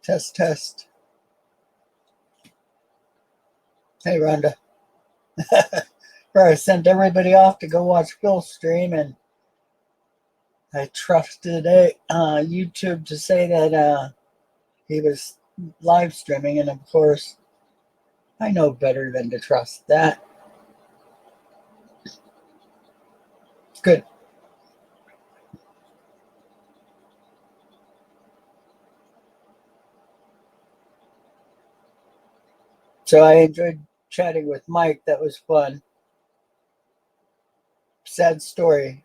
Test, test. Hey, Rhonda. I sent everybody off to go watch Phil's stream, and I trusted YouTube to say that he was live streaming, and of course, I know better than to trust that. Good. So I enjoyed chatting with Mike. That was fun. Sad story.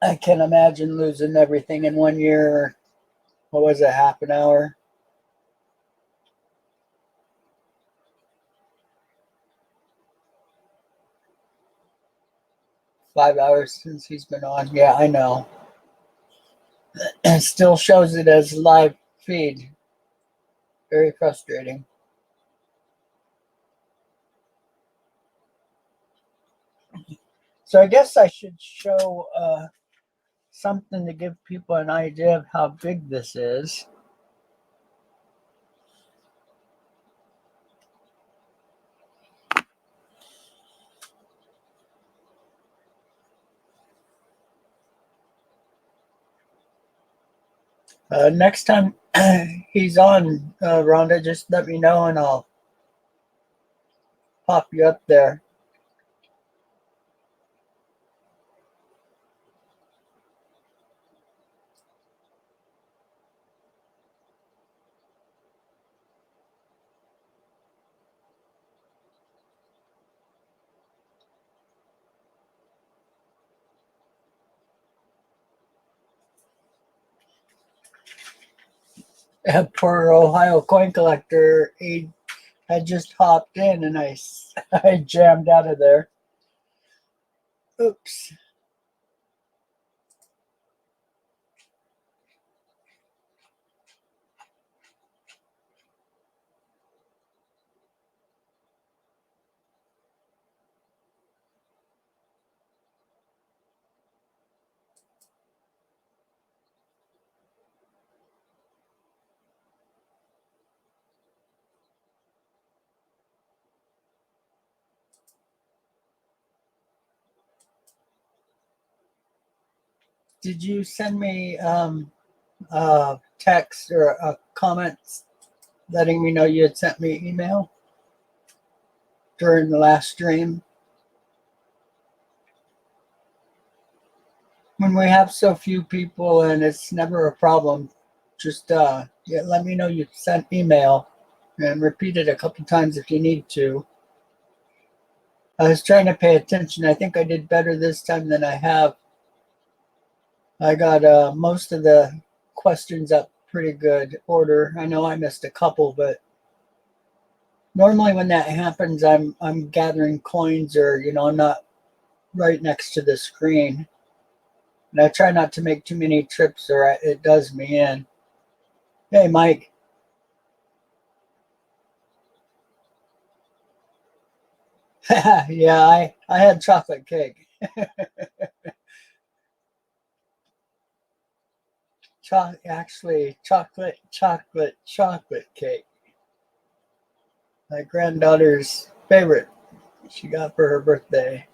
I can imagine losing everything in 1 year. What was it, half an hour? 5 hours since he's been on. Yeah, I know. And still shows it as live feed. Very frustrating. So I guess I should show something to give people an idea of how big this is. Next time he's on, Rhonda, just let me know and I'll pop you up there. Poor Ohio coin collector, he had just hopped in and I jammed out of there. Oops. Did you send me text or a comment letting me know you had sent me email during the last stream? When we have so few people and it's never a problem, just yeah, let me know you sent email and repeat it a couple times if you need to. I was trying to pay attention. I think I did better this time than I have. I got most of the questions up pretty good order. I know I missed a couple, but normally when that happens, I'm gathering coins or I'm not right next to the screen. And I try not to make too many trips or it does me in. Hey, Mike. Yeah, I had chocolate cake. Actually, chocolate cake. My granddaughter's favorite. She got for her birthday.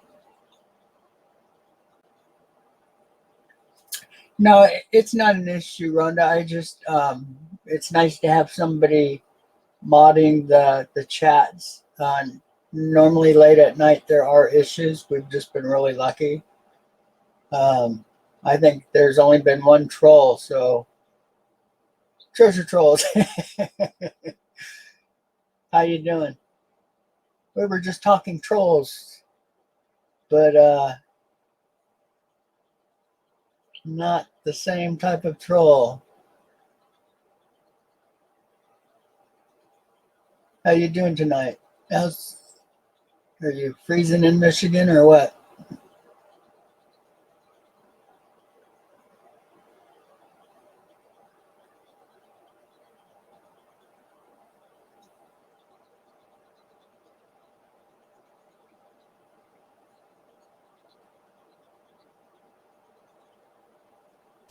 No, it's not an issue, Rhonda. I just, it's nice to have somebody modding the chats. Normally late at night there are issues. We've just been really lucky. I think there's only been one troll, so treasure trolls. How you doing? We were just talking trolls, but not the same type of troll. How you doing tonight? Are you freezing in Michigan or what?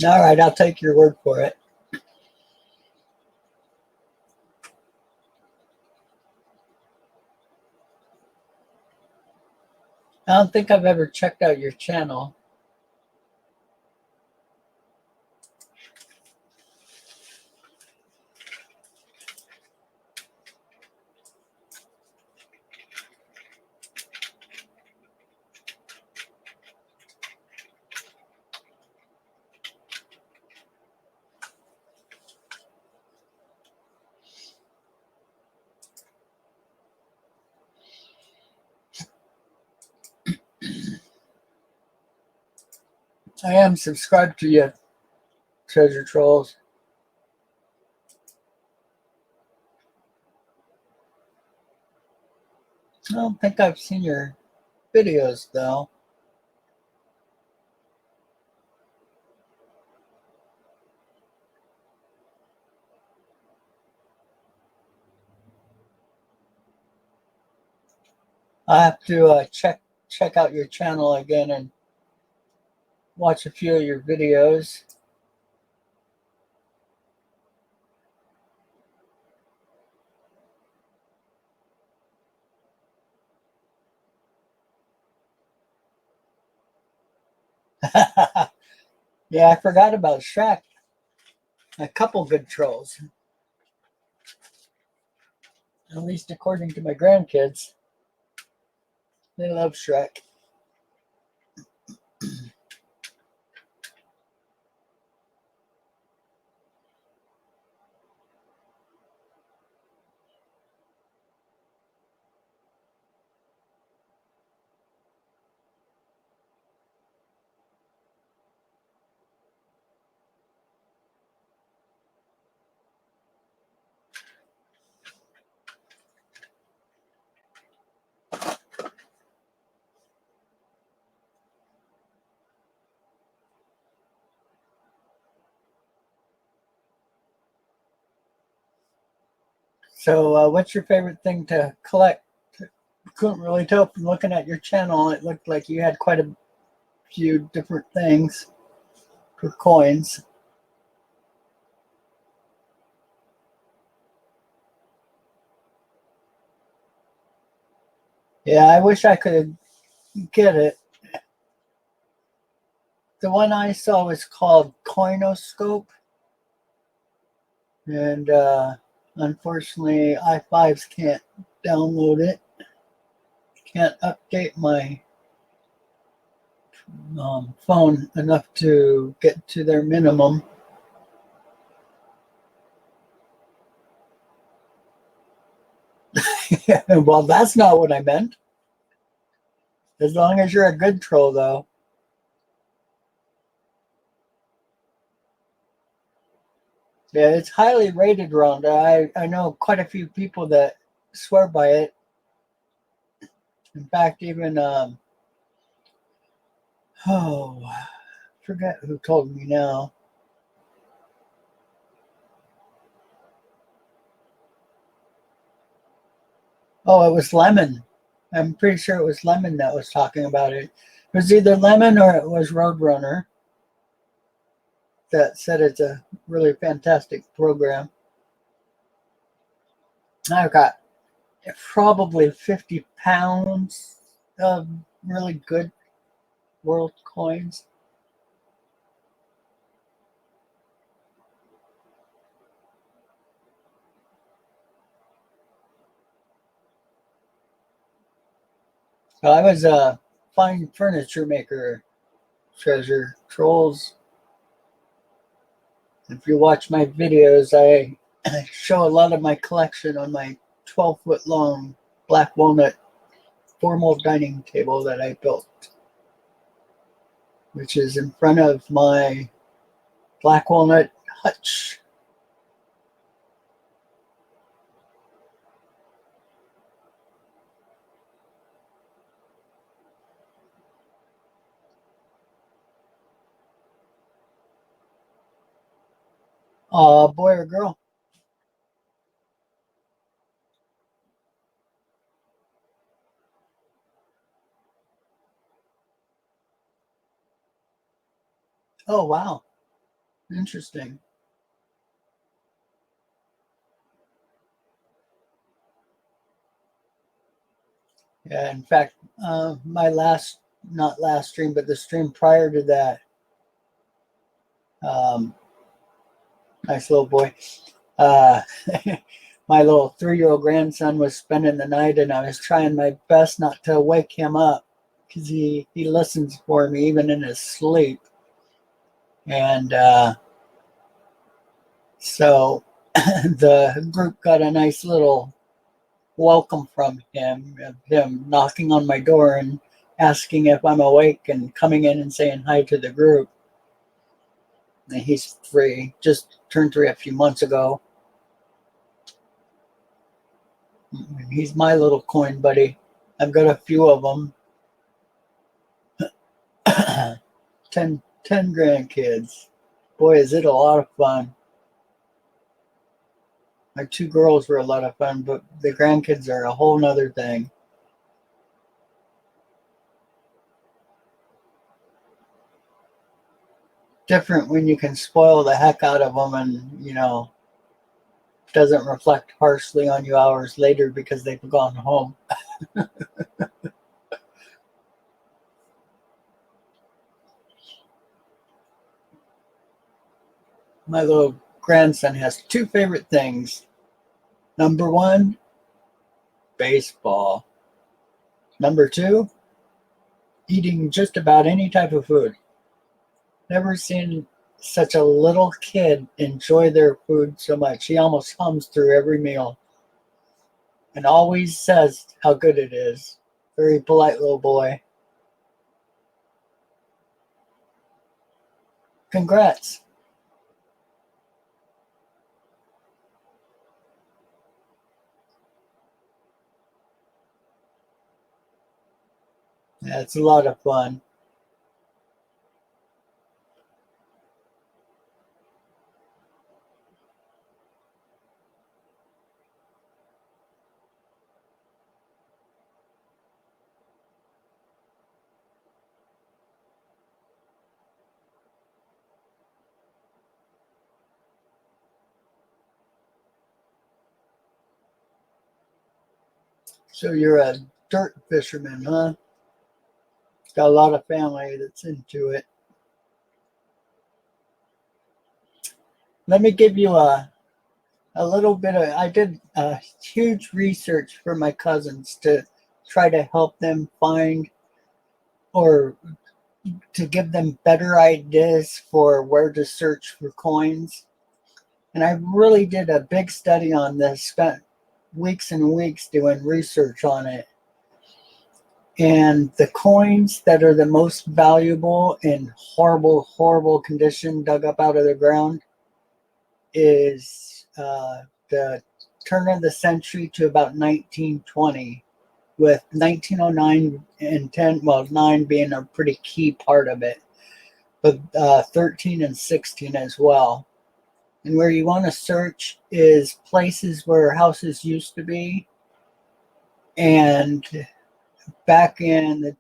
All right, I'll take your word for it. I don't think I've ever checked out your channel. I am subscribed to you, Treasure Trolls. I don't think I've seen your videos, though. I have to check out your channel again and watch a few of your videos. Yeah, I forgot about Shrek. A couple good trolls, at least according to my grandkids. They love Shrek. So, what's your favorite thing to collect? Couldn't really tell from looking at your channel. It looked like you had quite a few different things for coins. Yeah, I wish I could get it. The one I saw was called Coinoscope, and unfortunately, i5s can't download it. Can't update my phone enough to get to their minimum. Well, that's not what I meant. As long as you're a good troll, though. Yeah, it's highly rated, Rhonda. I know quite a few people that swear by it. In fact, even oh, I forget who told me now. Oh, it was Lemon. I'm pretty sure it was Lemon that was talking about it. It was either Lemon or it was Roadrunner that said it's a really fantastic program. I've got probably 50 pounds of really good world coins. So I was a fine furniture maker, Treasure Trolls. If you watch my videos, I show a lot of my collection on my 12-foot long black walnut formal dining table that I built, which is in front of my black walnut hutch. Boy or girl? Oh, wow. Interesting. Yeah, in fact, my not last stream, but the stream prior to that, um, nice little boy. Uh, my little 3-year-old grandson was spending the night, and I was trying my best not to wake him up because he listens for me even in his sleep. And so the group got a nice little welcome from him, of him knocking on my door and asking if I'm awake and coming in and saying hi to the group. And he's 3, just turned 3 a few months ago. He's my little coin buddy. I've got a few of them. 10 grandkids. Boy, is it a lot of fun. My 2 girls were a lot of fun, but the grandkids are a whole nother thing. Different when you can spoil the heck out of them and, doesn't reflect harshly on you hours later because they've gone home. My little grandson has 2 favorite things. Number 1, baseball. Number 2, eating just about any type of food. Never seen such a little kid enjoy their food so much. He almost hums through every meal and always says how good it is. Very polite little boy. Congrats. Yeah, it's a lot of fun. So you're a dirt fisherman, huh? Got a lot of family that's into it. Let me give you a little bit of, I did a huge research for my cousins to try to help them find or to give them better ideas for where to search for coins. And I really did a big study on this, spent weeks and weeks doing research on it. And the coins that are the most valuable in horrible, horrible condition dug up out of the ground is the turn of the century to about 1920, with 1909 and 10, well, 9 being a pretty key part of it, but 13 and 16 as well. And where you want to search is places where houses used to be. And back in the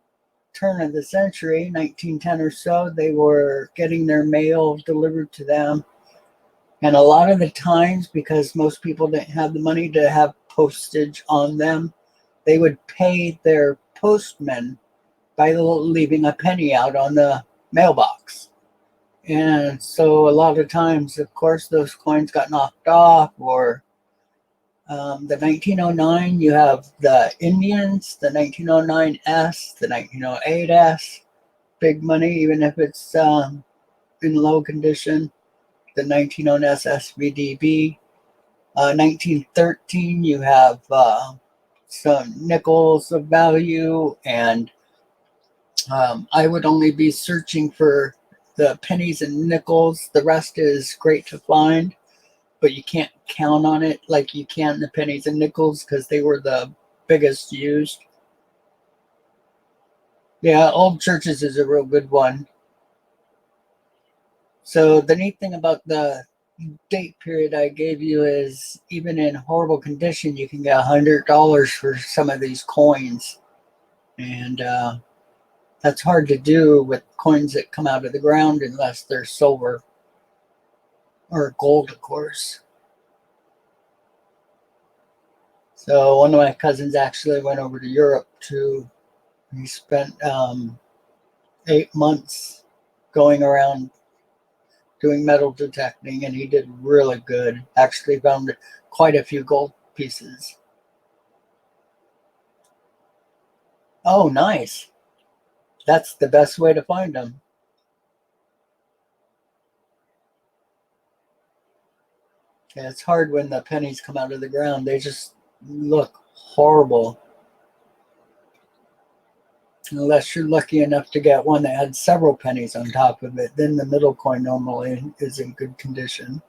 turn of the century, 1910 or so, they were getting their mail delivered to them. And a lot of the times, because most people didn't have the money to have postage on them, they would pay their postman by leaving a penny out on the mailbox. And so a lot of times, of course, those coins got knocked off. Or the 1909, you have the Indians, the 1909S, the 1908S, big money, even if it's in low condition. The 1909S SVDB. 1913, you have some nickels of value, and I would only be searching for the pennies and nickels. The rest is great to find, but you can't count on it like you can the pennies and nickels because they were the biggest used. Yeah, old churches is a real good one. So the neat thing about the date period I gave you is even in horrible condition, you can get $100 for some of these coins. And that's hard to do with coins that come out of the ground unless they're silver or gold, of course. So one of my cousins actually went over to Europe he spent 8 months going around doing metal detecting, and he did really good. Actually found quite a few gold pieces. Oh, nice. That's the best way to find them. Yeah, it's hard when the pennies come out of the ground. They just look horrible. Unless you're lucky enough to get one that had several pennies on top of it, then the middle coin normally is in good condition.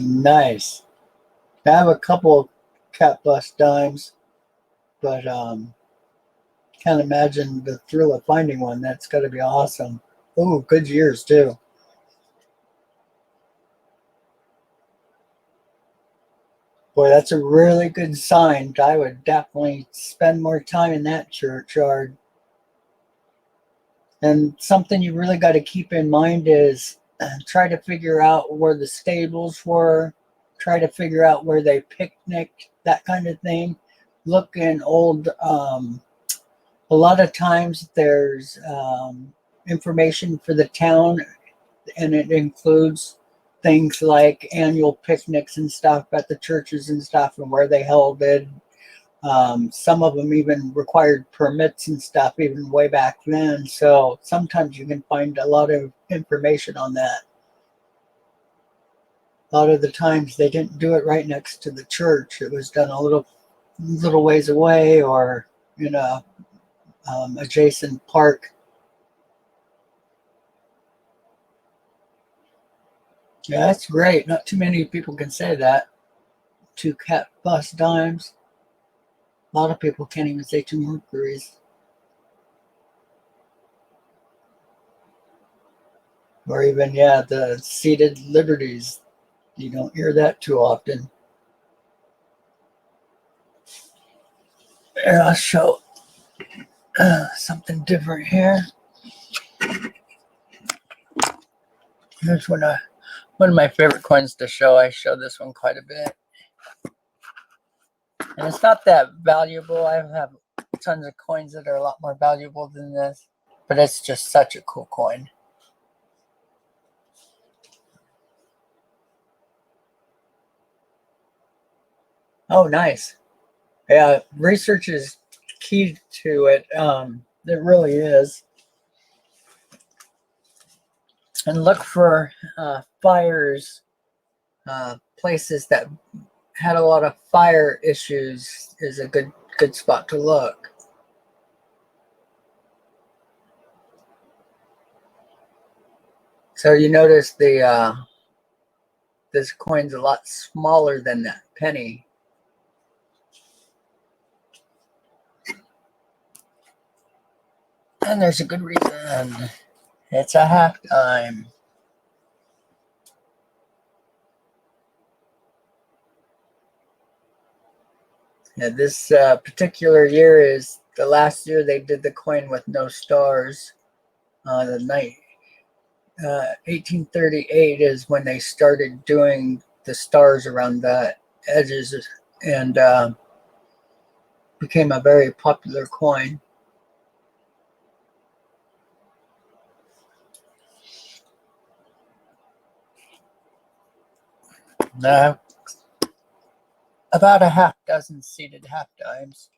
Nice. I have a couple cat bust dimes, but can't imagine the thrill of finding one. That's got to be awesome. Oh, good years too. Boy, that's a really good sign. I would definitely spend more time in that churchyard. And something you really got to keep in mind is try to figure out where the stables were, try to figure out where they picnicked, that kind of thing. Look in old, a lot of times there's information for the town, and it includes things like annual picnics and stuff at the churches and stuff and where they held it. Some of them even required permits and stuff even way back then. So sometimes you can find a lot of information on that. A lot of the times they didn't do it right next to the church. It was done a little ways away or in a adjacent park. Yeah, that's great. Not too many people can say that. Two cat bus dimes. A lot of people can't even say two mercuries. Or even, yeah, the seated liberties. You don't hear that too often. Here, I'll show something different here. Here's one of my favorite coins to show. I show this one quite a bit. And it's not that valuable. I have tons of coins that are a lot more valuable than this. But it's just such a cool coin. Oh, nice. Yeah, research is key to it. It really is. And look for fires, places that had a lot of fire issues is a good spot to look. So you notice this coin's a lot smaller than that penny. And there's a good reason. It's a half dime. Yeah, this particular year is the last year they did the coin with no stars. The night 1838 is when they started doing the stars around the edges, and became a very popular coin. Now, about a half dozen seated half dimes.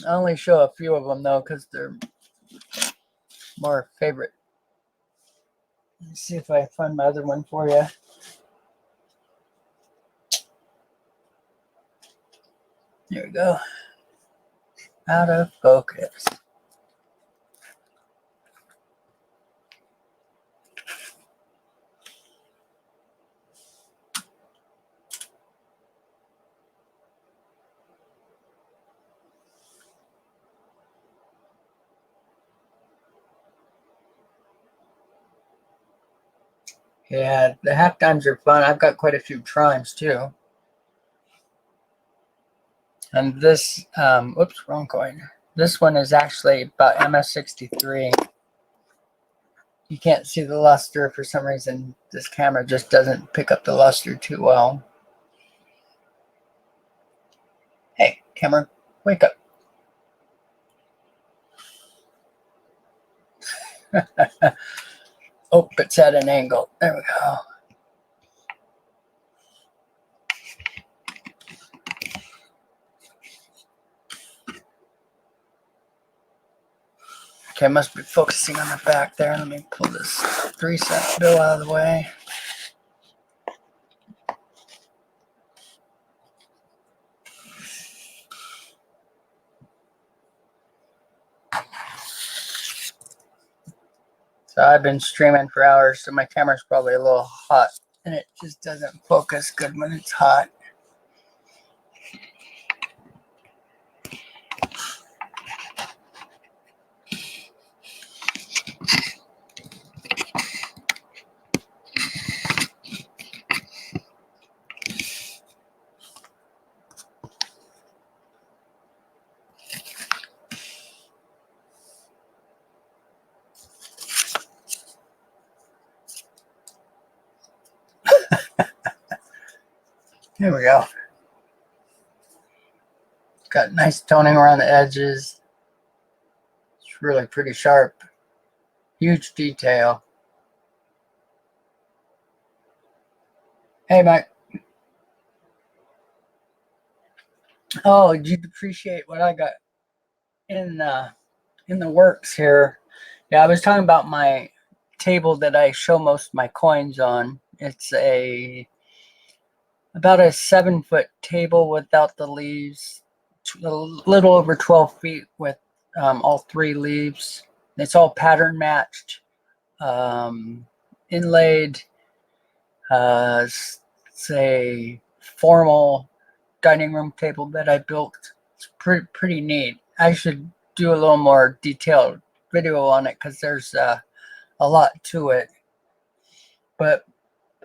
I only show a few of them though because they're more favorite. Let's see if I find my other one for you. There we go. Out of focus. Yeah, the half dimes are fun. I've got quite a few trimes too. And this, oops, wrong coin. This one is actually about MS63. You can't see the luster for some reason. This camera just doesn't pick up the luster too well. Hey, camera, wake up. Oh, it's at an angle. There we go. Okay, I must be focusing on the back there. Let me pull this 3-cent bill out of the way. So I've been streaming for hours, so my camera's probably a little hot, and it just doesn't focus good when it's hot. Here we go. Got nice toning around the edges. It's really pretty sharp. Huge detail. Hey, Mike. Oh, you'd appreciate what I got in the works here. Yeah, I was talking about my table that I show most of my coins on. It's about a 7-foot table without the leaves, a little over 12 feet with all 3 leaves. It's all pattern matched, inlaid. It's a formal dining room table that I built. It's pretty neat. I should do a little more detailed video on it because there's a lot to it. But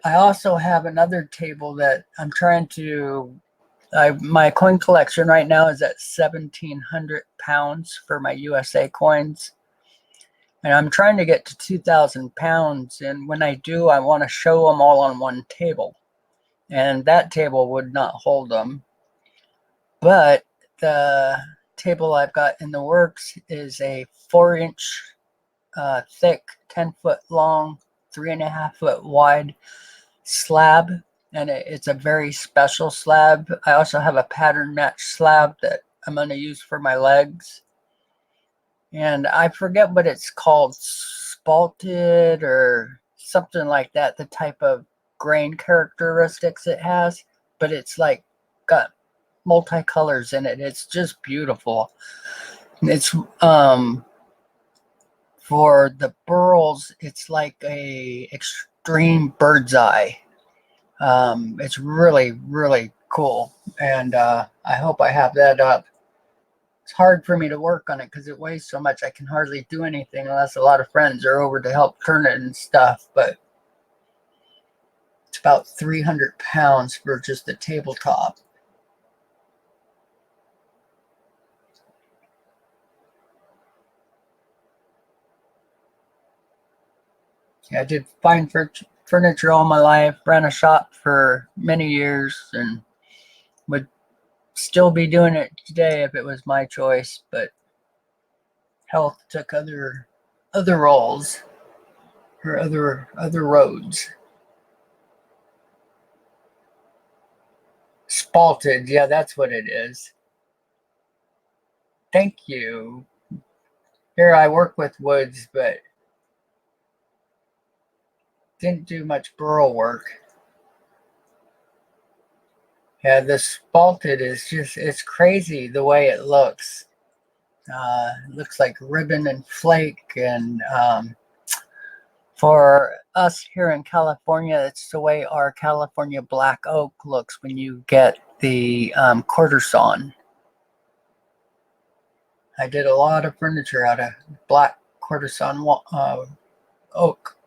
I also have another table that I'm trying to. My coin collection right now is at 1,700 pounds for my USA coins. And I'm trying to get to 2,000 pounds. And when I do, I want to show them all on one table. And that table would not hold them. But the table I've got in the works is a 4-inch thick, 10-foot long, 3.5-foot wide slab. And it's a very special slab. I also have a pattern match slab that I'm going to use for my legs. And I forget what it's called, spalted or something like that, the type of grain characteristics it has. But it's like got multicolors in it. It's just beautiful. It's for the burls, it's like a extreme bird's eye. It's really, really cool. And I hope I have that up. It's hard for me to work on it because it weighs so much. I can hardly do anything unless a lot of friends are over to help turn it and stuff. But it's about 300 pounds for just the tabletop. Yeah, I did fine furniture all my life, ran a shop for many years, and would still be doing it today if it was my choice, but health took other roles or other roads. Spalted, yeah, that's what it is. Thank you. Here I work with woods, but didn't do much burl work. Yeah, the spalted is just, it's crazy the way it looks. It looks like ribbon and flake, and for us here in California, it's the way our California black oak looks when you get the quarter sawn. I did a lot of furniture out of black quarter sawn oak.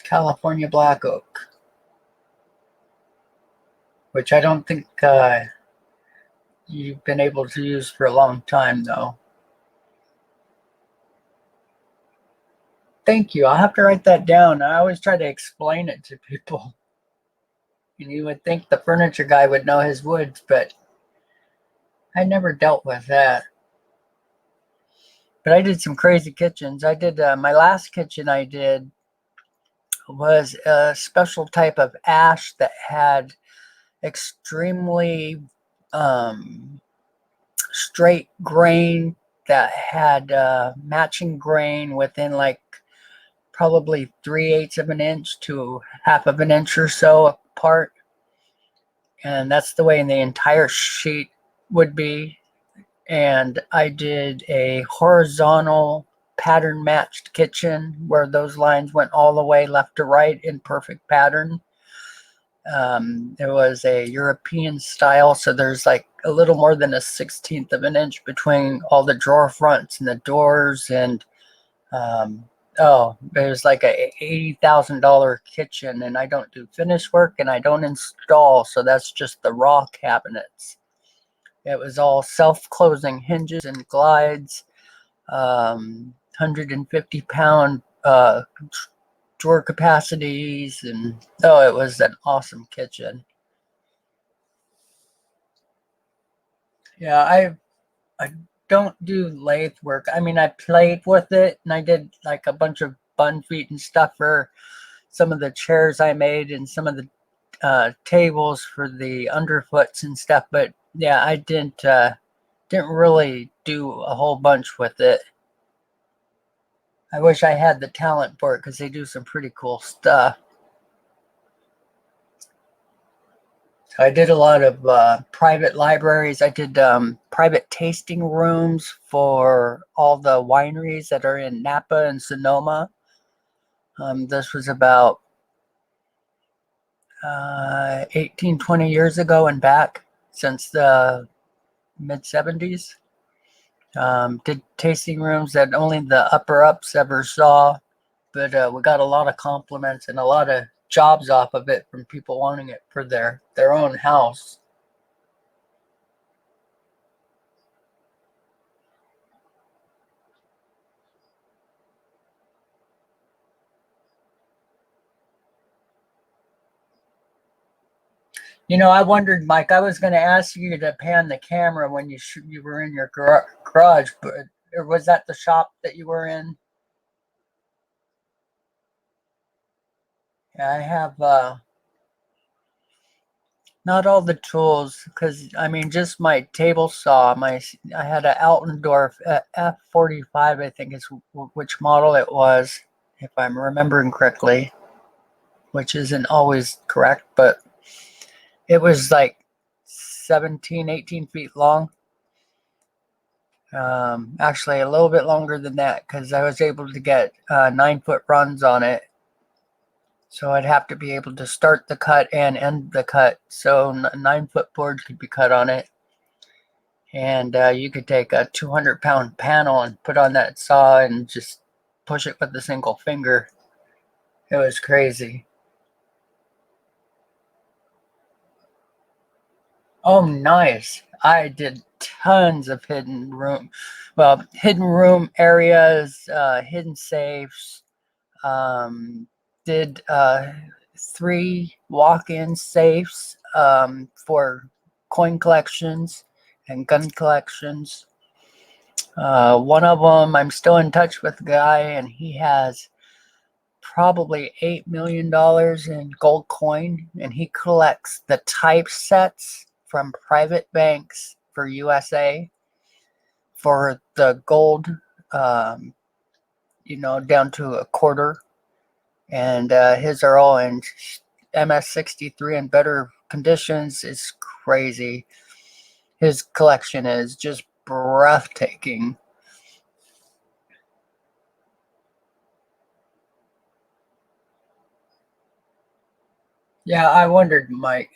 California black oak, which I don't think you've been able to use for a long time, though. Thank you. I'll have to write that down. I always try to explain it to people. And you would think the furniture guy would know his woods, but I never dealt with that. But I did some crazy kitchens. I did my last kitchen I did was a special type of ash that had extremely straight grain that had matching grain within like probably 3/8 of an inch to 1/2 of an inch or so apart. And that's the way the entire sheet would be. And I did a horizontal pattern matched kitchen where those lines went all the way left to right in perfect pattern. It was a European style, so there's like a little more than a 1/16 of an inch between all the drawer fronts and the doors. And oh, it was like a $80,000 kitchen, and I don't do finish work and I don't install, so that's just the raw cabinets. It was all self-closing hinges and glides, 150-pound drawer capacities, and oh, it was an awesome kitchen. Yeah, I don't do lathe work. I mean, I played with it, and I did like a bunch of bun feet and stuff for some of the chairs I made and some of the tables for the underfoots and stuff. But yeah, I didn't really do a whole bunch with it. I wish I had the talent for it because they do some pretty cool stuff. So I did a lot of private libraries. I did private tasting rooms for all the wineries that are in Napa and Sonoma. This was about 18, 20 years ago and back, since the mid-70s. Did tasting rooms that only the upper-ups ever saw, but we got a lot of compliments and a lot of jobs off of it from people wanting it for their own house. You know, I wondered, Mike, I was going to ask you to pan the camera when you were in your garage, but or was that the shop that you were in? Yeah, I have not all the tools, because I mean, just my table saw. I had an Altendorf F45, I think is which model it was, if I'm remembering correctly, which isn't always correct, but it was like 17, 18 feet long. Actually, a little bit longer than that, because I was able to get 9-foot runs on it. So I'd have to be able to start the cut and end the cut. So 9-foot board could be cut on it. And you could take a 200-pound panel and put on that saw and just push it with a single finger. It was crazy. Oh, nice. I did tons of hidden room areas, hidden safes. Did 3 walk-in safes for coin collections and gun collections. One of them, I'm still in touch with the guy, and he has probably $8 million in gold coin, and he collects the typesets from private banks for USA for the gold, down to a quarter. And his are all in MS63 and better conditions. It's crazy. His collection is just breathtaking. Yeah, I wondered, Mike.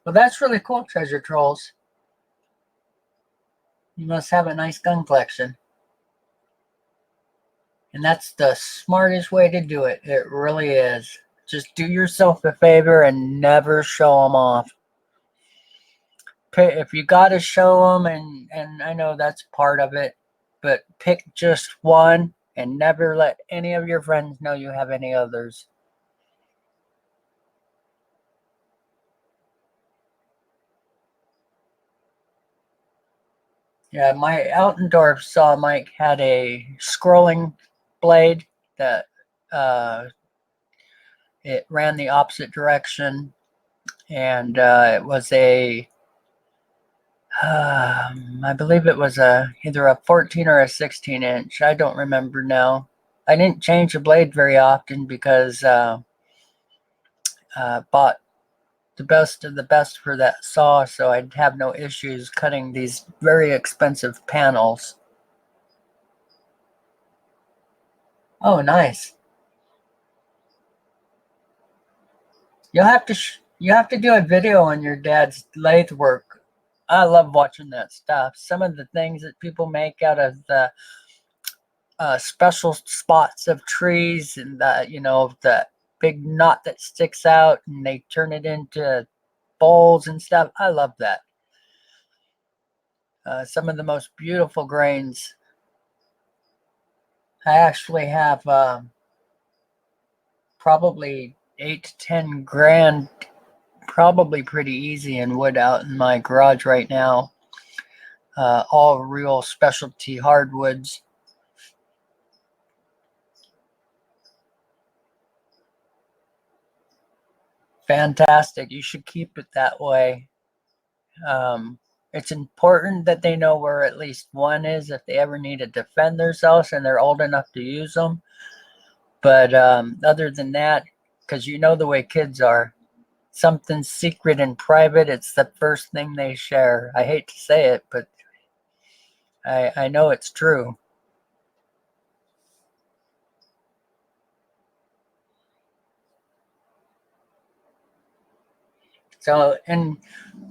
Well, that's really cool, Treasure Trolls. You must have a nice gun collection. And that's the smartest way to do it. It really is. Just do yourself a favor and never show them off. If you got to show them, and I know that's part of it, but pick just one and never let any of your friends know you have any others. Yeah, my Altendorf saw Mike had a scrolling blade that it ran the opposite direction, and it was I believe it was either a 14 or a 16 inch. I don't remember now. I didn't change the blade very often because bought the best of the best for that saw, so I'd have no issues cutting these very expensive panels. Oh, nice. You have to do a video on your dad's lathe work. I love watching that stuff. Some of the things that people make out of the special spots of trees, and the big knot that sticks out, and they turn it into bowls and stuff. I love that. Some of the most beautiful grains. I actually have probably 8 to 10 grand, probably pretty easy in wood out in my garage right now. All real specialty hardwoods. Fantastic. You should keep it that way. Um, it's important that they know where at least one is if they ever need to defend themselves and they're old enough to use them. But other than that, because you know the way kids are, something secret and private, it's the first thing they share. I hate to say it, but I know it's true. So, and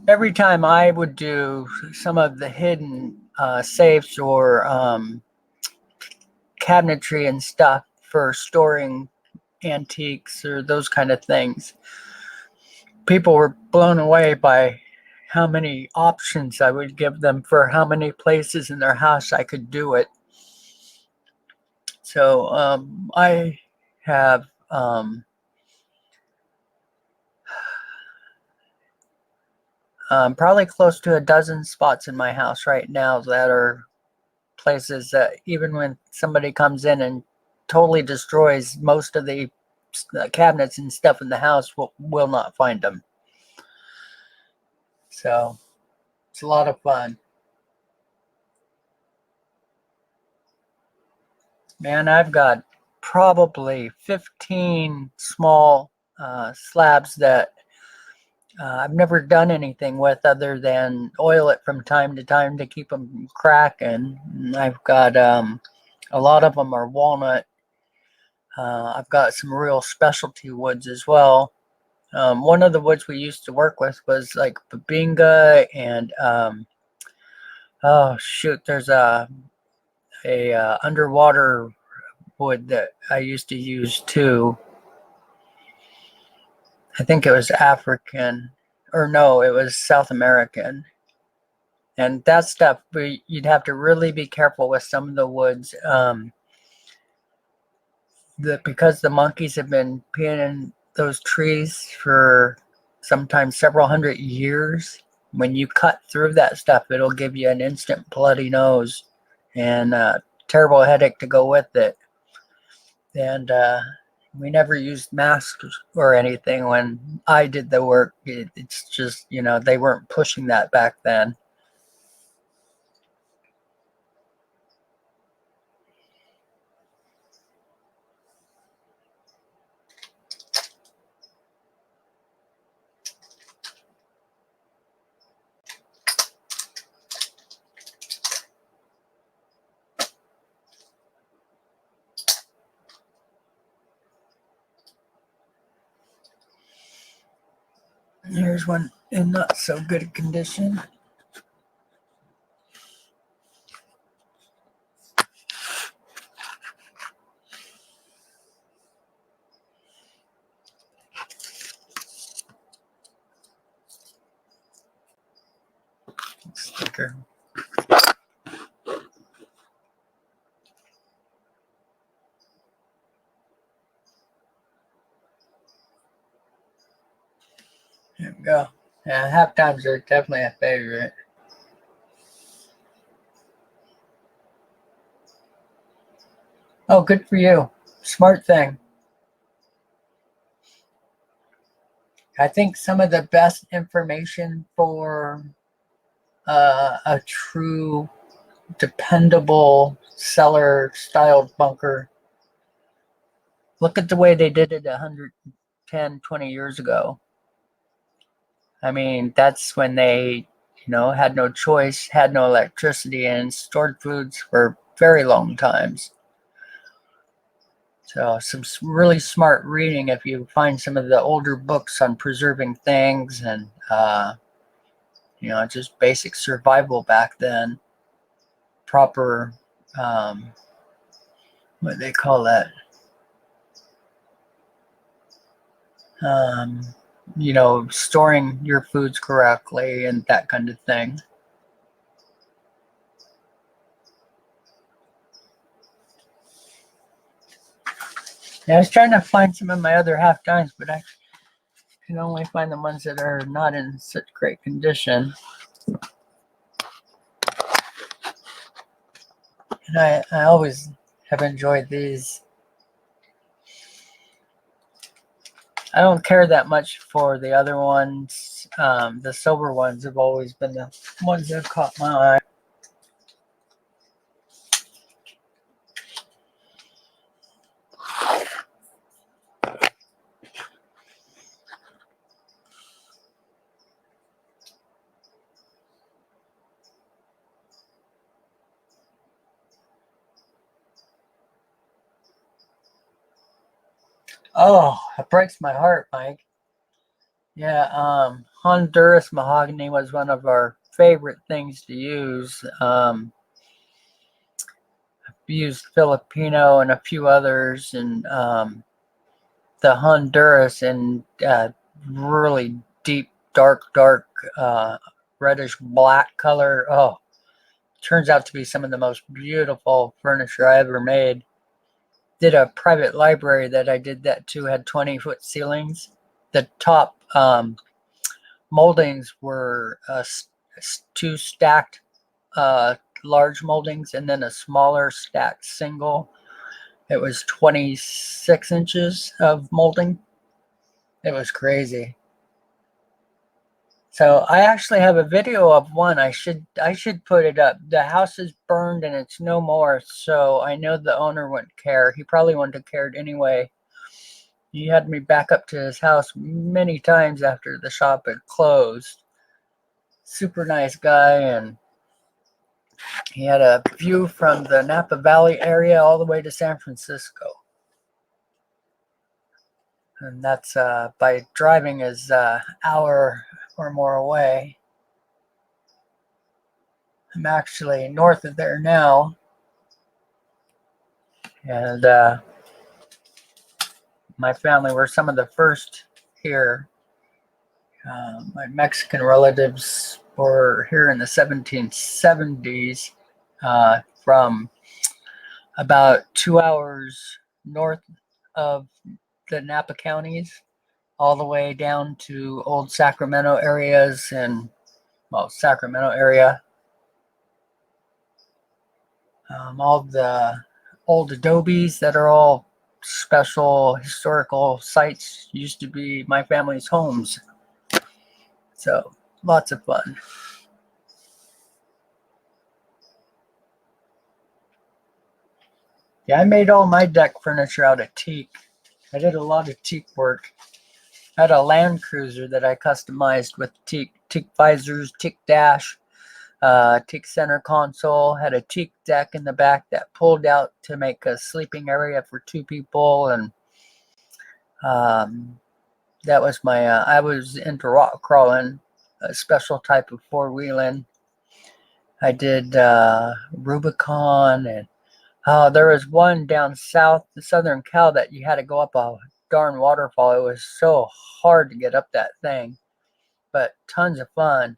every time I would do some of the hidden safes or cabinetry and stuff for storing antiques or those kind of things, people were blown away by how many options I would give them for how many places in their house I could do it. So I have probably close to a dozen spots in my house right now that are places that even when somebody comes in and totally destroys most of the cabinets and stuff in the house, will not find them. So it's a lot of fun. Man, I've got probably 15 small slabs that I've never done anything with other than oil it from time to time to keep them from cracking. And I've got a lot of them are walnut. I've got some real specialty woods as well. One of the woods we used to work with was like babinga and oh shoot, there's a underwater wood that I used to use too. I think it was African, or no, it was South American. And that stuff, you'd have to really be careful with some of the woods. Because the monkeys have been peeing in those trees for sometimes several hundred years. When you cut through that stuff, it'll give you an instant bloody nose and a terrible headache to go with it. And we never used masks or anything when I did the work. It's just, they weren't pushing that back then. Here's one in not so good condition. maker. There we go. Yeah, half times are definitely a favorite. Oh, good for you. Smart thing. I think some of the best information for a true, dependable cellar styled bunker. Look at the way they did it 110, 20 years ago. I mean, that's when they, had no choice, had no electricity, and stored foods for very long times. So some really smart reading if you find some of the older books on preserving things and, just basic survival back then. Proper, what do they call that? Storing your foods correctly and that kind of thing. Yeah, I was trying to find some of my other half times, but I can only find the ones that are not in such great condition. And I always have enjoyed these. I don't care that much for the other ones. The silver ones have always been the ones that have caught my eye. Oh, it breaks my heart, Mike. Yeah, Honduras mahogany was one of our favorite things to use. We used Filipino and a few others, and the Honduras and really deep, dark, reddish black color. Oh, turns out to be some of the most beautiful furniture I ever made. Did a private library that I did that to, had 20-foot ceilings. The top moldings were two stacked large moldings and then a smaller stacked single. It was 26 inches of molding. It was crazy. So I actually have a video of one. I should put it up. The house is burned and it's no more, so I know the owner wouldn't care. He probably wouldn't have cared anyway. He had me back up to his house many times after the shop had closed. Super nice guy, and he had a view from the Napa Valley area all the way to San Francisco. And that's by driving is hour or more away. I'm actually north of there now. And my family were some of the first here. My Mexican relatives were here in the 1770s from about 2 hours north of the Napa counties, all the way down to old Sacramento areas and, Sacramento area. All the old adobes that are all special historical sites used to be my family's homes. So lots of fun. Yeah, I made all my deck furniture out of teak. I did a lot of teak work. I had a Land Cruiser that I customized with teak visors, teak dash, teak center console, had a teak deck in the back that pulled out to make a sleeping area for 2 people, and that was my, I was into rock crawling, a special type of 4-wheeling. I did Rubicon, and there was one down south, the Southern Cal, that you had to go up a darn waterfall. It was so hard to get up that thing, but tons of fun.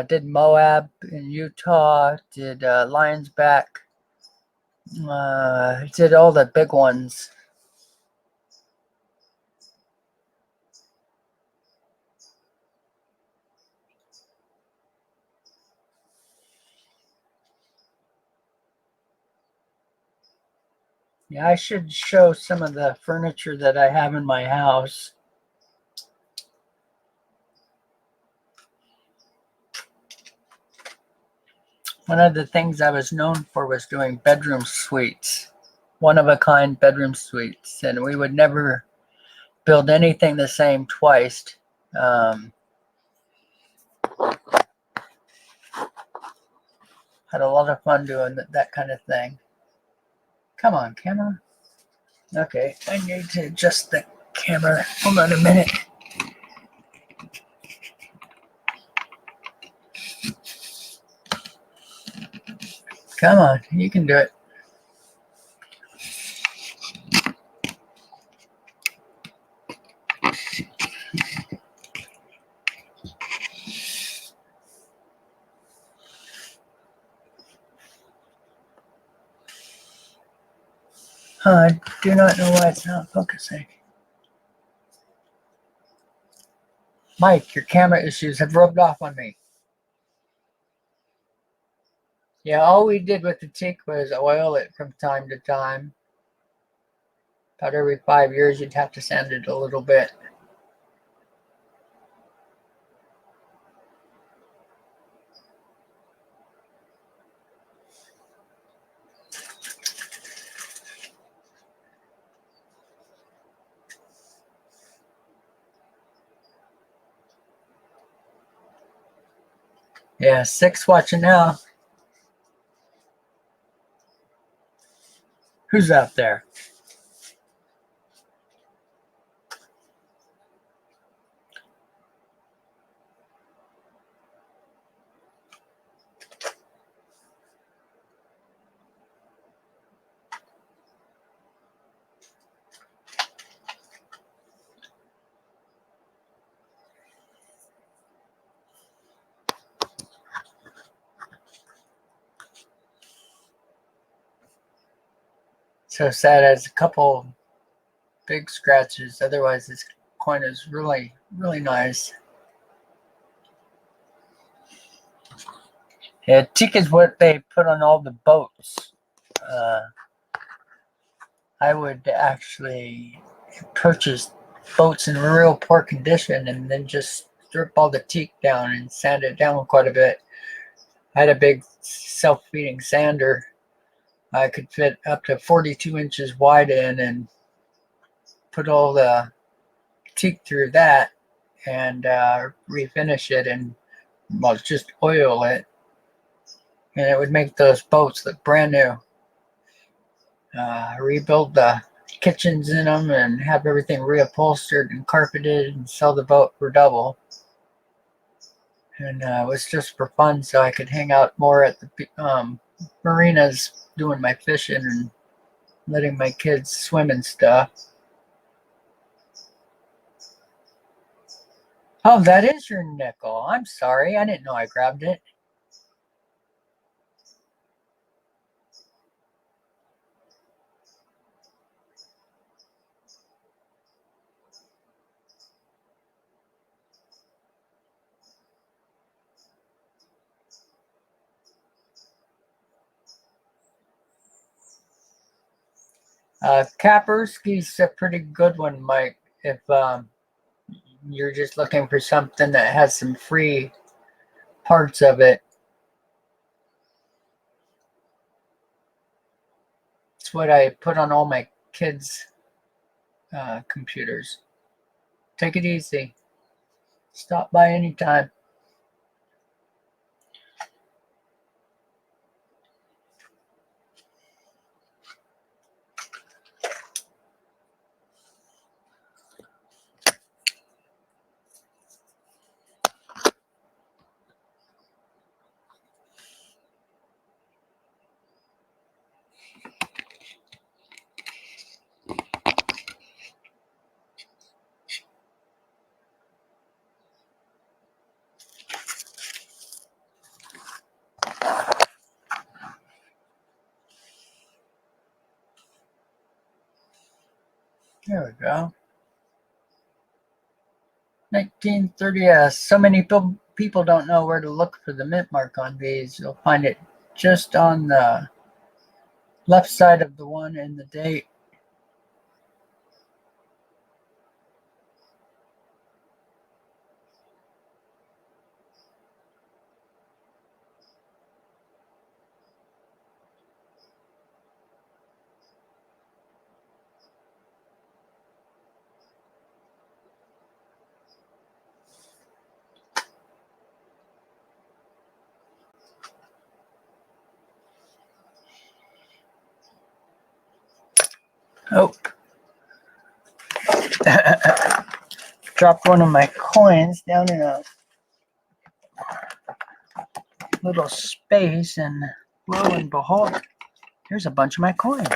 Did Moab in Utah. Did Lions Back. Did all the big ones. Yeah, I should show some of the furniture that I have in my house. One of the things I was known for was doing bedroom suites, one-of-a-kind bedroom suites, and we would never build anything the same twice. Had a lot of fun doing that kind of thing. Come on, camera. Okay, I need to adjust the camera. Hold on a minute. Come on, you can do it. I do not know why it's not focusing. Mike, your camera issues have rubbed off on me. Yeah, all we did with the teak was oil it from time to time. About every 5 years, you'd have to sand it a little bit. Yeah, 6 watching now. Who's out there? So sad as a couple big scratches. Otherwise, this coin is really, really nice. Yeah, teak is what they put on all the boats. I would actually purchase boats in real poor condition and then just strip all the teak down and sand it down quite a bit. I had a big self-feeding sander. I could fit up to 42 inches wide in and put all the teak through that and refinish it and well, just oil it. And it would make those boats look brand new. Rebuild the kitchens in them and have everything reupholstered and carpeted and sell the boat for double. And it was just for fun, so I could hang out more at the marinas doing my fishing and letting my kids swim and stuff. Oh, that is your nickel. I'm sorry. I didn't know I grabbed it. Kaspersky's a pretty good one, Mike. If you're just looking for something that has some free parts of it. It's what I put on all my kids' computers. Take it easy. Stop by anytime. There we go. 1930s. So many people don't know where to look for the mint mark on these. You'll find it just on the left side of the one in the date. Oh, dropped one of my coins down in a little space, and lo and behold, here's a bunch of my coins.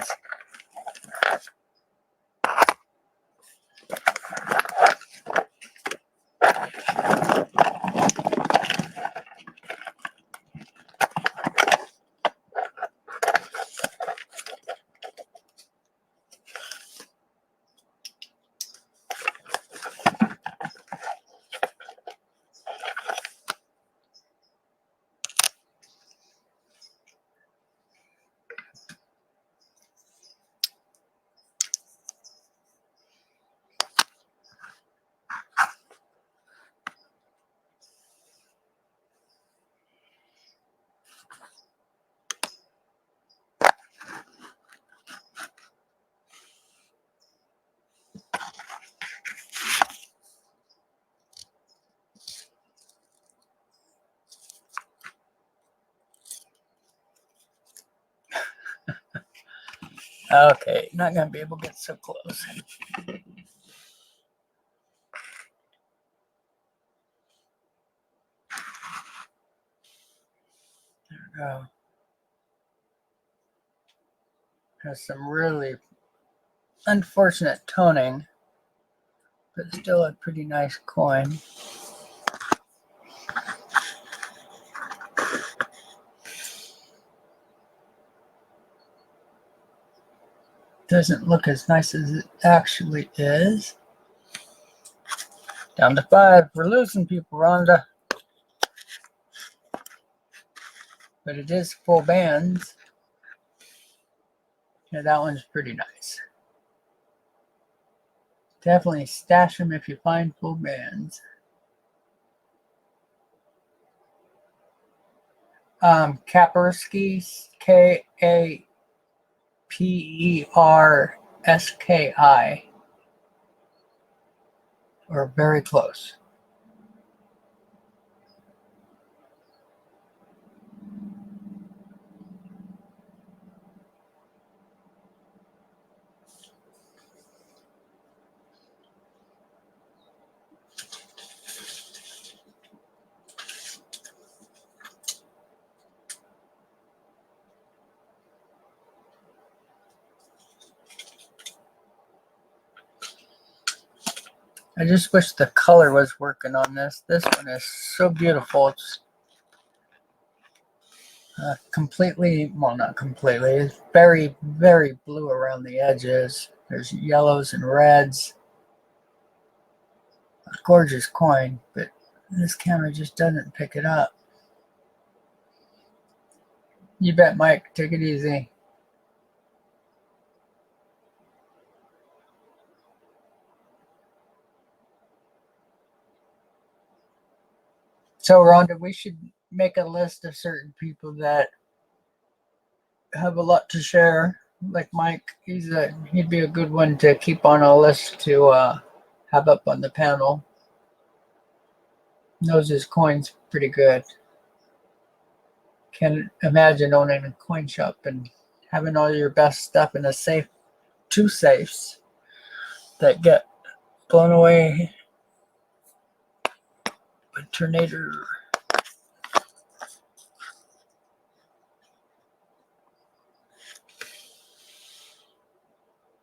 Okay, not gonna be able to get so close. There we go. Has some really unfortunate toning, but still a pretty nice coin. Doesn't look as nice as it actually is. Down to 5. We're losing people, Rhonda. But it is full bands. Yeah, that one's pretty nice. Definitely stash them if you find full bands. Kaspersky, Kaperski, or very close. I just wish the color was working on this. This one is so beautiful. It's completely, well, not completely. It's very, very blue around the edges. There's yellows and reds. A gorgeous coin, but this camera just doesn't pick it up. You bet, Mike. Take it easy. So, Rhonda, we should make a list of certain people that have a lot to share. Like Mike, he'd be a good one to keep on a list to have up on the panel. Knows his coins pretty good. Can't imagine owning a coin shop and having all your best stuff in a safe, 2 safes that get blown away by tornado.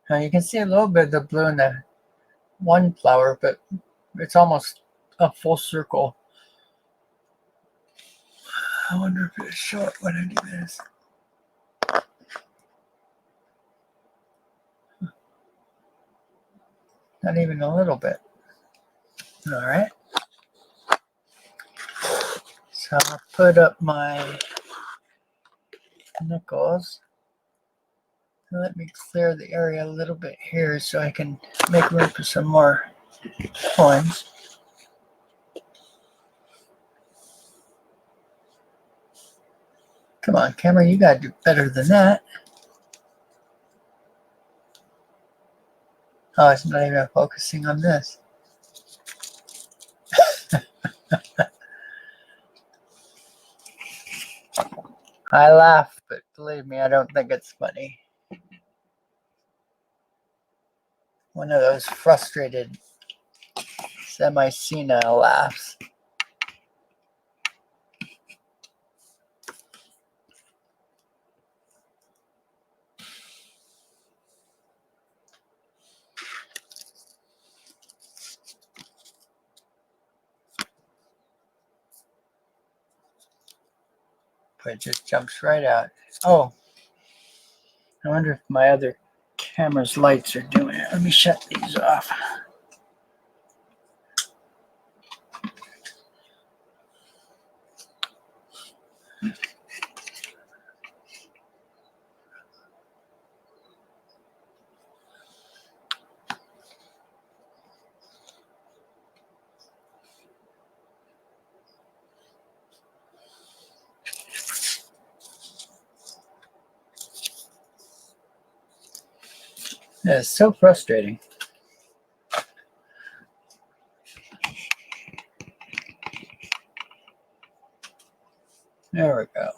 Now you can see a little bit of the blue in the one flower, but it's almost a full circle. I wonder if it's short when I do this. Not even a little bit. All right. So I'll put up my nickels. Let me clear the area a little bit here so I can make room for some more coins. Come on, camera, you gotta do better than that. Oh, it's not even focusing on this. I laugh, but believe me, I don't think it's funny. One of those frustrated, semi-senile laughs. But it just jumps right out. Oh, I wonder if my other camera's lights are doing it. Let me shut these off. Yeah, it's so frustrating. There we go.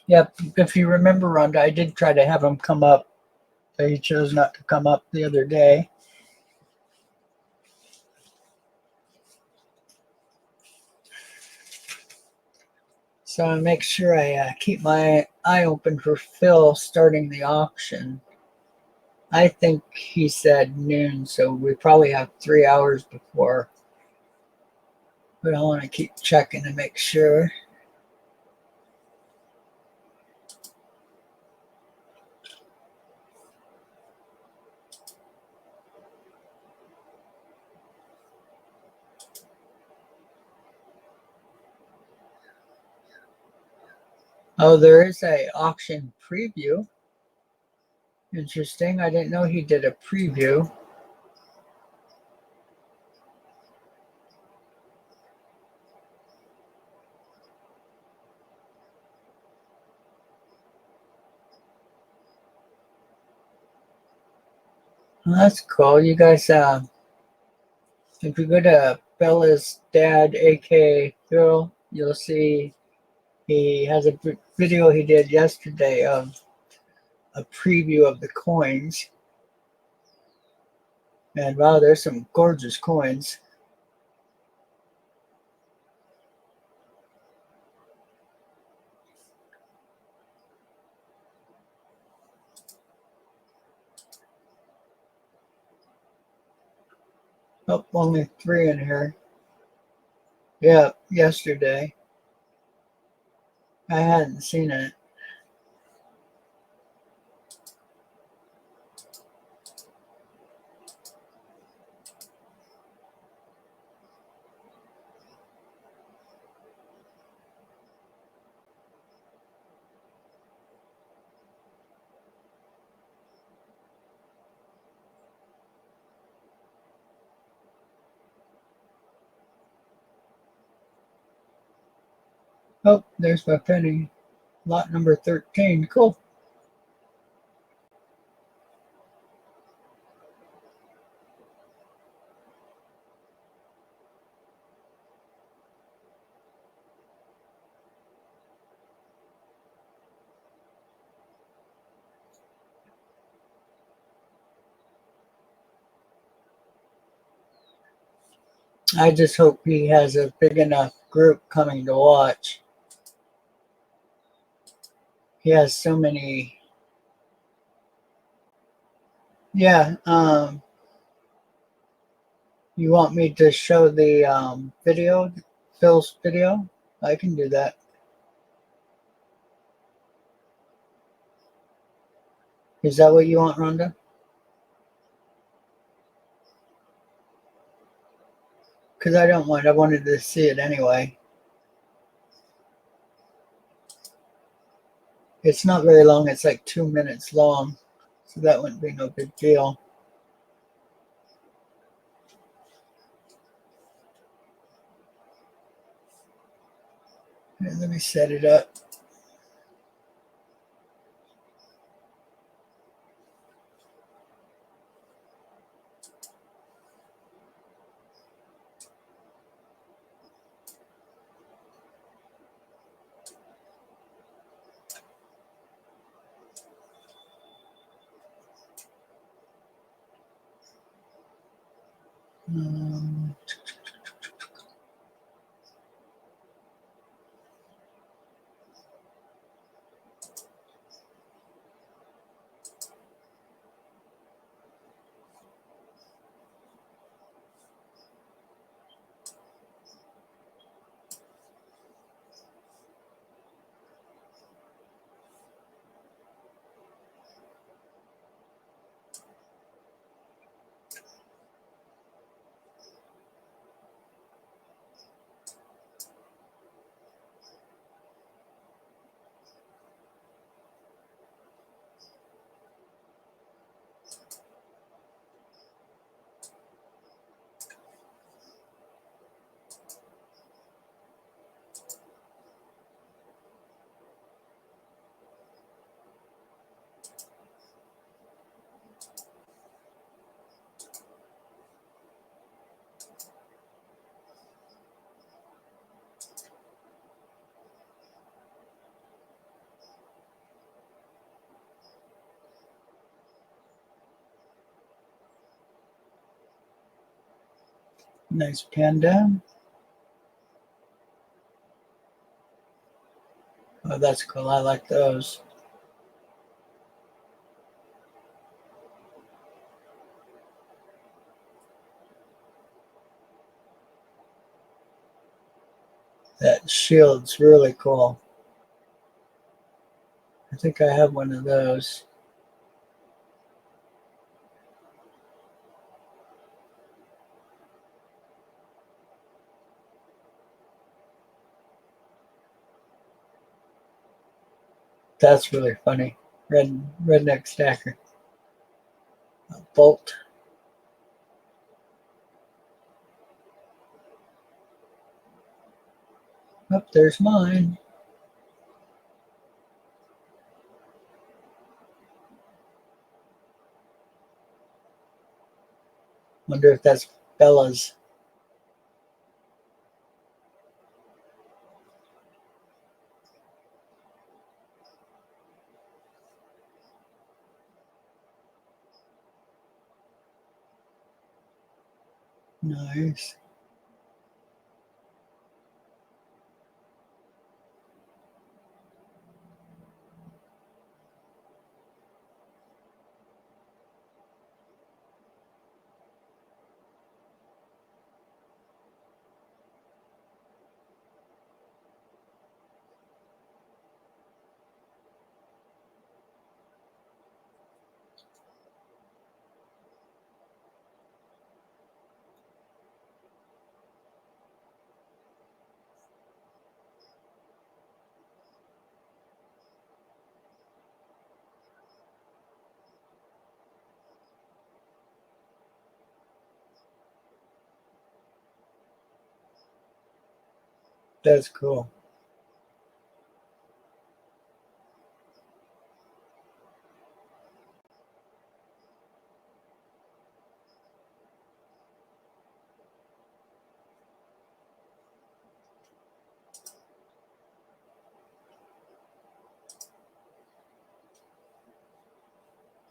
Yep, if you remember, Rhonda, I did try to have him come up, but he chose not to come up the other day. So I make sure I keep my eye open for Phil starting the auction. I think he said noon, so we probably have 3 hours before. But I want to keep checking to make sure. Oh, there is a auction preview. Interesting. I didn't know he did a preview. Well, that's cool. You guys, if you go to BellasdadakaPhil, you'll see he has a video he did yesterday of a preview of the coins. And wow, there's some gorgeous coins. Oh, only 3 in here. Yeah, yesterday. I hadn't seen it. Oh, there's my penny. Lot number 13. Cool. I just hope he has a big enough group coming to watch. He has so many. Yeah, you want me to show the video, Phil's video? I can do that. Is that what you want, Rhonda? Because I don't want. I wanted to see it anyway. It's not very long. It's like 2 minutes long, so that wouldn't be no big deal. Here, let me set it up. Um, nice panda. Oh, that's cool. I like those. That shield's really cool. I think I have one of those. That's really funny. Redneck stacker. A bolt. Oh, there's mine. Wonder if that's Bella's. Nice. That's cool.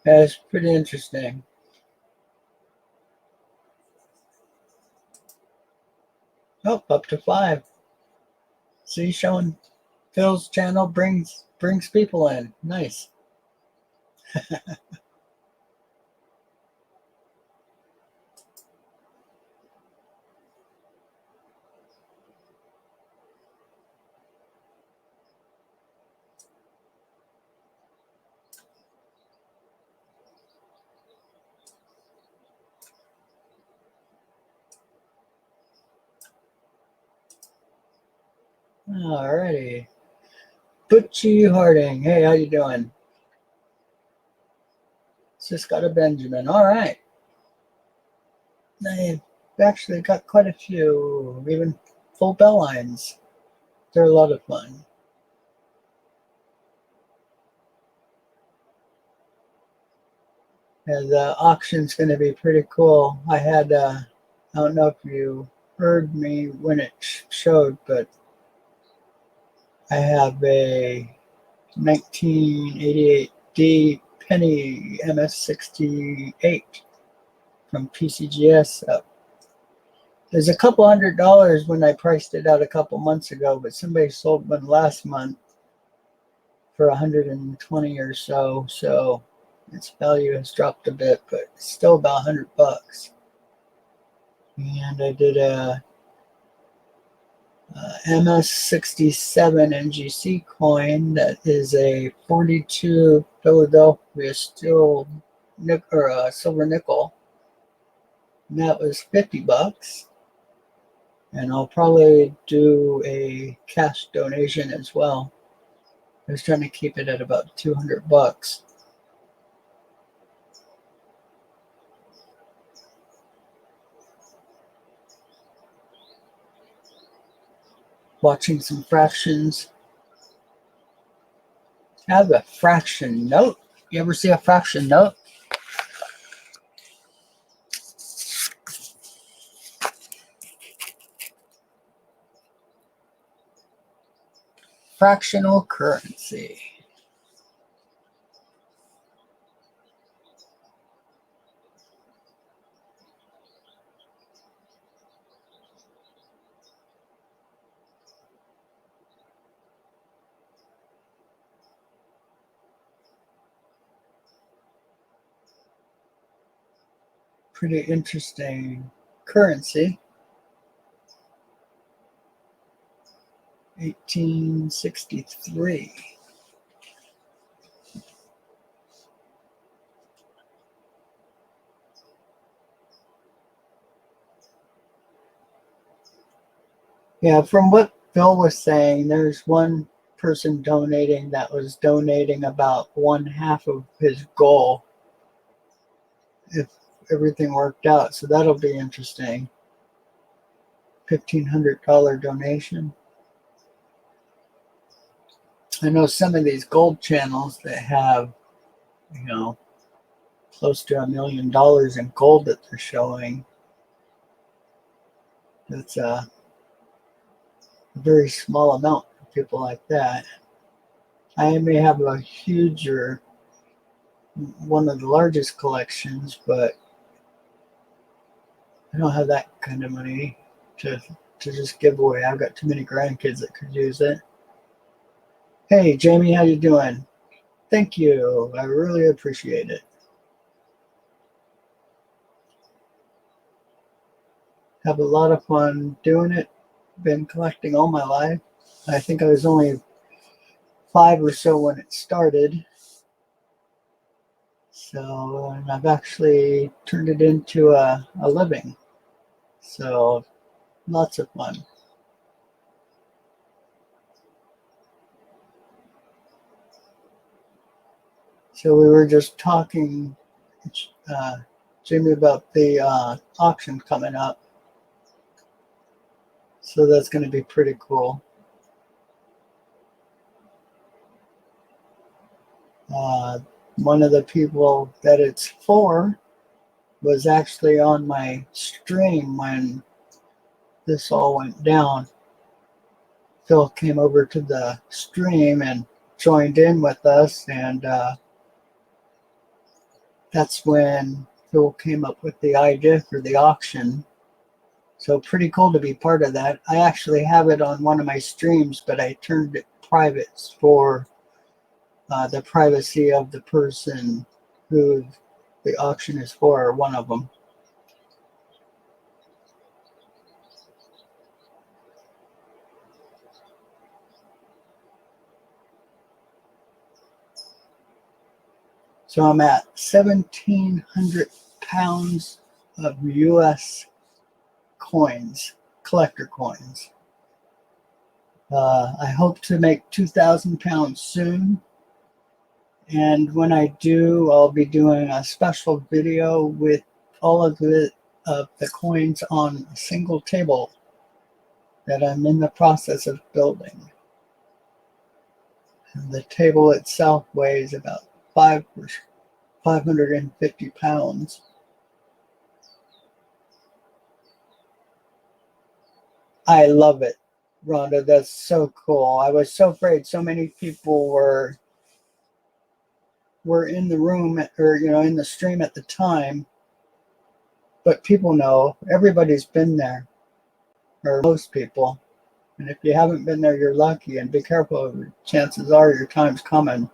That's pretty interesting. Oh, up to 5. See, showing Phil's channel brings people in. Nice. Alrighty. Butchie Harding. Hey, how you doing? Just got a Benjamin. All right. I've actually got quite a few, even full bell lines. They're a lot of fun. And the auction's going to be pretty cool. I don't know if you heard me when it showed, but I have a 1988D Penny MS68 from PCGS up. There's a couple $100 when I priced it out a couple months ago, but somebody sold one last month for 120 or so. So its value has dropped a bit, but it's still about $100. And I did a MS67 NGC coin that is a 42 Philadelphia steel or silver nickel. And that was $50. And I'll probably do a cash donation as well. I was trying to keep it at about $200. Watching some fractions. I have a fraction note. You ever see a fraction note? Fractional currency. Pretty interesting currency. 1863. Yeah, from what Bill was saying, there's one person donating that was donating about one half of his goal if everything worked out. So that'll be interesting. $1,500 donation. I know some of these gold channels that have, close to $1 million in gold that they're showing. That's a very small amount for people like that. I may have a huger, one of the largest collections, but I don't have that kind of money to just give away. I've got too many grandkids that could use it. Hey, Jamie, how you doing? Thank you. I really appreciate it. Have a lot of fun doing it. Been collecting all my life. I think I was only 5 or so when it started. So, and I've actually turned it into a living. So, lots of fun. So we were just talking, Jimmy, about the auction coming up. So that's going to be pretty cool. One of the people that it's for was actually on my stream when this all went down. Phil came over to the stream and joined in with us, and that's when Phil came up with the idea for the auction. So pretty cool to be part of that. I actually have it on one of my streams, but I turned it private for the privacy of the person who the auction is for, or one of them. So I'm at 1,700 pounds of US coins, collector coins. I hope to make 2,000 pounds soon. And when I do, I'll be doing a special video with all of the coins on a single table that I'm in the process of building. And the table itself weighs about 550 pounds. I love it, Rhonda. That's so cool. I was so afraid so many people were in the room or in the stream at the time, but people know, everybody's been there, or most people. And if you haven't been there, you're lucky, and be careful. Chances are your time's coming.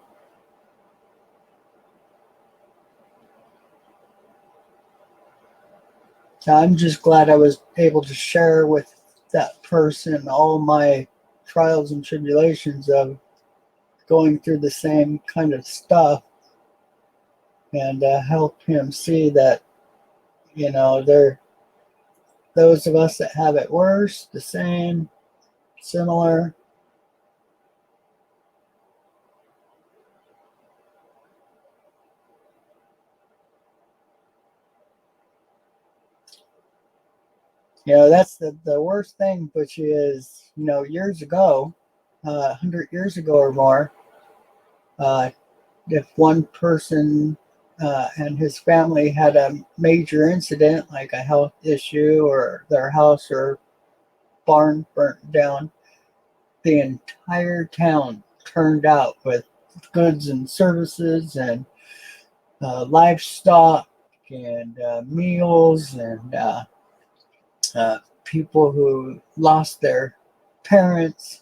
So I'm just glad I was able to share with that person all my trials and tribulations of going through the same kind of stuff, and help him see that, there those of us that have it worse, the same, similar. That's the worst thing, which is, years ago, 100 years ago or more, uh, if one person and his family had a major incident, like a health issue or their house or barn burnt down, the entire town turned out with goods and services and livestock and meals and people who lost their parents.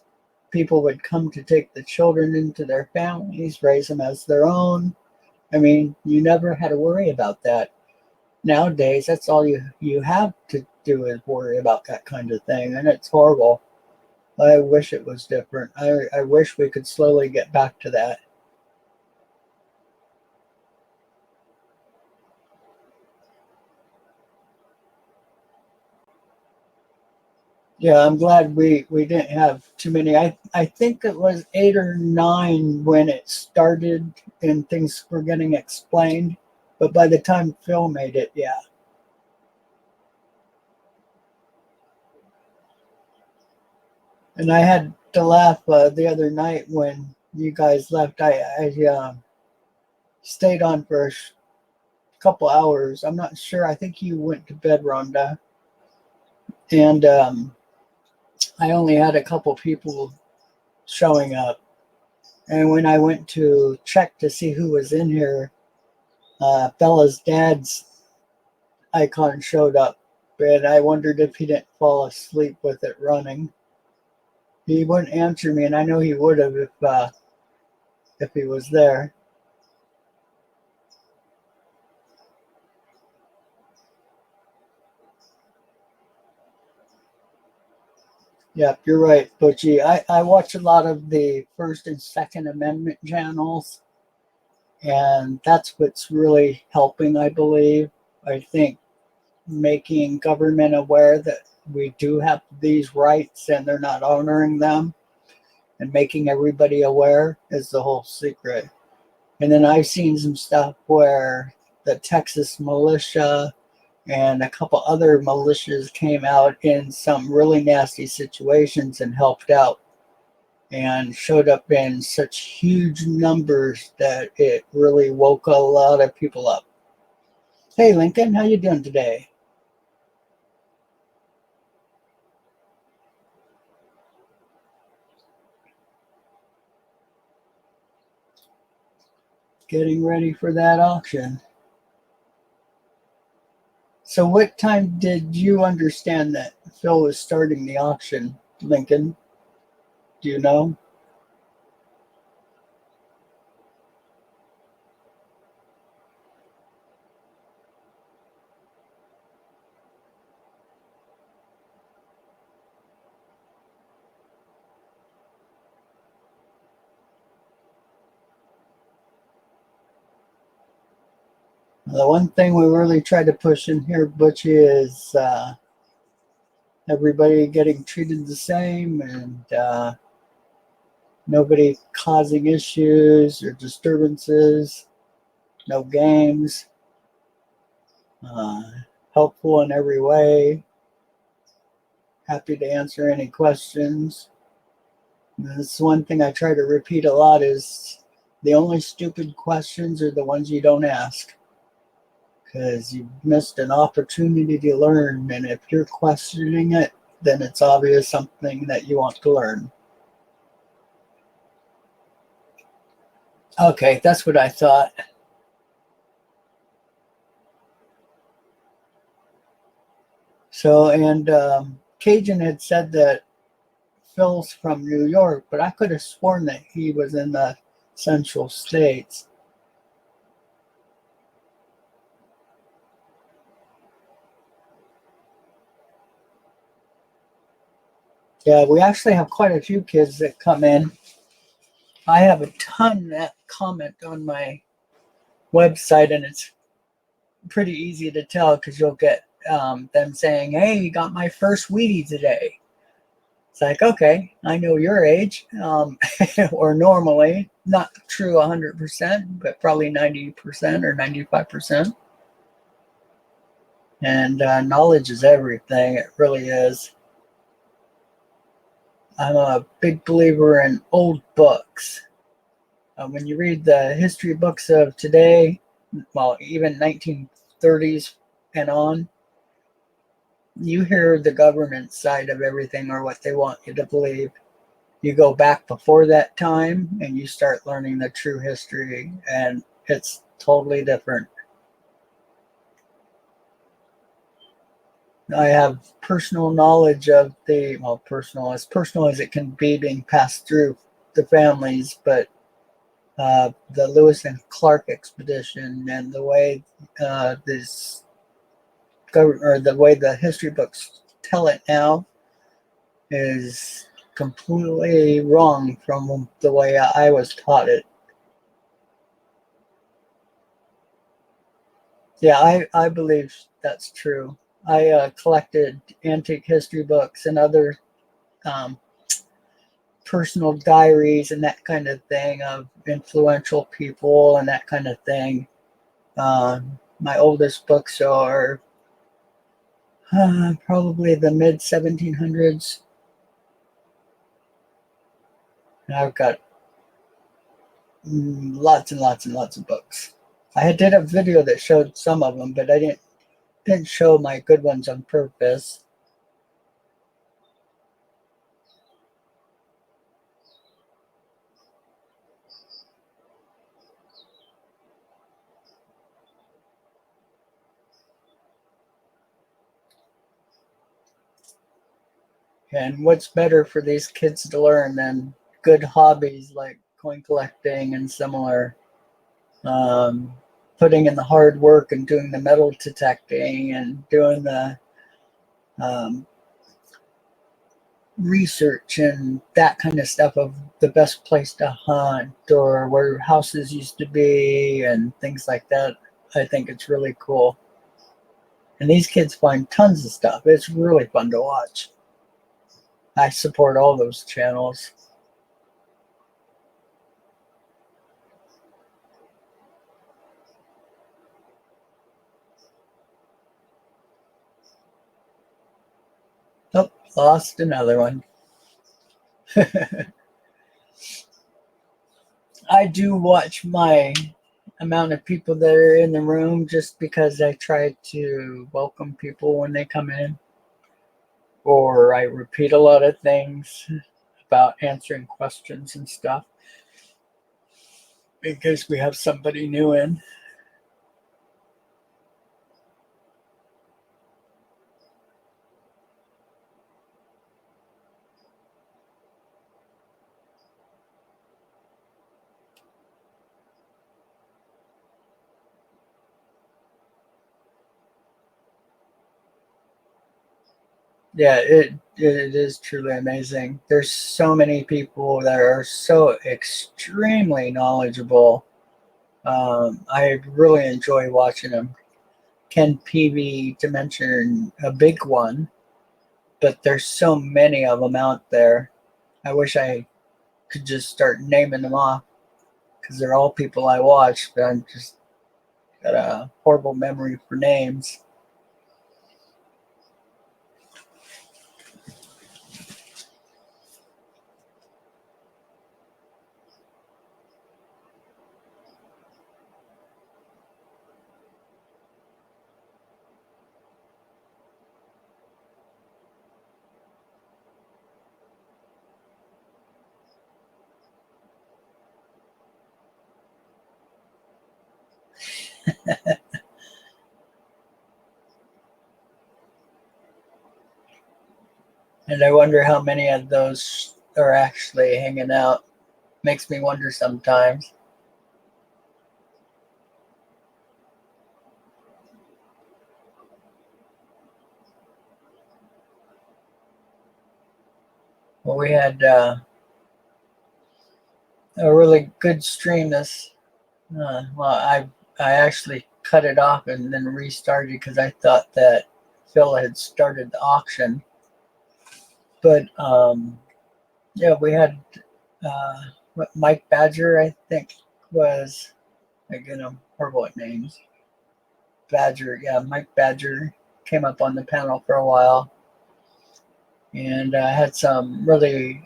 People would come to take the children into their families, raise them as their own. I mean, you never had to worry about that. Nowadays, that's all you have to do is worry about that kind of thing, and it's horrible. I wish it was different. I wish we could slowly get back to that. Yeah, I'm glad we didn't have too many. I think it was 8 or 9 when it started and things were getting explained. But by the time Phil made it, yeah. And I had to laugh the other night when you guys left. I stayed on for a couple hours. I'm not sure. I think you went to bed, Rhonda. And I only had a couple people showing up. And when I went to check to see who was in here, Bella's dad's icon showed up, and I wondered if he didn't fall asleep with it running. He wouldn't answer me, and I know he would have if he was there. Yep, you're right, Butchie. I watch a lot of the First and Second Amendment channels, and that's what's really helping, I believe. I think making government aware that we do have these rights and they're not honoring them, and making everybody aware is the whole secret. And then I've seen some stuff where the Texas militia and a couple other militias came out in some really nasty situations and helped out, and showed up in such huge numbers that it really woke a lot of people up. Hey Lincoln, how you doing today? Getting ready for that auction. So what time did you understand that Phil was starting the auction, Lincoln? Do you know? The one thing we really try to push in here, Butchie, is everybody getting treated the same, and nobody causing issues or disturbances, no games, uh, helpful in every way, happy to answer any questions. And that's one thing I try to repeat a lot is the only stupid questions are the ones you don't ask, because you missed an opportunity to learn, and if you're questioning it, then it's obvious something that you want to learn. Okay, that's what I thought. So, and Cajun had said that Phil's from New York, but I could have sworn that he was in the Central States. Yeah, we actually have quite a few kids that come in. I have a ton that comment on my website, and it's pretty easy to tell because you'll get them saying, "Hey, you got my first Wheatie today." It's like, okay, I know your age, or normally, not true 100%, but probably 90% or 95%. And knowledge is everything. It really is. I'm a big believer in old books. When you read the history books of today, well, even 1930s and on, you hear the government side of everything or what they want you to believe. You go back before that time and you start learning the true history, and it's totally different. I have personal knowledge of the, well, personal as it can be, being passed through the families, but the Lewis and Clark expedition and the way this or the way the history books tell it now is completely wrong from the way I was taught it. Yeah, I believe that's true. I collected antique history books and other um, personal diaries and that kind of thing of influential people and that kind of thing. My oldest books are probably the mid 1700s. And I've got lots and lots and lots of books. I did a video that showed some of them, but I didn't show my good ones on purpose. And what's better for these kids to learn than good hobbies like coin collecting and similar? Um, Putting in the hard work and doing the metal detecting and doing the um, research and that kind of stuff of the best place to hunt or where houses used to be and things like that. I think it's really cool. And these kids find tons of stuff. It's really fun to watch. I support all those channels. Oh, lost another one. I do watch my amount of people that are in the room just because I try to welcome people when they come in, or I repeat a lot of things about answering questions and stuff because we have somebody new in. Yeah, it is truly amazing. There's so many people that are so extremely knowledgeable. I really enjoy watching them. Ken Peavy, to mention a big one, but there's so many of them out there. I wish I could just start naming them off because they're all people I watch, but I'm just got a horrible memory for names. And I wonder how many of those are actually hanging out. Makes me wonder sometimes. Well, we had a really good stream this. I actually cut it off and then restarted because I thought that Phil had started the auction. But yeah, we had what Mike Badger, I think, was, again, I'm horrible at names. Badger, yeah, Mike Badger came up on the panel for a while, and I had some really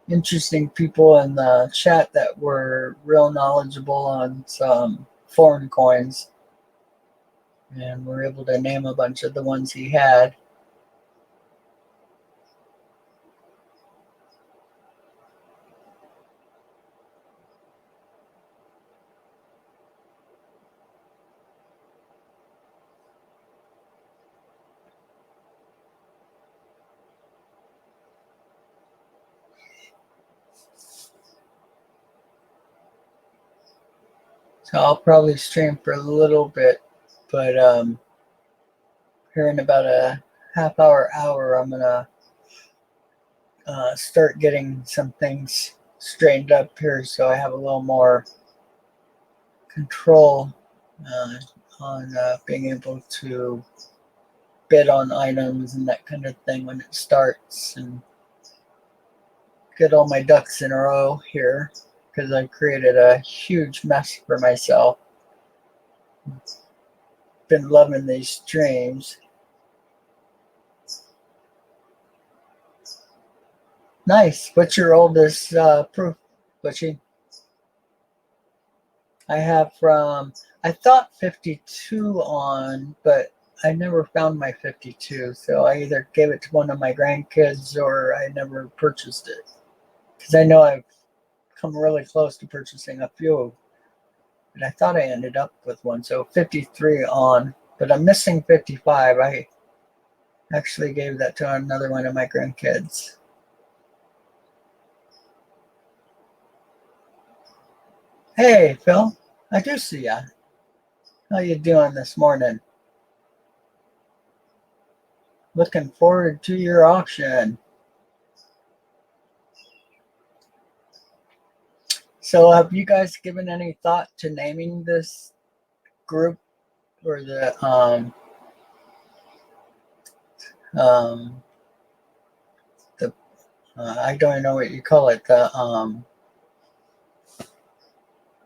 interesting people in the chat that were real knowledgeable on some foreign coins, and we're able to name a bunch of the ones he had. So I'll probably stream for a little bit, but here in about a half hour, I'm gonna start getting some things straightened up here, so I have a little more control uh, on being able to bid on items and that kind of thing when it starts, and get all my ducks in a row here because I created a huge mess for myself. Been loving these streams. Nice. What's your oldest proof, Butchie? I have from, I thought 52 on, but I never found my 52. So I either gave it to one of my grandkids or I never purchased it. Because I know I've come really close to purchasing a few, but I thought I ended up with one. So 53 on, but I'm missing 55. I actually gave that to another one of my grandkids. Hey, Phil, I do see ya. How you doing this morning? Looking forward to your auction. So have you guys given any thought to naming this group or the um the I don't know what you call it, the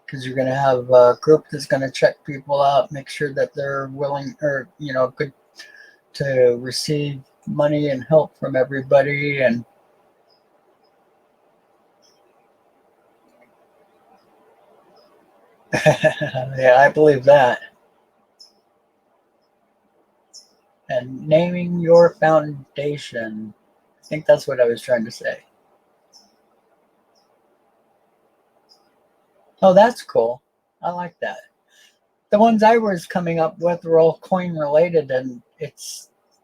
because you're going to have a group that's going to check people out, make sure that they're willing or good to receive money and help from everybody. And yeah, I believe that. And naming your foundation, I think that's what I was trying to say. Oh, that's cool. I like that. The ones I was coming up with were all coin related, and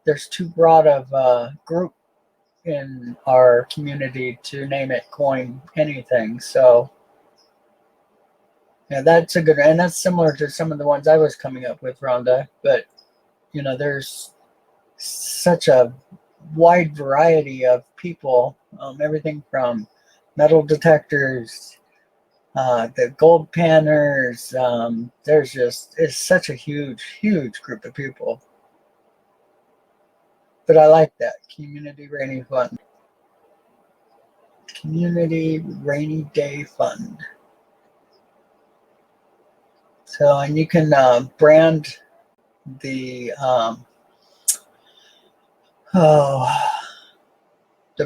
there's too broad of a group in our community to name it coin anything. So yeah, that's a good, and that's similar to some of the ones I was coming up with, Rhonda. But there's such a wide variety of people, everything from metal detectors, the gold panners. It's such a huge, huge group of people. but I like that. Community Rainy Fund. Community Rainy Day Fund. So, and you can brand the the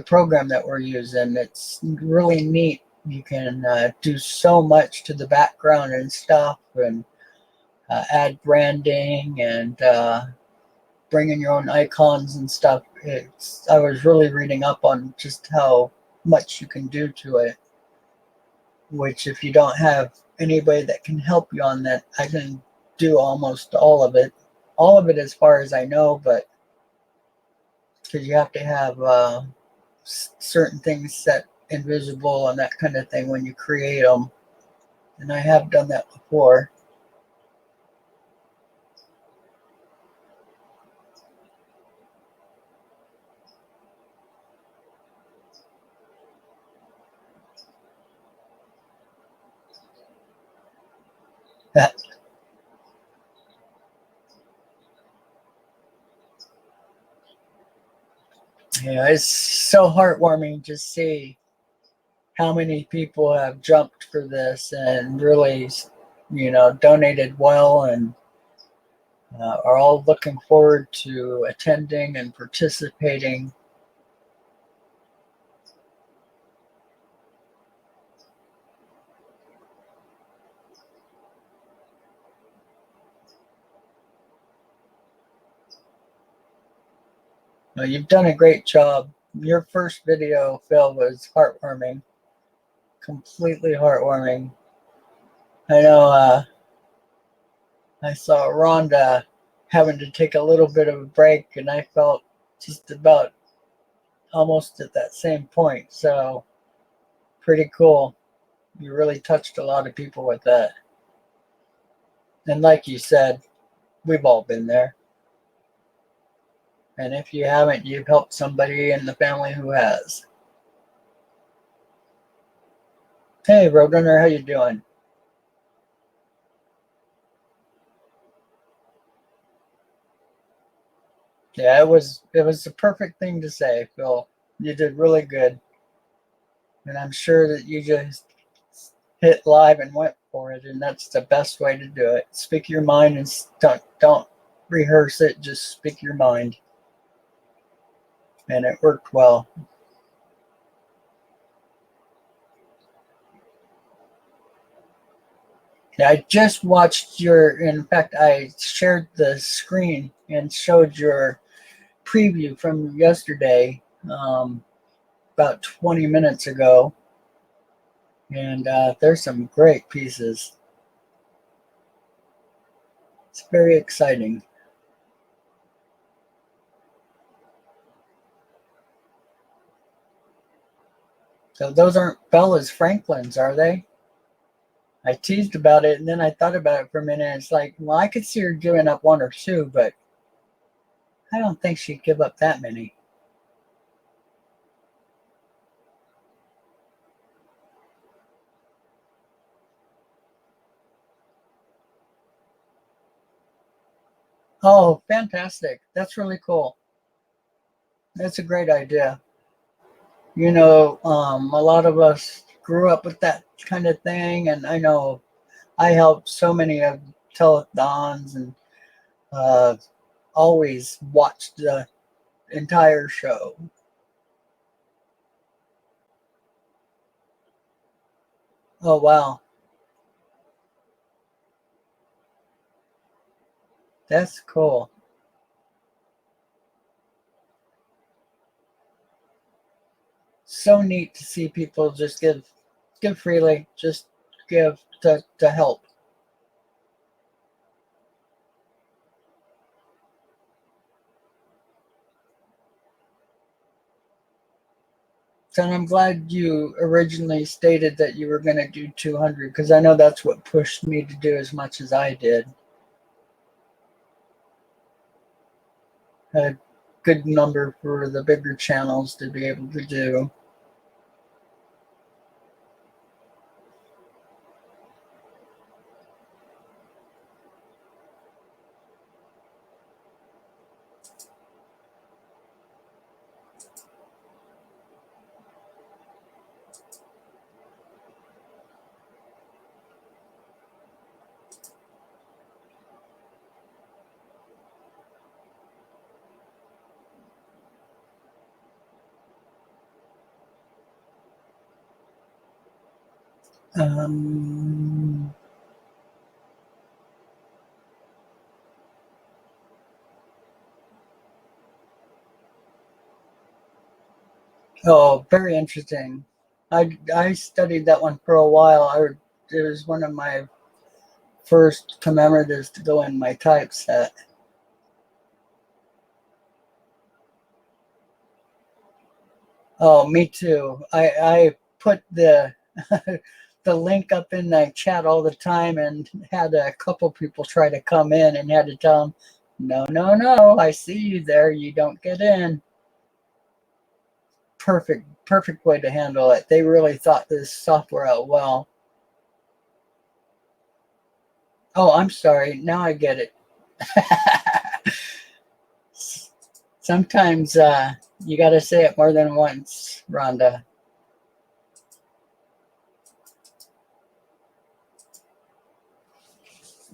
program that we're using. It's really neat. You can do so much to the background and stuff, and add branding and bring in your own icons and stuff. I was really reading up on just how much you can do to it, which if you don't have anybody that can help you on that, I can do almost all of it. All of it as far as I know, but because you have to have certain things set invisible and that kind of thing when you create them. And I have done that before. Yeah, it's so heartwarming to see how many people have jumped for this and really, donated well and are all looking forward to attending and participating. You've done a great job. Your first video, Phil, was heartwarming, completely heartwarming. I know I saw Rhonda having to take a little bit of a break, and I felt just about almost at that same point. So, pretty cool. You really touched a lot of people with that. And like you said, we've all been there. And if you haven't, you've helped somebody in the family who has. Hey, Roadrunner, how you doing? Yeah, it was the perfect thing to say, Phil. You did really good. And I'm sure that you just hit live and went for it, and that's the best way to do it. Speak your mind and don't rehearse it, just speak your mind. And it worked well. Yeah, I just watched in fact, I shared the screen and showed your preview from yesterday, about 20 minutes ago. And there's some great pieces. It's very exciting. So those aren't Bella's Franklin's, are they? I teased about it, and then I thought about it for a minute. It's like, well, I could see her giving up one or two, but I don't think she'd give up that many. Oh, fantastic. That's really cool. That's a great idea. A lot of us grew up with that kind of thing, and I know I helped so many of telethons and uh, always watched the entire show. Oh, wow. That's cool. So neat to see people just give freely, just give to help. And I'm glad you originally stated that you were going to do 200, because I know that's what pushed me to do as much as I did. A good number for the bigger channels to be able to do. Um, oh, very interesting. I studied that one for a while. It was one of my first commemoratives to go in my typeset. Oh, me too. I put the the link up in the chat all the time and had a couple people try to come in and had to tell them, no, no, no, I see you there. You don't get in. Perfect way to handle it. They really thought this software out well. Oh, I'm sorry. Now I get it. Sometimes you got to say it more than once, Rhonda.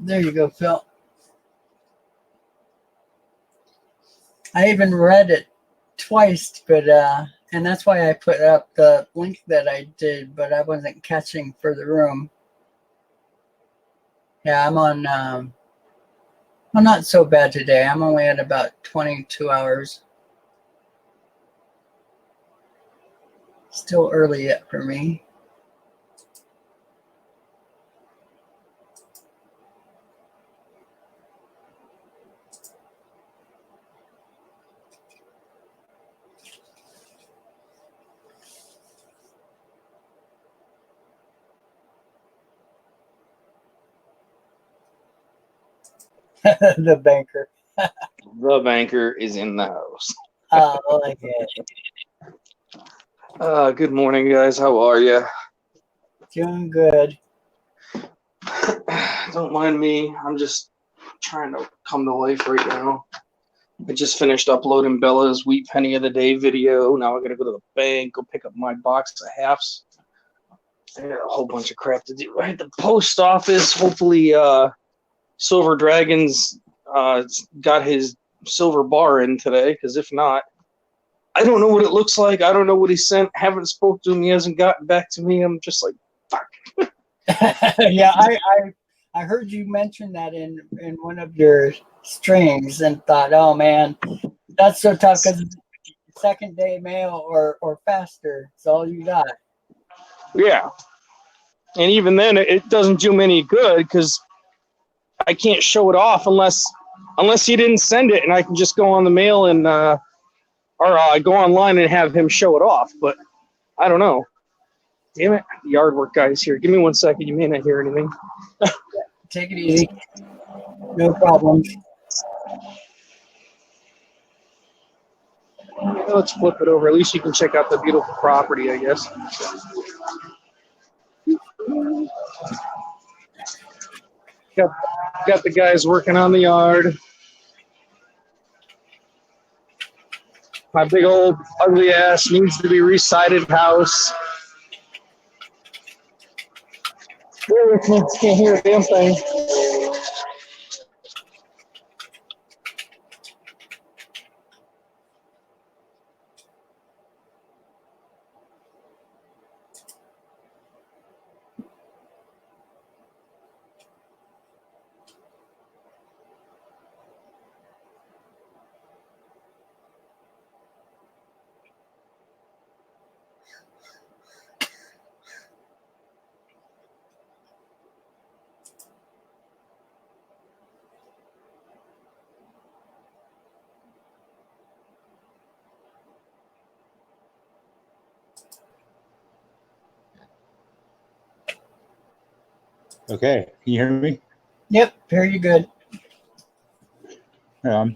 There you go, Phil. I even read it twice, but and that's why I put up the link that I did, but I wasn't catching for the room. Yeah, I'm on. Well, not so bad today. I'm only at about 22 hours. Still early yet for me. The banker. The banker is in the house. Oh, I get it. Good morning, guys. How are you? Doing good. Don't mind me. I'm just trying to come to life right now. I just finished uploading Bella's Wheat Penny of the Day video. Now I gotta go to the bank, go pick up my box of halves. I got a whole bunch of crap to do. Right at the post office. Hopefully, Silver Dragon's got his silver bar in today, because if not, I don't know what it looks like. I don't know what he sent. Haven't spoke to him. He hasn't gotten back to me. I'm just like, fuck. Yeah, I heard you mention that in one of your streams and thought, oh man, that's so tough because second day mail or faster. It's all you got. Yeah. And even then, it doesn't do me any good because I can't show it off unless he didn't send it, and I can just go on the mail and go online and have him show it off. But I don't know. Damn it, the yard work guy's here. Give me 1 second. You may not hear anything. Take it easy. No problems. Yeah, let's flip it over. At least you can check out the beautiful property, I guess. Got the guys working on the yard. My big old ugly ass needs to be resided house. Can't hear a damn thing. Okay, can you hear me? Yep, very good. How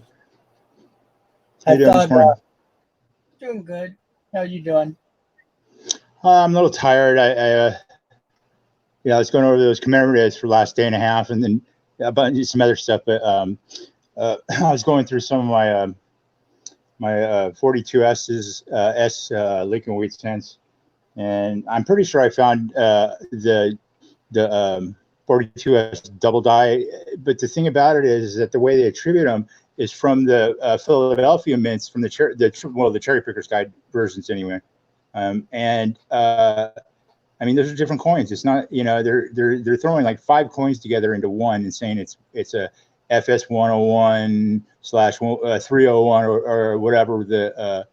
I you doing this thought morning? doing good. How you doing? I'm a little tired. I was going over those commemoratives for the last day and a half, and then a bunch of some other stuff. But I was going through some of my 42S's Lincoln Wheat cents, and I'm pretty sure I found the 42S double die. But the thing about it is that the way they attribute them is from the Philadelphia mints, from the cherry pickers guide versions anyway. And I mean, those are different coins. It's not, they're throwing like 5 coins together into one and saying it's a FS 101 / 301 or whatever the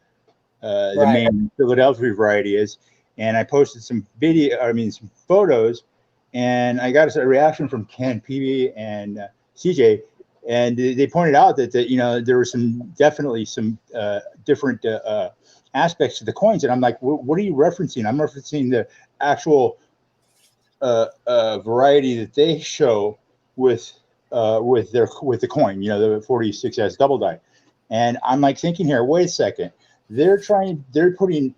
main Philadelphia variety is. And I posted some some photos, and I got a reaction from Ken, PB, and CJ, and they pointed out that there were definitely some different aspects to the coins, and I'm like, what are you referencing? I'm referencing the actual variety that they show with the coin, the 46S double die. And I'm like thinking here, wait a second, they're putting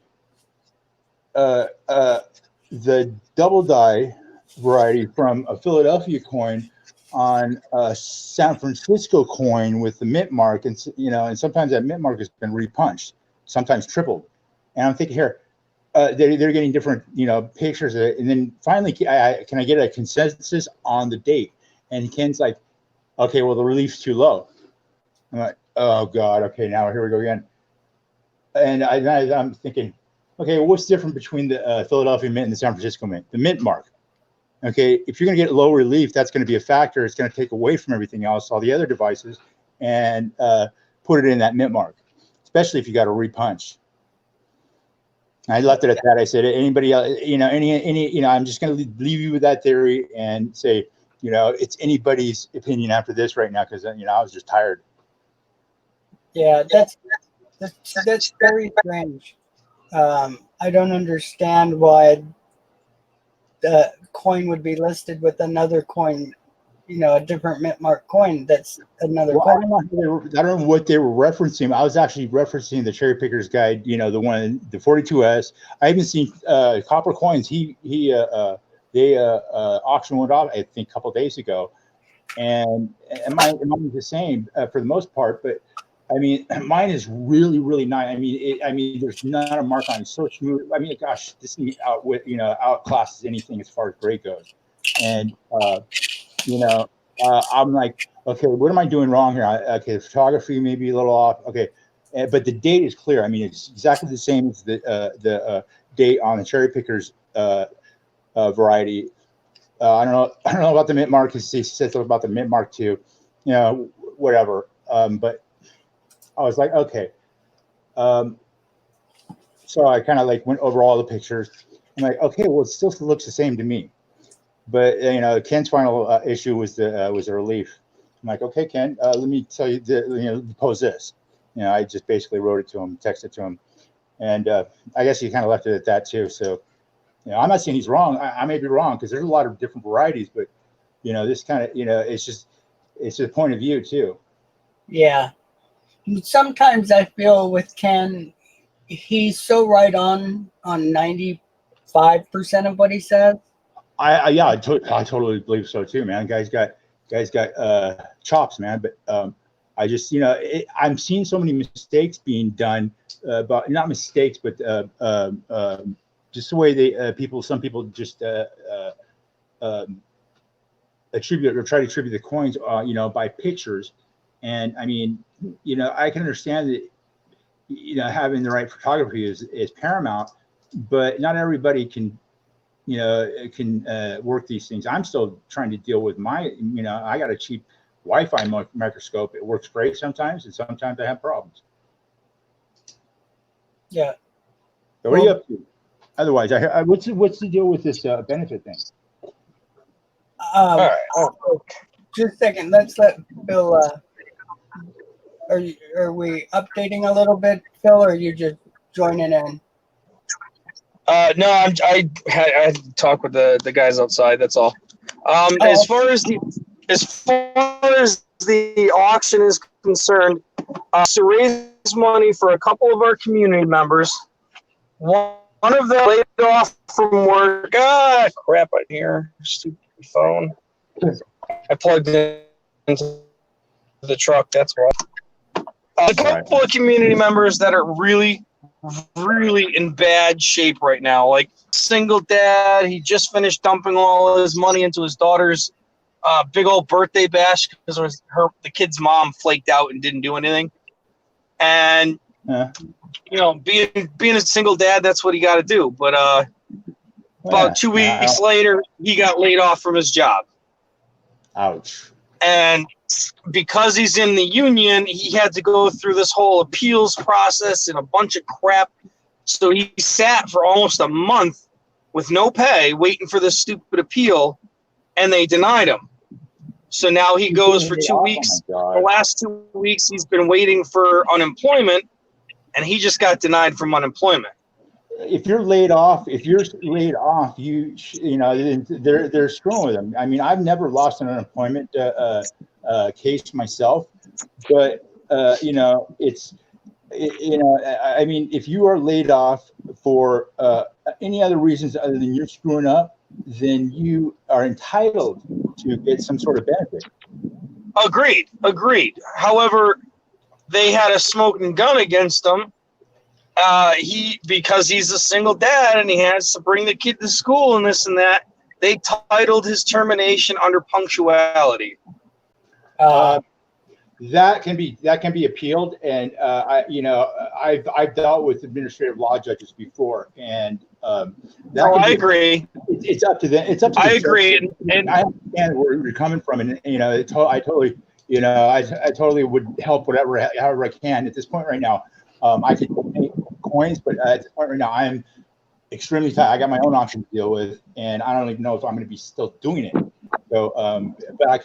the double die variety from a Philadelphia coin on a San Francisco coin with the mint mark, and sometimes that mint mark has been repunched, sometimes tripled. And I'm thinking here, they're getting different pictures of it, and then finally, can I get a consensus on the date? And Ken's like, okay, well, the relief's too low. I'm like, oh God, okay, now here we go again. And I'm thinking, okay, well, what's different between the Philadelphia mint and the San Francisco mint? The mint mark. Okay, if you're going to get low relief, that's going to be a factor. It's going to take away from everything else, all the other devices, and put it in that mint mark, especially if you got a repunch. I left it at that. I said, anybody else, I'm just going to leave you with that theory and say, it's anybody's opinion after this right now, because I was just tired. Yeah, that's very strange. I don't understand why the coin would be listed with another coin, a different mint mark coin. That's another coin. I don't know what they were referencing. I was actually referencing the Cherry Picker's Guide, the 42S. I even seen copper coins. They auction went off, I think, a couple of days ago, and mine is the same for the most part. But I mean, mine is really, really nice. I mean, there's not a mark on it. It's so smooth. I mean, gosh, this thing outclasses anything as far as grade goes. And I'm like, okay, what am I doing wrong here? Okay, the photography may be a little off. Okay, but the date is clear. I mean, it's exactly the same as the date on the Cherry Pickers variety. I don't know about the mint mark. He said something about the mint mark too. Whatever. But I was like, okay. So I kind of went over all the pictures. I'm like, okay, well, it still looks the same to me. But Ken's final issue was the relief. I'm like, okay, Ken, let me tell you, pose this. I just basically wrote it to him, texted to him, and I guess he kind of left it at that too. So, I'm not saying he's wrong. I may be wrong, because there's a lot of different varieties, but this kind of it's just a point of view too. Yeah. Sometimes I feel with Ken, he's so right on 95% of what he says. I totally believe so too, man. Guys got chops, man. But I just I'm seeing so many mistakes being done, but not mistakes, but just the way some people just attribute or try to attribute the coins, by pictures. And I mean, I can understand that having the right photography is paramount, but not everybody can work these things. I'm still trying to deal with my, I got a cheap Wi-Fi microscope. It works great sometimes, and sometimes I have problems. Yeah. So what are you up to? Otherwise, what's the deal with this benefit thing? All right. Just a second. Let's let Phil. Are we updating a little bit, Phil, or are you just joining in? No, I had to talk with the guys outside. That's all. As far as the auction is concerned, to raise money for a couple of our community members. One of them laid off from work. Crap! I hear stupid phone. I plugged it into the truck. That's why. A couple of community members that are really in bad shape right now. Like single dad, he just finished dumping all his money into his daughter's big old birthday bash because the kid's mom flaked out and didn't do anything. And being a single dad, that's what he got to do. But About 2 weeks later, he got laid off from his job. Ouch. And because he's in the union, he had to go through this whole appeals process and a bunch of crap. So he sat for almost a month with no pay, waiting for this stupid appeal, and they denied him. So now he goes for 2 weeks. The last 2 weeks, he's been waiting for unemployment, and he just got denied from unemployment. If you're laid off, you know, they're screwing with them. I mean, I've never lost an unemployment case myself, but you know, I mean, if you are laid off for any other reasons other than you're screwing up, then you are entitled to get some sort of benefit. Agreed. However, they had a smoking gun against him. Because he's a single dad and he has to bring the kid to school and this and that, they titled his termination under punctuality. That can be appealed, and I've dealt with administrative law judges before, and I agree. It's up to them. It's up to. I agree, and I understand where you're coming from, and you know, I totally would help however I can at this point right now. I could donate coins, but at this point right now, I'm extremely tight. I got my own option to deal with, and I don't even know if I'm going to be still doing it. So, but I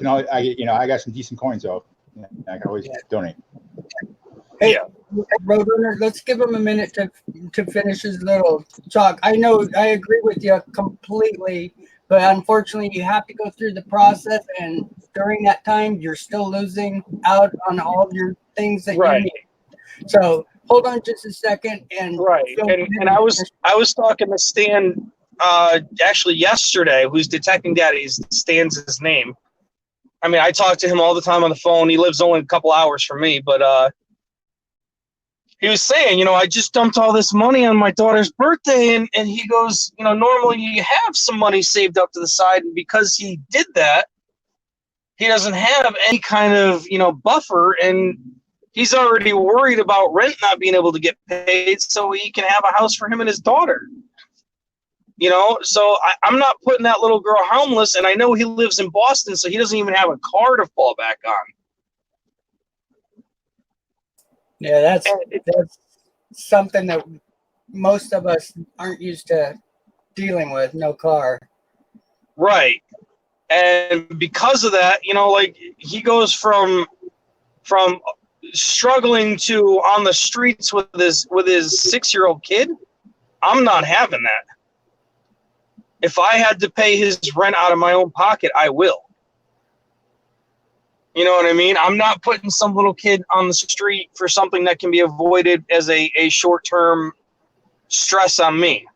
got some decent coins, so I can always donate. Hey, Roadrunner, let's give him a minute to finish his little talk. I know I agree with you completely, but unfortunately, you have to go through the process, and during that time, you're still losing out on all of your things that you need. So hold on just a second, and I was talking to Stan actually yesterday, who's detecting daddies. Stan's his name. I mean, I talk to him all the time on the phone. He lives only a couple hours from me, but he was saying, you know, I just dumped all this money on my daughter's birthday, and he goes, you know, normally you have some money saved up to the side, and because he did that, he doesn't have any kind of, you know, buffer, and he's already worried about rent not being able to get paid so he can have a house for him and his daughter. You know, so I'm not putting that little girl homeless, and I know he lives in Boston, so he doesn't even have a car to fall back on. Yeah, that's something that most of us aren't used to dealing with, no car. Right. And because of that, you know, like he goes from struggling to on the streets with his 6-year-old kid. I'm not having that. If I had to pay his rent out of my own pocket, I will. You know what I mean? I'm not putting some little kid on the street for something that can be avoided as a short-term stress on me.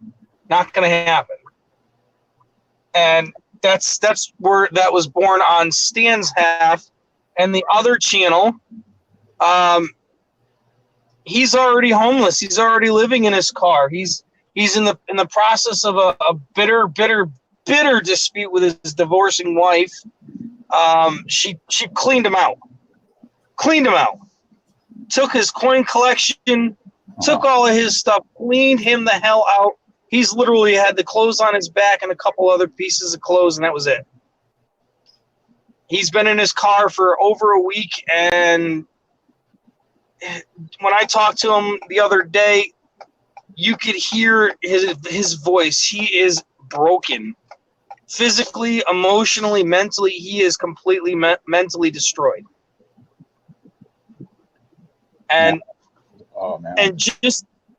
Not going to happen. And that's where that was born on Stan's half. And the other channel, he's already homeless. He's already living in his car. He's in the process of a bitter dispute with his divorcing wife. She cleaned him out. Took his coin collection, took all of his stuff, cleaned him the hell out. He's literally had the clothes on his back and a couple other pieces of clothes, and that was it. He's been in his car for over a week, and when I talked to him the other day, you could hear his voice. He is broken. Physically, emotionally, mentally, he is completely mentally destroyed. And and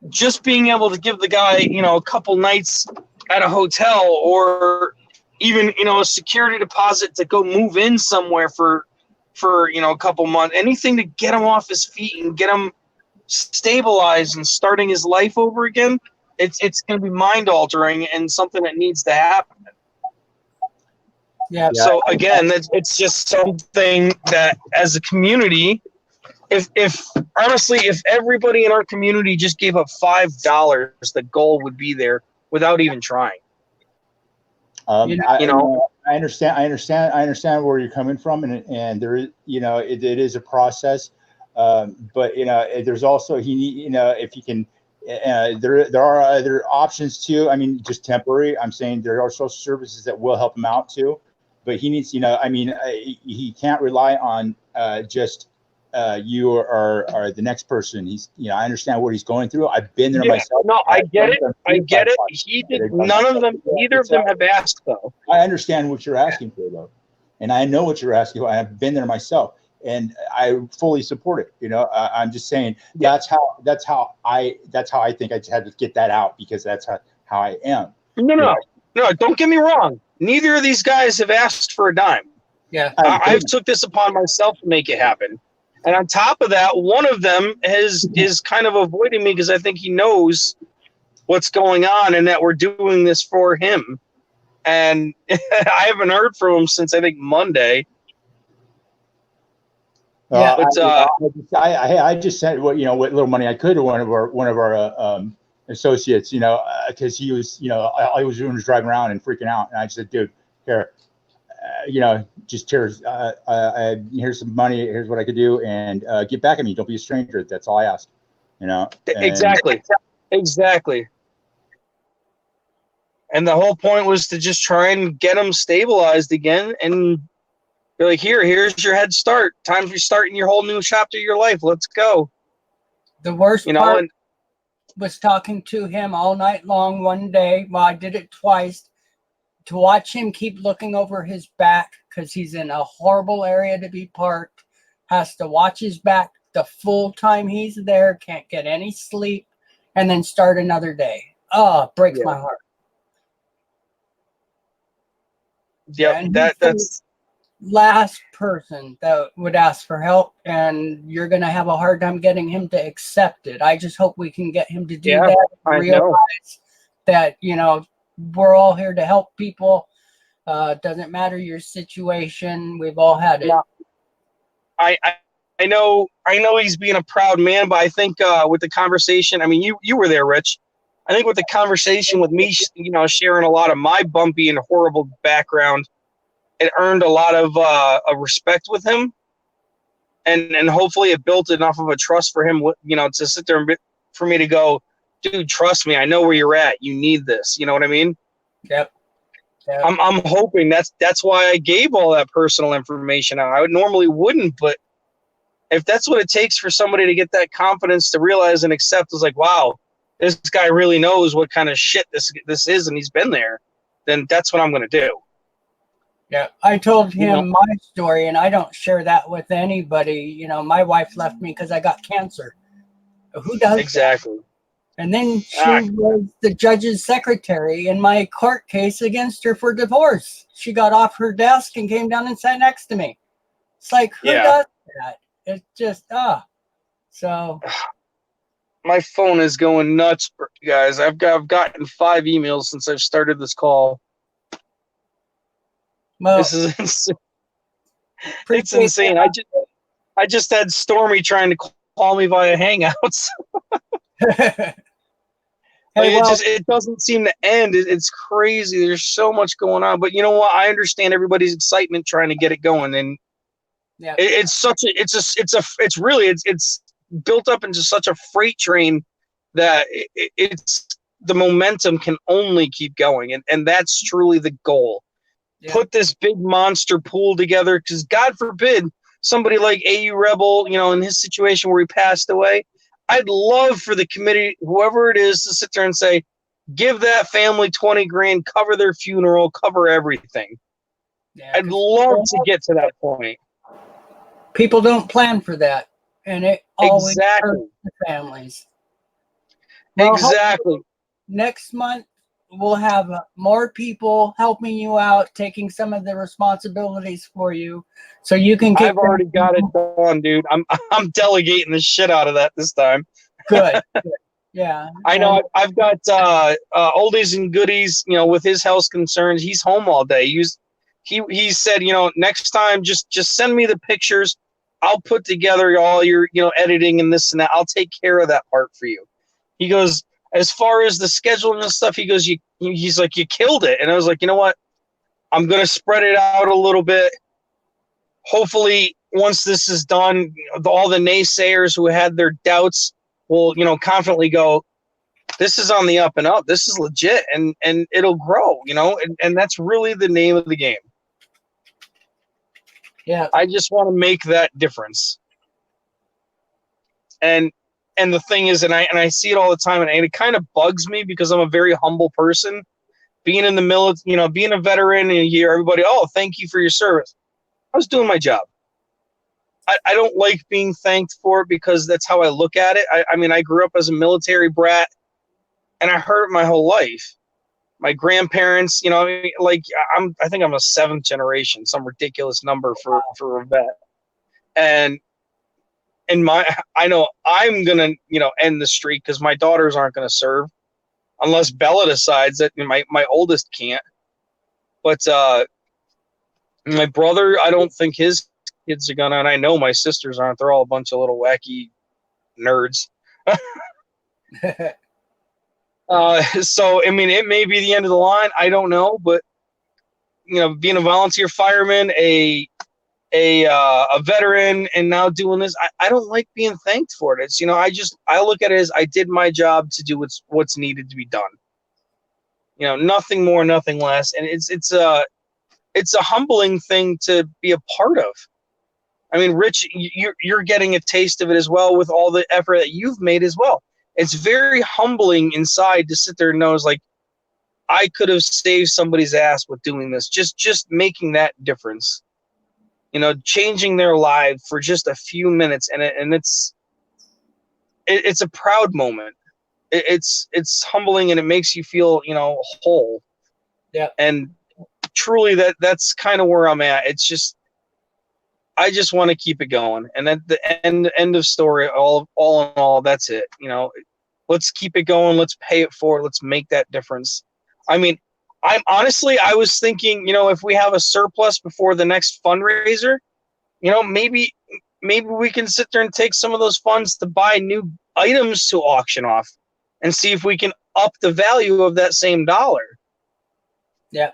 just being able to give the guy, you know, a couple nights at a hotel, or even, you know, a security deposit to go move in somewhere for you know, a couple months, anything to get him off his feet and get him stabilized and starting his life over again, it's going to be mind altering and something that needs to happen. Yeah. So again, it's just something that as a community, if honestly, if everybody in our community just gave up $5, the goal would be there without even trying. I understand where you're coming from, and there is, you know, it is a process. But you know, there's also if you can, there are other options too. I mean, just temporary. I'm saying there are social services that will help him out too, but he needs, he can't rely on just you or the next person. He's, I understand what he's going through. I've been there myself. No, I get it. I get it. He did. None of them. Neither of them have asked though. I understand what you're asking for though, and I know what you're asking for. I've been there myself. And I fully support it. I'm just saying that's how I think I just had to get that out, because that's how I am. No, don't get me wrong. Neither of these guys have asked for a dime. Yeah. I've took this upon myself to make it happen. And on top of that, one of them is kind of avoiding me because I think he knows what's going on and that we're doing this for him. And I haven't heard from him since I think Monday. Yeah, I just sent what little money I could to one of our associates, because he was, all he was doing was driving around and freaking out, and I just said, dude, here, just here's some money, here's what I could do, and get back at me. Don't be a stranger. That's all I asked. Exactly. And the whole point was to just try and get him stabilized again, and you're like, here's your head start. Time for starting your whole new chapter of your life. Let's go. The worst part was talking to him all night long one day. Well, I did it twice, to watch him keep looking over his back, because he's in a horrible area to be parked, has to watch his back the full time he's there, can't get any sleep, and then start another day. Oh, breaks my heart. Yeah, that's last person that would ask for help, and you're going to have a hard time getting him to accept it. I just hope we can get him to do that. Realize that, we're all here to help people. Doesn't matter your situation. We've all had it. Yeah. I know he's being a proud man, but I think with the conversation, I mean, you were there, Rich. I think with the conversation with me, sharing a lot of my bumpy and horrible background, it earned a lot of respect with him, and hopefully it built enough of a trust for him, to sit there and for me to go, dude, trust me, I know where you're at. You need this. You know what I mean? Yep. I'm hoping that's why I gave all that personal information out. I normally wouldn't, but if that's what it takes for somebody to get that confidence to realize and accept, is like, wow, this guy really knows what kind of shit this is, and he's been there, then that's what I'm going to do. Yeah, I told him my story, and I don't share that with anybody. My wife left me because I got cancer. Who does exactly? That? And then she was the judge's secretary in my court case against her for divorce. She got off her desk and came down and sat next to me. It's like, who does that? It's just, so. My phone is going nuts, guys. I've gotten 5 emails since I've started this call. Well, this is insane. It's insane. I just had Stormy trying to call me via Hangouts. It doesn't seem to end. It's crazy. There's so much going on, but you know what? I understand everybody's excitement trying to get it going, and it's built up into such a freight train that it's the momentum can only keep going, and that's truly the goal. Yeah. Put this big monster pool together, because God forbid somebody like AU Rebel, in his situation where he passed away, I'd love for the committee, whoever it is, to sit there and say, give that family 20 grand, cover their funeral, cover everything. Yeah, I'd love to get to that point. People don't plan for that, and it always hurts the families. Well, exactly. Next month, we'll have more people helping you out, taking some of the responsibilities for you, so you can get. I've already got it done, dude. I'm delegating the shit out of that this time. Good. Yeah. I know. I've got oldies and goodies. With his health concerns, he's home all day. He said, next time just send me the pictures. I'll put together all your editing and this and that. I'll take care of that part for you. He goes, as far as the scheduling and stuff, he goes, he's like, you killed it. And I was like, you know what? I'm going to spread it out a little bit. Hopefully, once this is done, all the naysayers who had their doubts will, confidently go, This is on the up and up. This is legit, and it'll grow, and that's really the name of the game. Yeah. I just want to make that difference. And the thing is, and I see it all the time, and it kind of bugs me because I'm a very humble person. Being in the military, being a veteran, and you hear everybody, oh, thank you for your service. I was doing my job. I don't like being thanked for it because that's how I look at it. I mean, I grew up as a military brat, and I heard it my whole life. My grandparents, I think I'm a 7th generation, some ridiculous number for a vet. And I know I'm gonna, end the streak because my daughters aren't gonna serve unless Bella decides that my oldest can't. But my brother, I don't think his kids are gonna, and I know my sisters aren't. They're all a bunch of little wacky nerds. So I mean, it may be the end of the line. I don't know, but being a volunteer fireman, a veteran, and now doing this, I don't like being thanked for it. It's I look at it as I did my job to do what's needed to be done. Nothing more, nothing less, and it's a humbling thing to be a part of. I mean, Rich, you're getting a taste of it as well with all the effort that you've made as well. It's very humbling inside to sit there and know it's like I could have saved somebody's ass with doing this, just making that difference. Changing their life for just a few minutes, and it's a proud moment. It's humbling, and it makes you feel whole. Yeah. And truly, that's kind of where I'm at. It's just I just want to keep it going, and at the end of story. All in all, that's it. Let's keep it going. Let's pay it forward. Let's make that difference. I mean, I was thinking, if we have a surplus before the next fundraiser, maybe we can sit there and take some of those funds to buy new items to auction off and see if we can up the value of that same dollar. Yeah.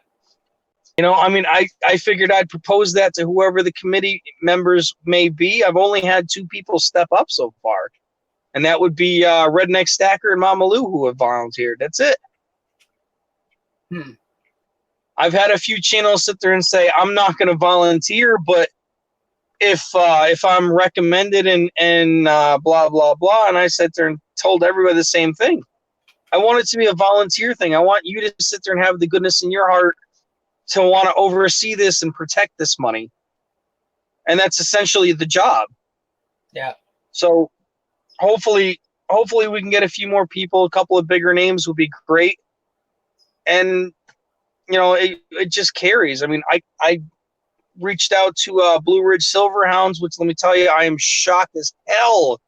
I mean, I figured I'd propose that to whoever the committee members may be. I've only had 2 people step up so far, and that would be Redneck Stacker and Mama Lou, who have volunteered. That's it. I've had a few channels sit there and say, I'm not going to volunteer, but if I'm recommended and blah, blah, blah, and I sat there and told everybody the same thing. I want it to be a volunteer thing. I want you to sit there and have the goodness in your heart to want to oversee this and protect this money. And that's essentially the job. Yeah. So hopefully we can get a few more people. A couple of bigger names would be great. And, it just carries. I mean, I reached out to Blue Ridge Silverhounds, which, let me tell you, I am shocked as hell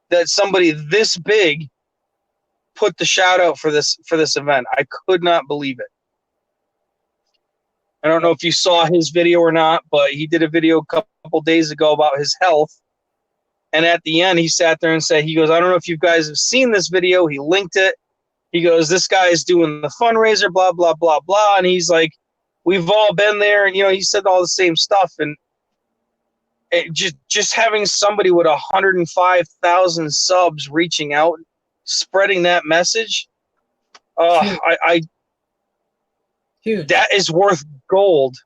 that somebody this big put the shout out for this event. I could not believe it. I don't know if you saw his video or not, but he did a video a couple days ago about his health. And at the end, he sat there and said, he goes, I don't know if you guys have seen this video. He linked it. He goes, this guy is doing the fundraiser, blah, blah, blah, blah. And he's like, we've all been there. And, he said all the same stuff. And it just having somebody with 105,000 subs reaching out, spreading that message, Huge. That is worth gold.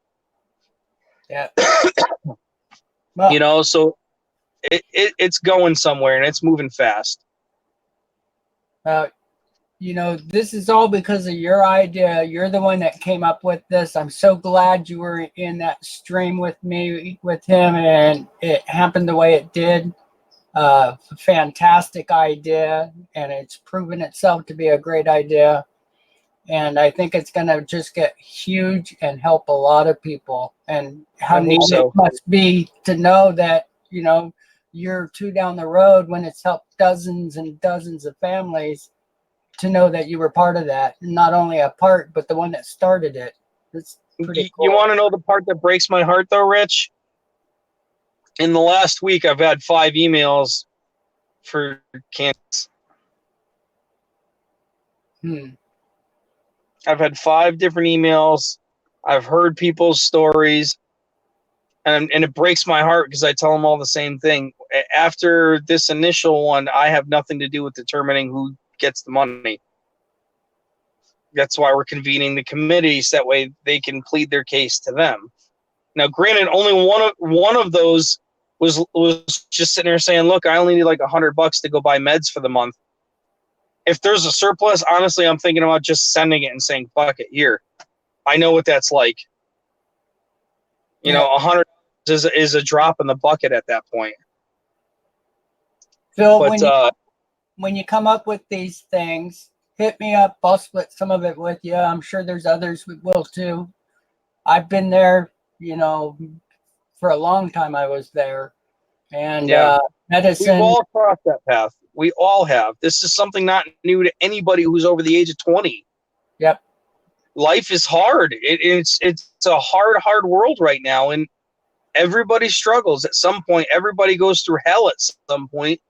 Yeah. Well, So it's going somewhere, and it's moving fast. this is all because of your idea. You're the one that came up with this. I'm so glad you were in that stream with me, with him, and it happened the way it did. Fantastic idea, and it's proven itself to be a great idea. And I think it's going to just get huge and help a lot of people. And how neat it must be to know that, year 2 down the road, when it's helped dozens and dozens of families, to know that you were part of that. Not only a part, but the one that started it. It's pretty cool. You want to know the part that breaks my heart, though, Rich? In the last week, I've had 5 emails for cancer. I've had 5 different emails. I've heard people's stories, and it breaks my heart because I tell them all the same thing. After this initial one, I have nothing to do with determining who gets the money. That's why we're convening the committees. That way they can plead their case to them. Now, granted, only one of those was just sitting there saying, "Look, I only need like $100 to go buy meds for the month." If there's a surplus, honestly, I'm thinking about just sending it and saying, "Fuck it, here." I know what that's like. You know, $100 is a drop in the bucket at that point. Phil, But when you come up with these things, hit me up. I'll split some of it with you. I'm sure there's others we will too. I've been there, you know, for a long time. I was there, and medicine. We've all crossed that path. We all have. This is something not new to anybody who's over the age of 20. Yep. Life is hard. It's a hard world right now, and everybody struggles at some point. Everybody goes through hell at some point,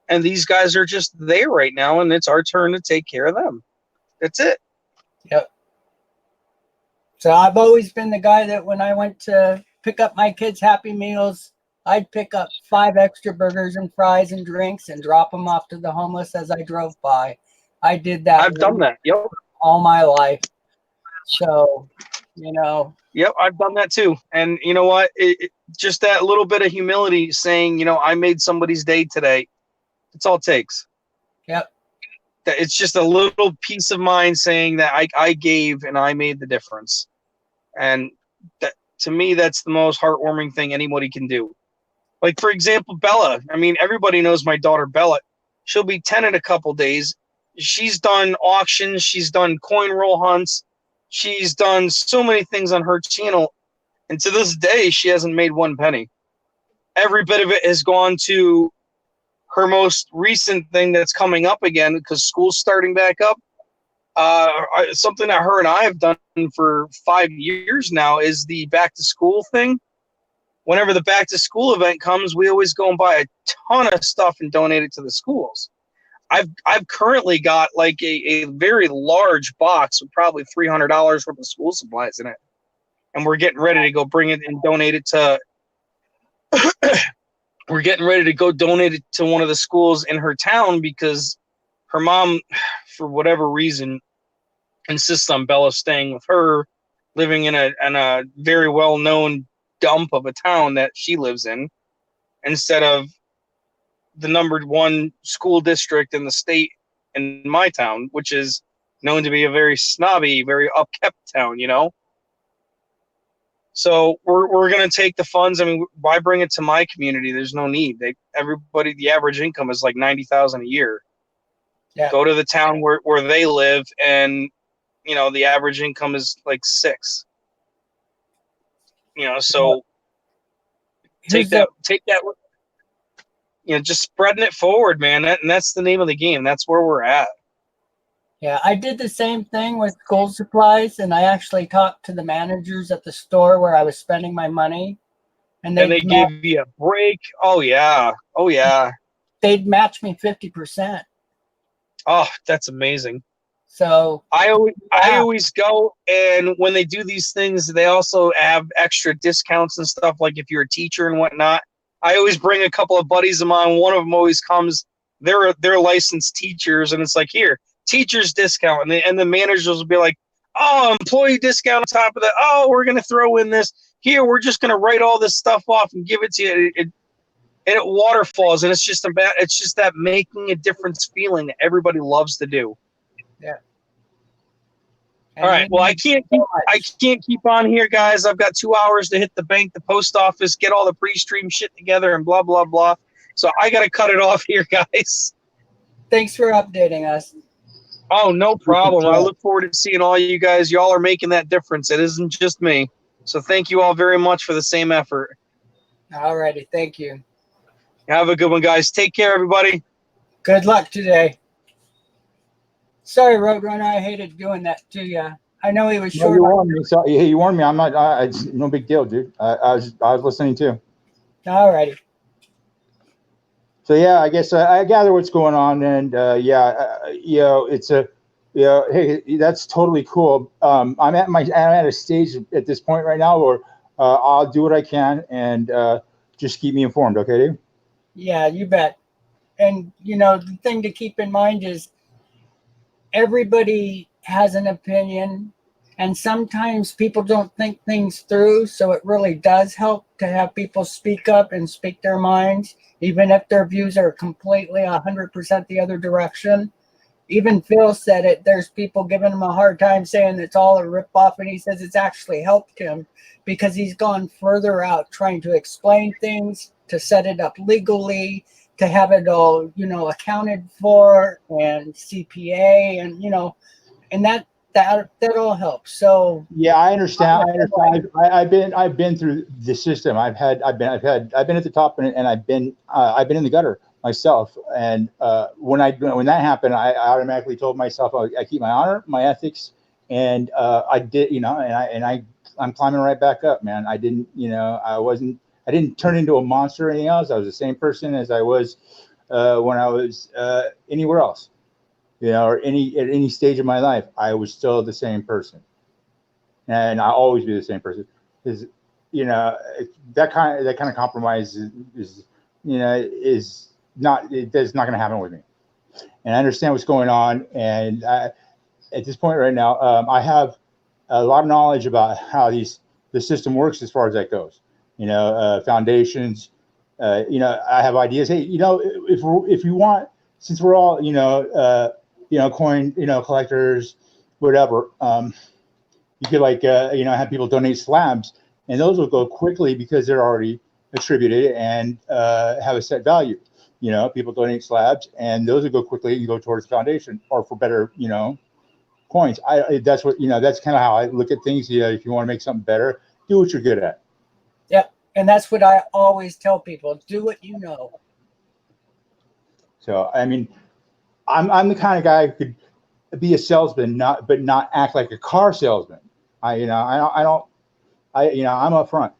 and these guys are just there right now, and it's our turn to take care of them. That's it. Yep. So I've always been the guy that when I went to pick up my kids' Happy Meals, I'd pick up 5 extra burgers and fries and drinks and drop them off to the homeless as I drove by. I did that. I've done that. Yep. All my life. So, you know. Yep, I've done that too. And you know what? Just that little bit of humility saying, you know, I made somebody's day today. That's all it takes. Yep. It's just a little peace of mind saying that I gave and I made the difference. And that, to me, that's the most heartwarming thing anybody can do. Like, for example, Bella. I mean, everybody knows my daughter, Bella. She'll be 10 in a couple days. She's done auctions. She's done coin roll hunts. She's done so many things on her channel. And to this day, she hasn't made one penny. Every bit of it has gone to her most recent thing that's coming up again because school's starting back up. Something that her and I have done for 5 years now is the back to school thing. Whenever the back to school event comes, we always go and buy a ton of stuff and donate it to the schools. I've currently got like a very large box with probably $300 worth of school supplies in it. And we're getting ready to go bring it and donate it to we're getting ready to go donate it to one of the schools in her town because her mom, for whatever reason, insists on Bella staying with her, living in a very well-known dump of a town that she lives in, instead of the #1 school district in the state in my town, which is known to be a very snobby, very upkept town, you know? So we're going to take the funds. I mean, why bring it to my community? There's no need. Everybody, the average income is like $90,000 a year. Yeah. Go to the town where they live, and you know the average income is like $6. You know, so take that. You know, just spreading it forward, man. And that's the name of the game. That's where we're at. Yeah, I did the same thing with school supplies, and I actually talked to the managers at the store where I was spending my money, and they give you a break. Oh yeah, they'd match me 50%. Oh, that's amazing. So I always go, and when they do these things, they also have extra discounts and stuff. Like if you're a teacher and whatnot, I always bring a couple of buddies of mine. One of them always comes. They're licensed teachers, and it's like, here, teachers discount, and the managers will be like, oh, employee discount on top of that. Oh, we're gonna throw in this. Here, we're just gonna write all this stuff off and give it to you. And it waterfalls, and it's just that making a difference feeling that everybody loves to do. Yeah. All right. Well, I can't keep on here, guys. I've got 2 hours to hit the bank, the post office, get all the pre-stream shit together, and blah blah blah. So I got to cut it off here, guys. Thanks for updating us. Oh, no problem. I look forward to seeing all you guys. Y'all are making that difference. It isn't just me. So thank you all very much for the same effort. All righty. Thank you. Have a good one, guys. Take care, everybody. Good luck today. Sorry, Roadrunner. I hated doing that to you. I know he was short. You warned me. So, you warned me. I'm not. It's no big deal, dude. I was listening too. All righty. So yeah, I guess I gather what's going on, and you know, it's a, you know, hey, that's totally cool. I'm at a stage at this point right now where I'll do what I can, and just keep me informed, okay, dude? Yeah, you bet. And you know, the thing to keep in mind is everybody has an opinion, and sometimes people don't think things through. So it really does help to have people speak up and speak their minds, even if their views are completely 100% the other direction. Even Phil said it. There's people giving him a hard time saying it's all a ripoff, and he says it's actually helped him because he's gone further out trying to explain things, to set it up legally, to have it all, accounted for, and CPA, and and that all helps. So yeah, I understand. I understand. I've been through the system. I've been at the top, and I've been in the gutter myself. And when that happened, I automatically told myself I keep my honor, my ethics, and I did, I'm climbing right back up, man. I didn't, I didn't turn into a monster or anything else. I was the same person as I was when I was anywhere else, or at any stage of my life. I was still the same person, and I'll always be the same person. Is that kind of compromise is not going to happen with me. And I understand what's going on. And at this point right now, I have a lot of knowledge about how the system works as far as that goes. Foundations. I have ideas. Hey, if you want, since we're all coin collectors, whatever. You could have people donate slabs, and those will go quickly because they're already attributed and have a set value. People donate slabs, and those will go quickly and go towards the foundation or for better, coins. That's what that's kind of how I look at things. If you want to make something better, do what you're good at. Yep, and that's what I always tell people: do what you know. So I mean, I'm the kind of guy who could be a salesman, but not act like a car salesman. I'm upfront.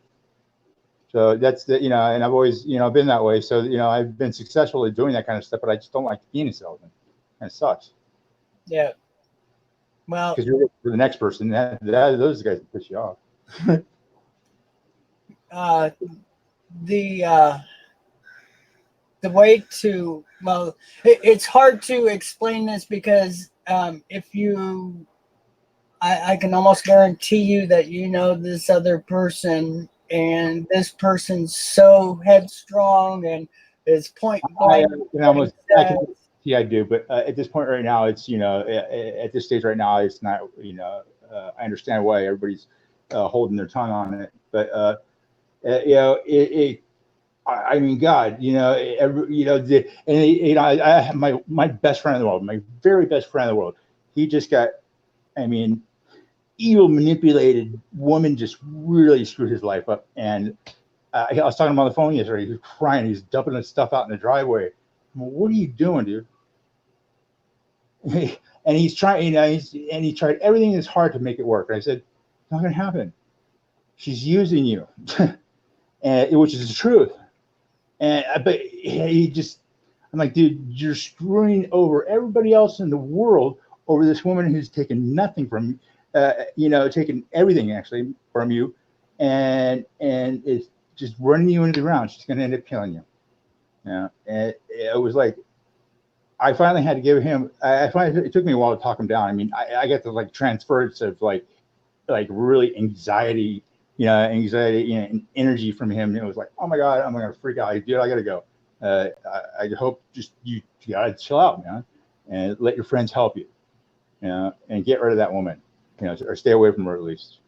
So that's and I've always, been that way. So, I've been successful at doing that kind of stuff, but I just don't like being a salesman. And it sucks. Yeah. Well, because you're for the next person, those guys piss you off. The way to, it's hard to explain this because if you, I can almost guarantee you that this other person, and this person's so headstrong and is point blank. I do, but at this point right now, it's at this stage right now, it's not. I understand why everybody's holding their tongue on it, but I mean, God, I have my best friend in the world, my very best friend in the world. He just got, evil, manipulated woman just really screwed his life up. And I was talking to him on the phone yesterday. He was crying. He's dumping his stuff out in the driveway. What are you doing, dude? And he's trying, and he tried everything in his heart to make it work. And I said, it's not going to happen. She's using you, and which is the truth. But I'm like, dude, you're screwing over everybody else in the world over this woman who's taken nothing from you, taken everything actually from you, and it's just running you into the ground. She's going to end up killing you. And it was like, I finally had to give him. It took me a while to talk him down. I got the transference of like really anxiety, and energy from him. It was like, oh my God, I'm gonna freak out. Dude, I gotta go. I hope just you gotta chill out, man, and let your friends help you, and get rid of that woman, or stay away from her at least.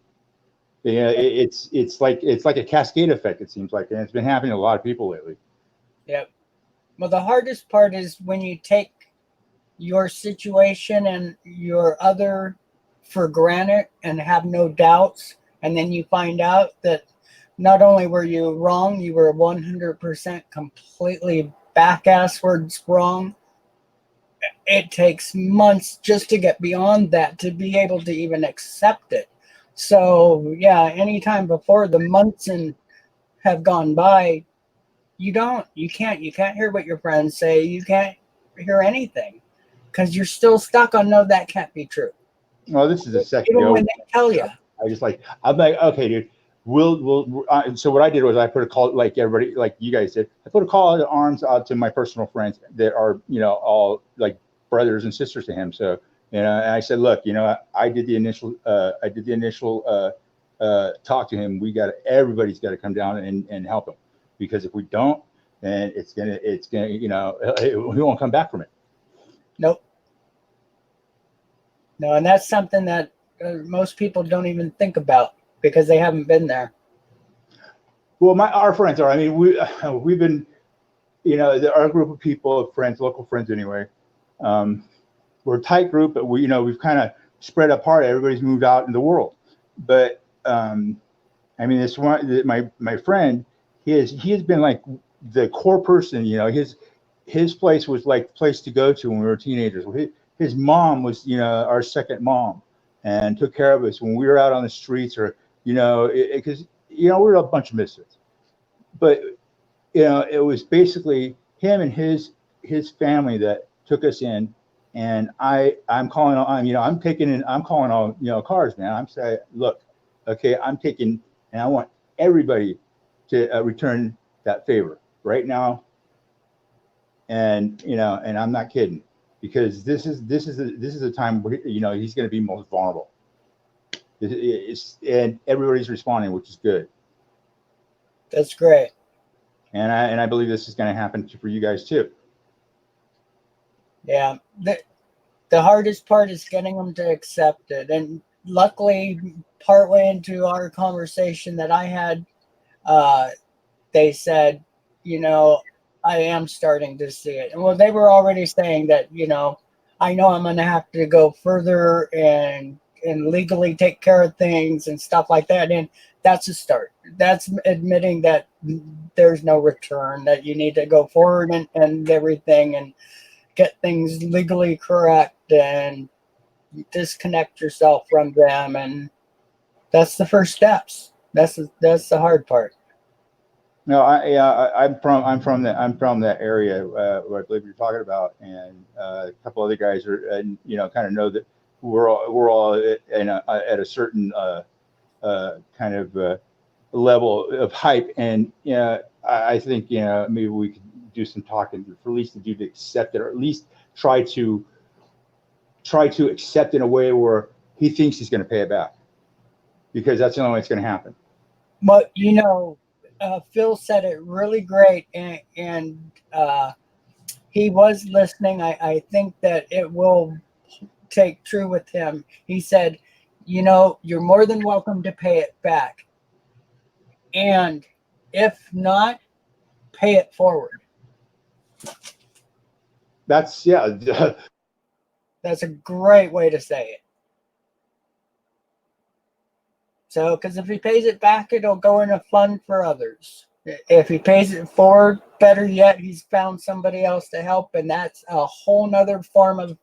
Yeah, it's like a cascade effect. It seems like, and it's been happening to a lot of people lately. Yep. Well, the hardest part is when you take your situation and your other for granted and have no doubts, and then you find out that not only were you wrong, you were 100% completely back-asswards wrong. It takes months just to get beyond that, to be able to even accept it. So, yeah, anytime before the months and have gone by, you can't hear what your friends say. You can't hear anything because you're still stuck on, no, that can't be true. Well, this is a second. Even when they tell you. I'm like, okay, dude, we'll so what I did was I put a call, like everybody, like you guys did. I put a call to arms out to my personal friends that are, all like brothers and sisters to him. So, And I said, look, I did the initial talk to him. Everybody's got to come down and help him, because if we don't, then it's gonna, we won't come back from it. Nope. No, and that's something that most people don't even think about because they haven't been there. Well, our friends are. I mean, we've been, our group of people, friends, local friends anyway. We're a tight group, but we've kind of spread apart. Everybody's moved out in the world. But I mean, this one, my friend, he has been like the core person. His place was like the place to go to when we were teenagers. His mom was, our second mom, and took care of us when we were out on the streets, or because we were a bunch of misfits. But it was basically him and his family that took us in. And I'm calling on, I'm calling all, cars, man. I'm saying, look, okay, I'm taking, and I want everybody to return that favor right now. And, and I'm not kidding, because this is a time where, he's going to be most vulnerable. And everybody's responding, which is good. That's great. And I believe this is going to happen for you guys too. Yeah. The hardest part is getting them to accept it. And luckily, partway into our conversation that I had, they said, I am starting to see it. And well, they were already saying that, I know I'm going to have to go further and legally take care of things and stuff like that. And that's a start. That's admitting that there's no return, that you need to go forward and everything, and get things legally correct and disconnect yourself from them. And that's the first steps. That's the hard part. No, I'm from that area where I believe you're talking about, and a couple other guys are, and kind of know that we're all at a certain kind of level of hype, and I think maybe we could do some talking for at least the dude to accept it, or at least try to accept in a way where he thinks he's going to pay it back, because that's the only way it's going to happen. But Phil said it really great, and he was listening. I think that it will take true with him. He said, you're more than welcome to pay it back. And if not, pay it forward. That's That's a great way to say it. So, because if he pays it back, it'll go in a fund for others. If he pays it forward, better yet, he's found somebody else to help. And that's a whole nother form of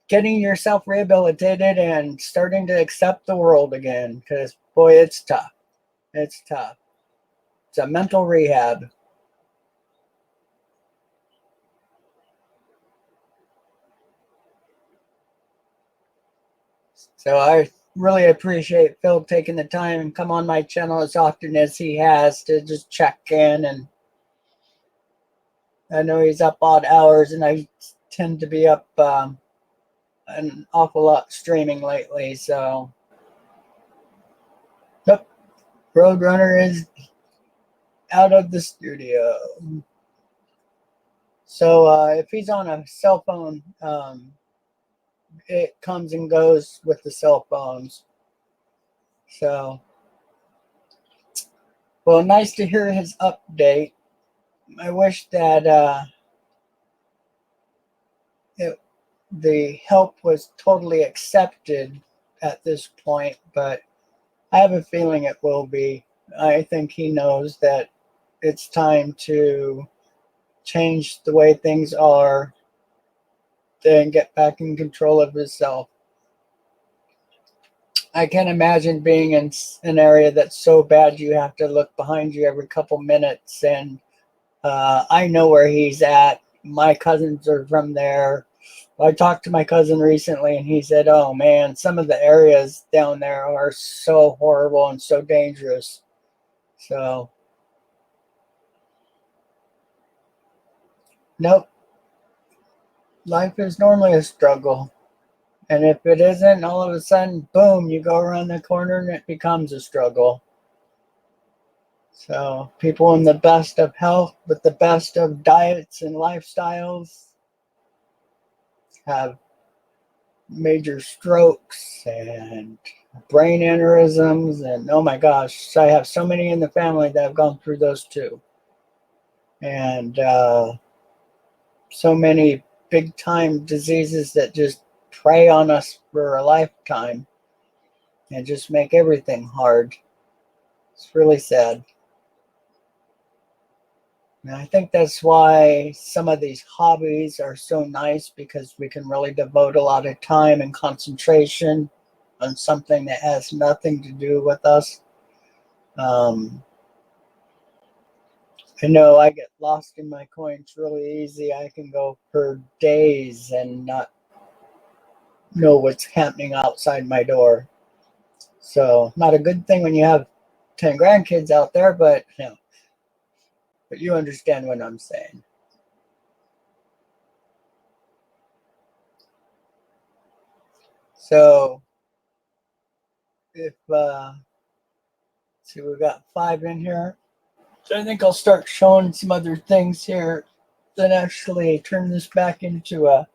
getting yourself rehabilitated and starting to accept the world again. Because, boy, it's tough. It's tough. It's a mental rehab. So I really appreciate Phil taking the time and come on my channel as often as he has to just check in. And I know he's up odd hours, and I tend to be up an awful lot streaming lately. So, yep, Roadrunner is out of the studio. So if he's on a cell phone, it comes and goes with the cell phones. So, well, nice to hear his update. I wish that the help was totally accepted at this point, but I have a feeling it will be. I think he knows that it's time to change the way things are, then get back in control of himself. I can't imagine being in an area that's so bad you have to look behind you every couple minutes. And I know where he's at. My cousins are from there. I talked to my cousin recently, and he said, oh, man, some of the areas down there are so horrible and so dangerous. So, nope. life is normally a struggle. And if it isn't, all of a sudden, boom, you go around the corner and it becomes a struggle. So people in the best of health with the best of diets and lifestyles have major strokes and brain aneurysms. And oh my gosh, I have so many in the family that have gone through those too. And so many big time diseases that just prey on us for a lifetime and just make everything hard. It's really sad. And I think that's why some of these hobbies are so nice, because we can really devote a lot of time and concentration on something that has nothing to do with us. I know I get lost in my coins really easy. I can go for days and not know what's happening outside my door. So not a good thing when you have 10 grandkids out there, but but you understand what I'm saying. So if see, we've got 5 in here. So I think I'll start showing some other things here, then actually turn this back into a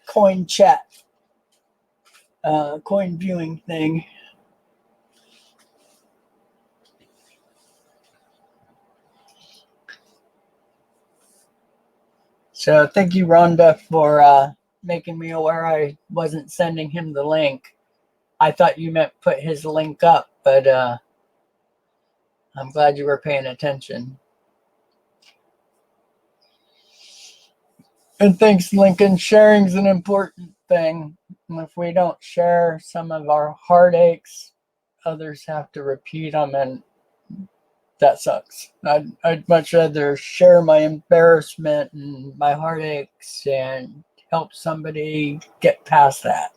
coin chat, coin viewing thing. So thank you, Rhonda, for making me aware I wasn't sending him the link. I thought you meant put his link up, but I'm glad you were paying attention. And thanks, Lincoln. Sharing's an important thing. And if we don't share some of our heartaches, others have to repeat them, and that sucks. I'd much rather share my embarrassment and my heartaches and help somebody get past that.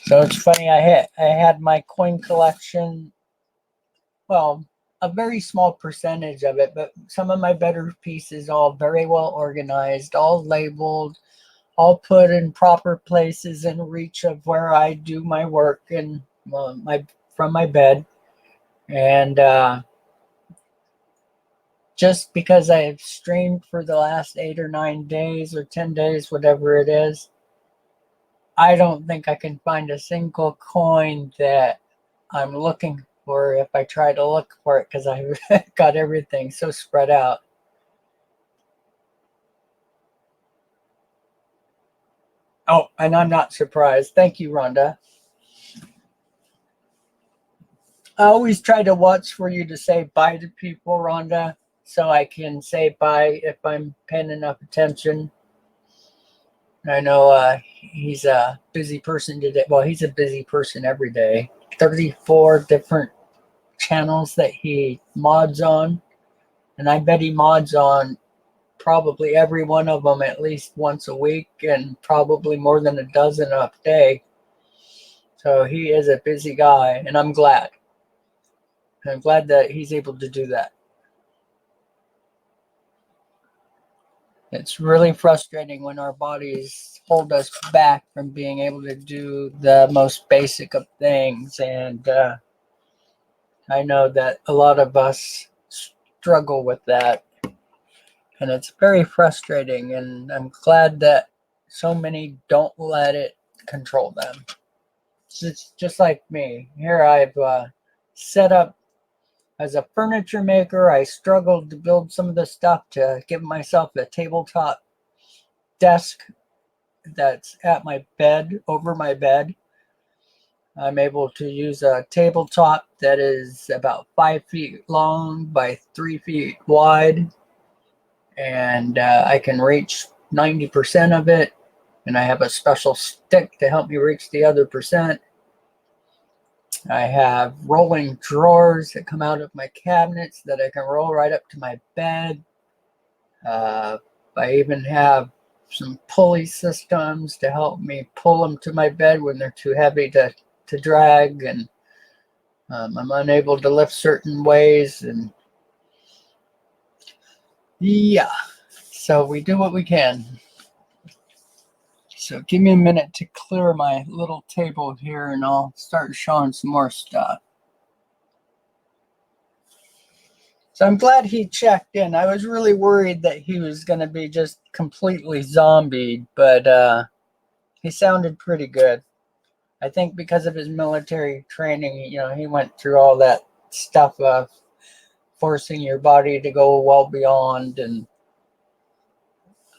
So it's funny, I had my coin collection, well, a very small percentage of it, but some of my better pieces, all very well organized, all labeled, all put in proper places in reach of where I do my work and from my bed. And just because I have streamed for the last 8 or 9 days or 10 days, whatever it is, I don't think I can find a single coin that I'm looking for if I try to look for it, because I've got everything so spread out. Oh, and I'm not surprised. Thank you, Rhonda. I always try to watch for you to say bye to people, Rhonda, so I can say bye if I'm paying enough attention. I know he's a busy person today. Well, he's a busy person every day. 34 different channels that he mods on, and I bet he mods on probably every one of them at least once a week, and probably more than a dozen a day. So he is a busy guy, and I'm glad. I'm glad that he's able to do that. It's really frustrating when our bodies hold us back from being able to do the most basic of things. And I know that a lot of us struggle with that. And it's very frustrating. And I'm glad that so many don't let it control them. It's just like me. Here I've set up as a furniture maker. I struggled to build some of the stuff to give myself a tabletop desk that's at my bed, over my bed. I'm able to use a tabletop that is about 5 feet long by 3 feet wide, and I can reach 90% of it, and I have a special stick to help me reach the other percent. I have rolling drawers that come out of my cabinets that I can roll right up to my bed. I even have some pulley systems to help me pull them to my bed when they're too heavy to to drag, and I'm unable to lift certain ways, and yeah, so we do what we can. So give me a minute to clear my little table here, and I'll start showing some more stuff. So I'm glad he checked in. I was really worried that he was going to be just completely zombied, but he sounded pretty good. I think because of his military training, he went through all that stuff of forcing your body to go well beyond, and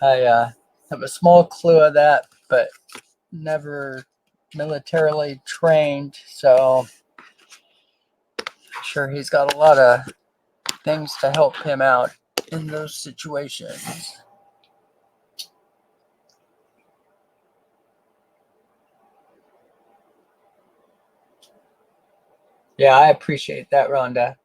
I have a small clue of that, but never militarily trained, so I'm sure he's got a lot of things to help him out in those situations. Yeah, I appreciate that, Rhonda.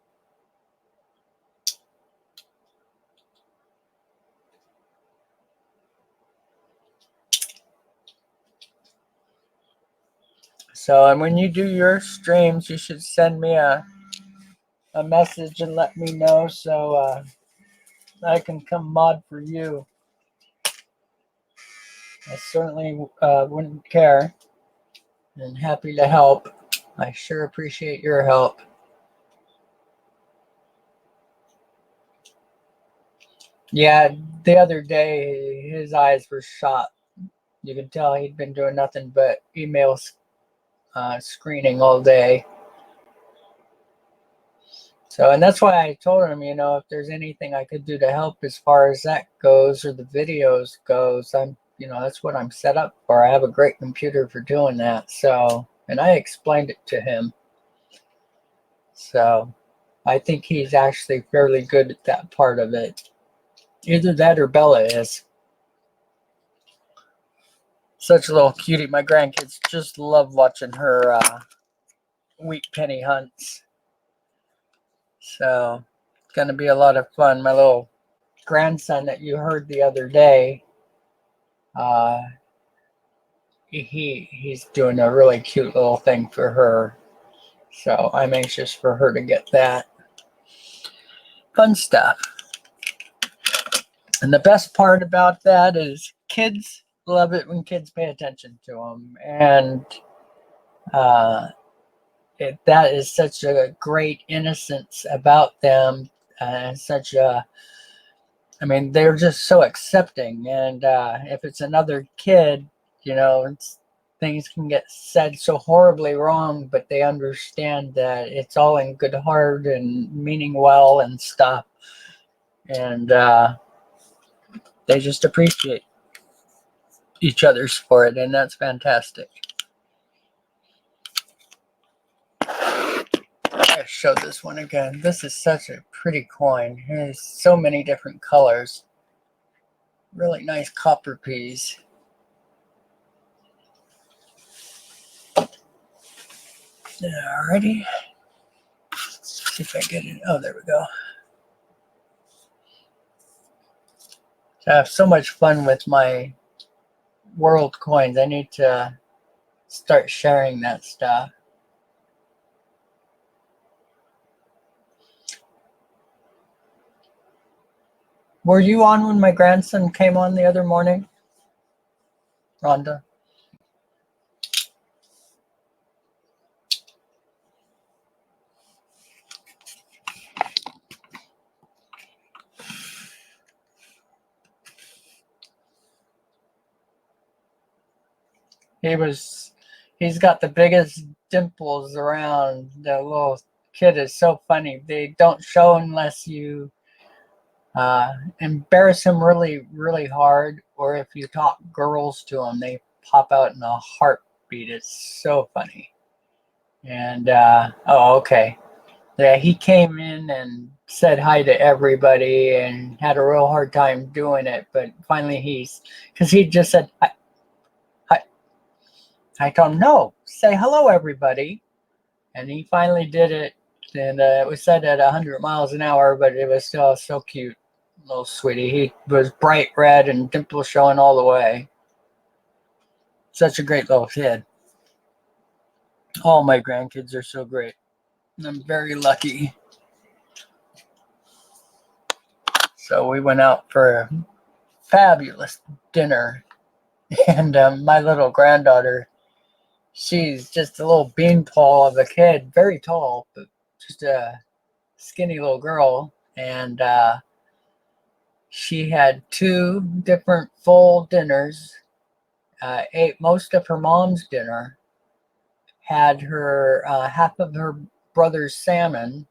So, and when you do your streams, you should send me a message and let me know, so I can come mod for you. I certainly wouldn't care, and happy to help. I sure appreciate your help. Yeah, the other day his eyes were shot. You could tell he'd been doing nothing but email screening all day. So, and that's why I told him, if there's anything I could do to help as far as that goes, or the videos goes, that's what I'm set up for. I have a great computer for doing that. So, and I explained it to him. So I think he's actually fairly good at that part of it. Either that or Bella is. Such a little cutie. My grandkids just love watching her wheat penny hunts. So it's going to be a lot of fun. My little grandson that you heard the other day, he's doing a really cute little thing for her. So I'm anxious for her to get that. Fun stuff. And the best part about that is kids love it when kids pay attention to them. And that is such a great innocence about them. And they're just so accepting. And if it's another kid, things can get said so horribly wrong, but they understand that it's all in good heart and meaning well and stuff. And they just appreciate each other's for it, and that's fantastic. I show this one again. This is such a pretty coin. It has so many different colors. Really nice copper piece. Alrighty. See if I get it. Oh, there we go. I have so much fun with my world coins. I need to start sharing that stuff. Were you on when my grandson came on the other morning, Rhonda? He's got the biggest dimples around. The little kid is so funny. They don't show unless you embarrass him really, really hard, or if you talk girls to him, they pop out in a heartbeat. It's so funny. And oh, okay. Yeah, he came in and said hi to everybody and had a real hard time doing it, but finally because he just said hi. I told him, no, say hello, everybody. And he finally did it. And it was said at 100 miles an hour, but it was still so cute. Little sweetie. He was bright red and dimples showing all the way. Such a great little kid. All my grandkids are so great. I'm very lucky. So we went out for a fabulous dinner. And my little granddaughter, she's just a little beanpole of a kid, very tall, but just a skinny little girl. And she had 2 different full dinners, ate most of her mom's dinner, had her half of her brother's salmon,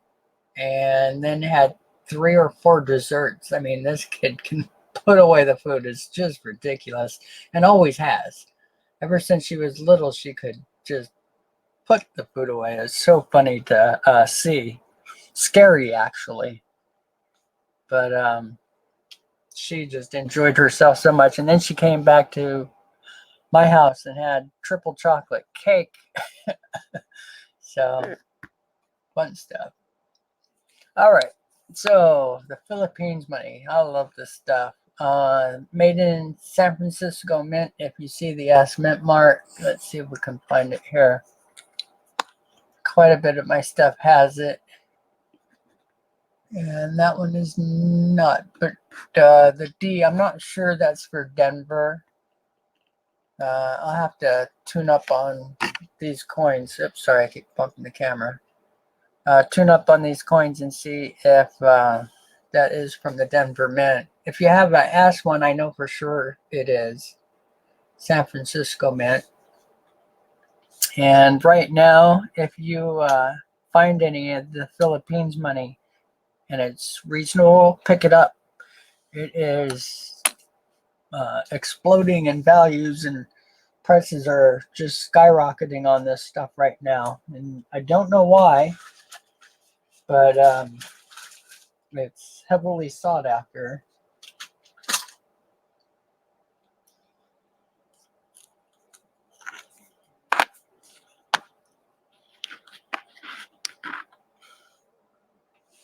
and then had 3 or 4 desserts. I mean, this kid can put away the food. It's just ridiculous, and always has. Ever since she was little, she could just put the food away. It's so funny to see. Scary, actually. But she just enjoyed herself so much. And then she came back to my house and had triple chocolate cake. So, fun stuff. All right. So, the Philippines money. I love this stuff. Made in San Francisco Mint. If you see the S Mint mark, let's see if we can find it here. Quite a bit of my stuff has it. And that one is not. But the D, I'm not sure that's for Denver. I'll have to tune up on these coins. Oops, sorry, I keep bumping the camera. Tune up on these coins and see if that is from the Denver Mint. If you have an S one, I know for sure it is San Francisco Mint. And right now, if you find any of the Philippines money and it's reasonable, pick it up. It is exploding in values, and prices are just skyrocketing on this stuff right now. And I don't know why, but it's heavily sought after.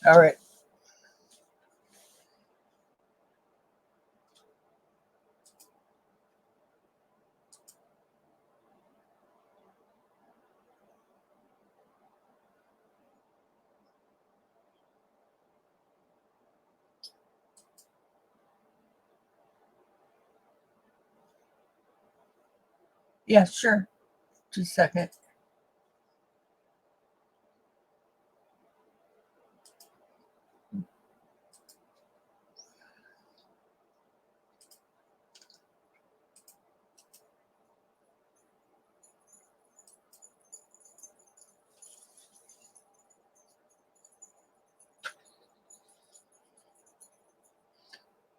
All right. Yeah, sure. Just a second.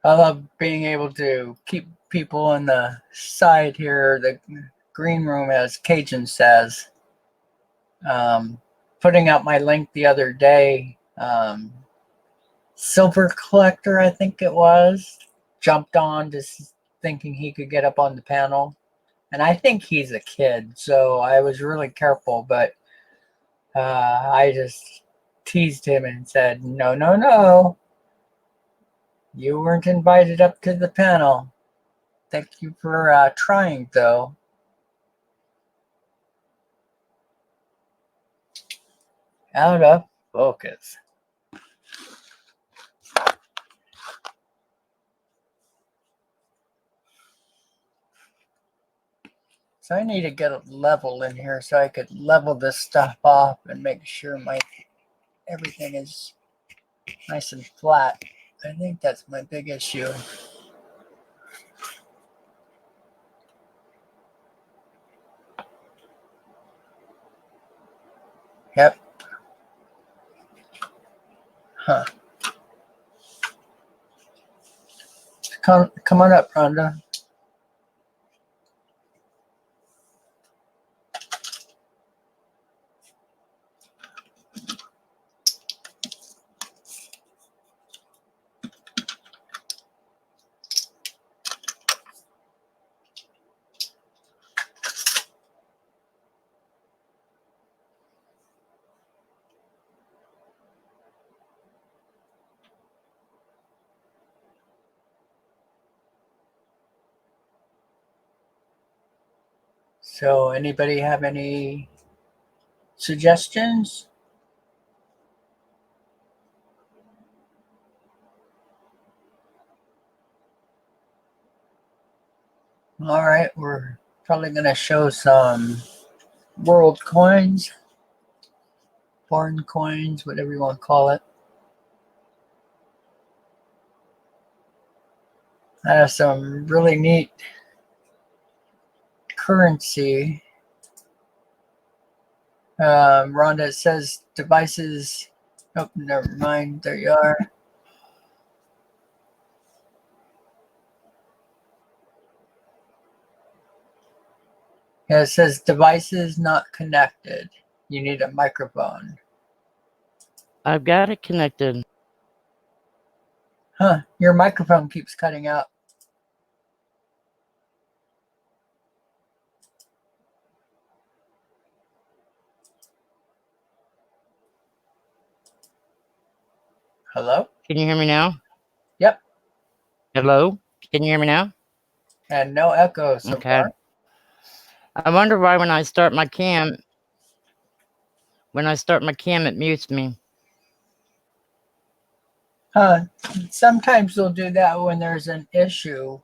I love being able to keep people on the side here, the green room, as Cajun says. Putting out my link the other day, Silver Collector, I think it was, jumped on just thinking he could get up on the panel. And I think he's a kid, so I was really careful, but I just teased him and said, no, no, no. You weren't invited up to the panel. Thank you for trying, though. Out of focus. So I need to get a level in here so I could level this stuff off and make sure everything is nice and flat. I think that's my big issue. Yep. Huh. Come on up, Rhonda. So anybody have any suggestions? All right, we're probably going to show some world coins, foreign coins, whatever you want to call it. I have some really neat currency. Rhonda, it says devices. Oh, never mind. There you are. Yeah, it says devices not connected. You need a microphone. I've got it connected. Huh, your microphone keeps cutting out. Hello? Can you hear me now? Yep. Hello? Can you hear me now? And no echo so Okay. far. I wonder why when I start my cam, it mutes me. Huh. Sometimes they'll do that when there's an issue,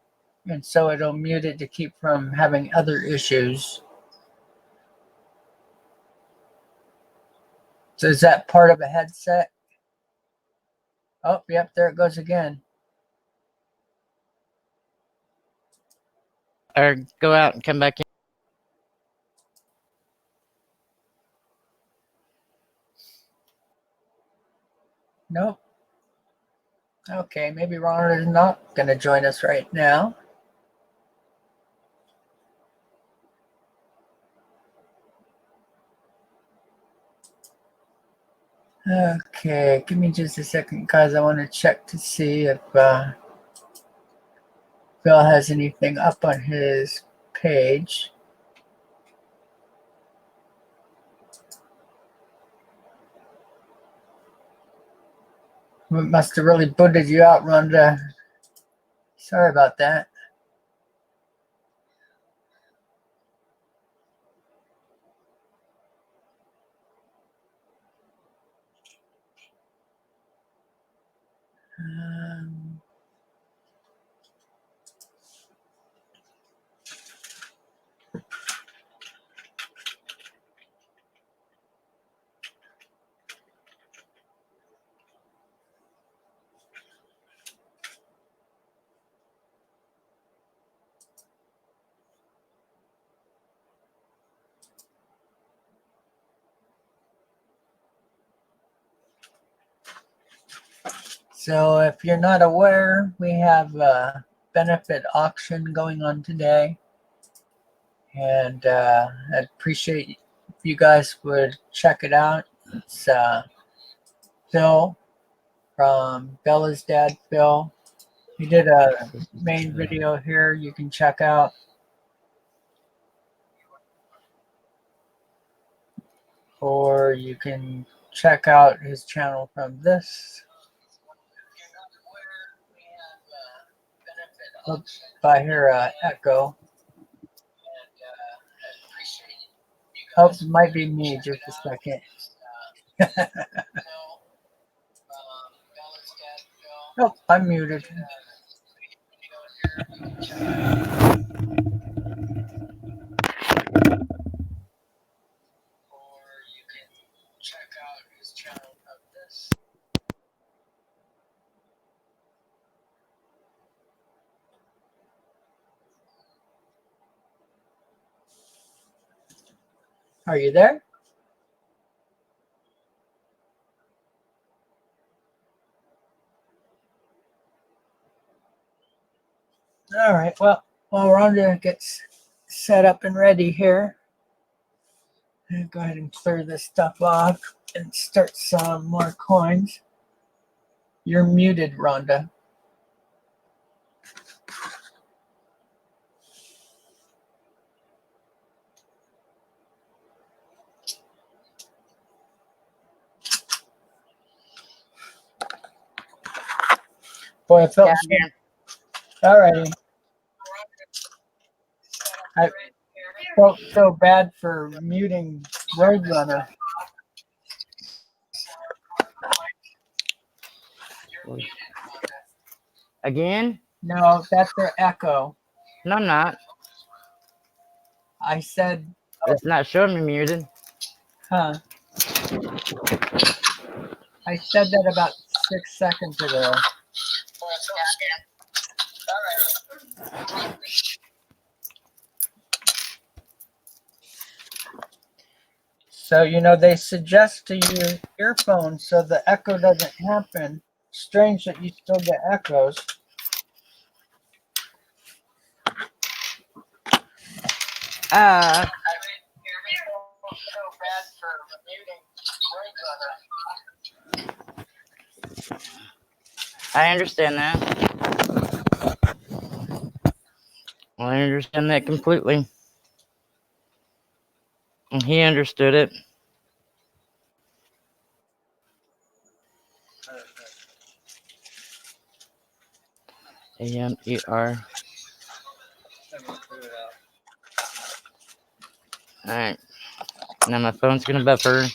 and so it'll mute it to keep from having other issues. So is that part of a headset? Oh, yep, there it goes again. Or go out and come back in. Nope. Okay, maybe Ronald is not going to join us right now. Okay, give me just a second, guys. I want to check to see if Bill has anything up on his page. Must have really booted you out, Rhonda. Sorry about that. Um, So if you're not aware, we have a benefit auction going on today. And I'd appreciate if you guys would check it out. It's Phil from BellasdadakaPhil. He did a main video here you can check out. Or you can check out his channel from this. Oops, I hear echo. Oh, it might be me. Just a second. Oh, I'm muted. Are you there? All right. Well, while Rhonda gets set up and ready here, I'll go ahead and clear this stuff off and start some more coins. You're muted, Rhonda. Boy, I felt all righty. I felt so bad for muting Roadrunner. Again? No, that's their echo. No, I'm not. I said, It's not showing me muted. huh. I said that about 6 seconds ago. So, they suggest to use earphones so the echo doesn't happen. Strange that you still get echoes. I understand that. I understand that completely. And he understood it. AMER. Alright. Now my phone's gonna buffer.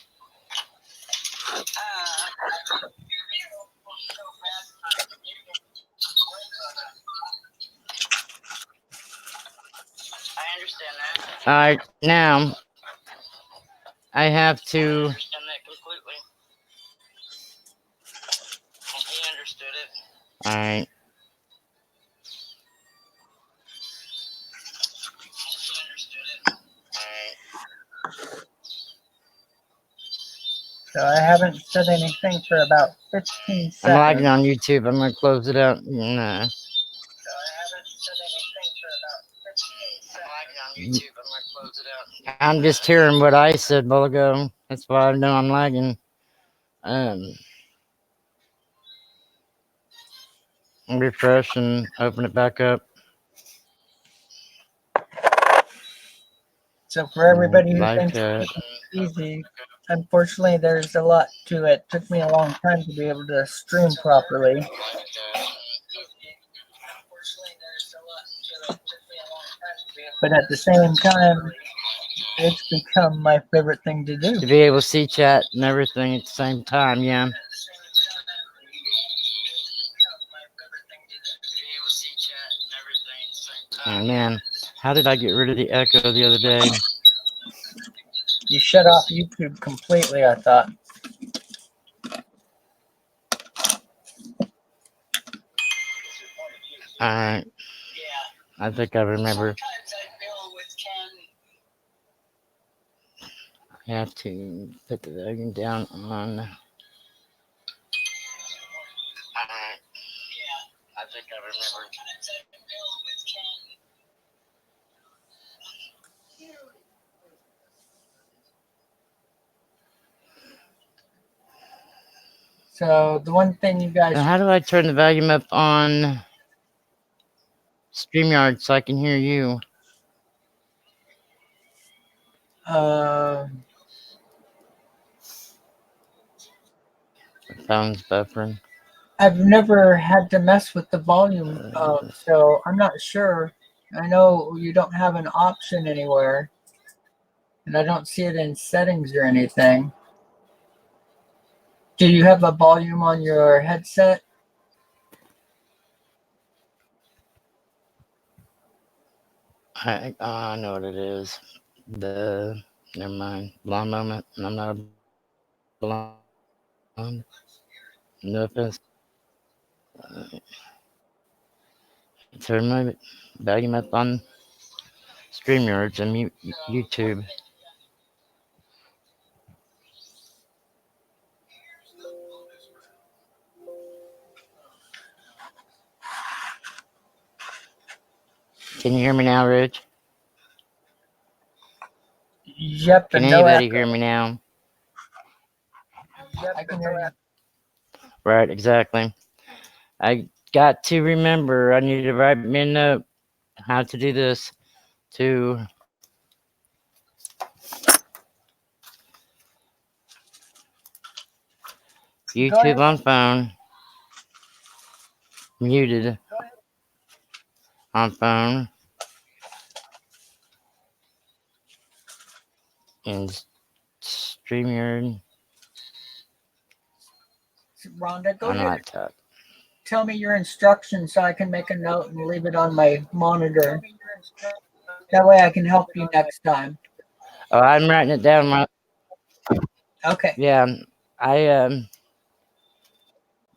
Alright, now I have to. Alright. So I haven't said anything for about 15 seconds. I'm lagging on YouTube. I'm gonna close it out. Nah. I'm just hearing what I said a while ago. That's why I know I'm lagging. Refresh and open it back up. So for everybody who Like thinks that. it's easy, unfortunately there's a lot to it. It took me a long time to be able to stream properly. But at the same time, it's become my favorite thing to do. To be able to see chat and everything at the same time, yeah. Oh man, how did I get rid of the echo the other day? You shut off YouTube completely, I thought. Alright. I think I remember. I have to put the volume down on. Alright. I think I remember. So the one thing you guys... Now, how do I turn the volume up on StreamYard so I can hear you? The phone's buffering. I've never had to mess with the volume, so I'm not sure. I know you don't have an option anywhere, and I don't see it in settings or anything. Do you have a volume on your headset? I know what it is. Never mind. Blonde moment. I'm not a blonde. No offense. Turn my volume up on StreamYard and mute YouTube. Can you hear me now, Rich? Yep. Can And no anybody echo. hear me now? Yep, I can hear you. Right, exactly. I got to remember, I need to write me a note how to do this to YouTube on phone, muted on phone, and StreamYard Rhonda, go on ahead. laptop. tell me your instructions so I can make a note and leave it on my monitor? That way I can help you next time. Oh, I'm writing it down. Okay. Yeah, I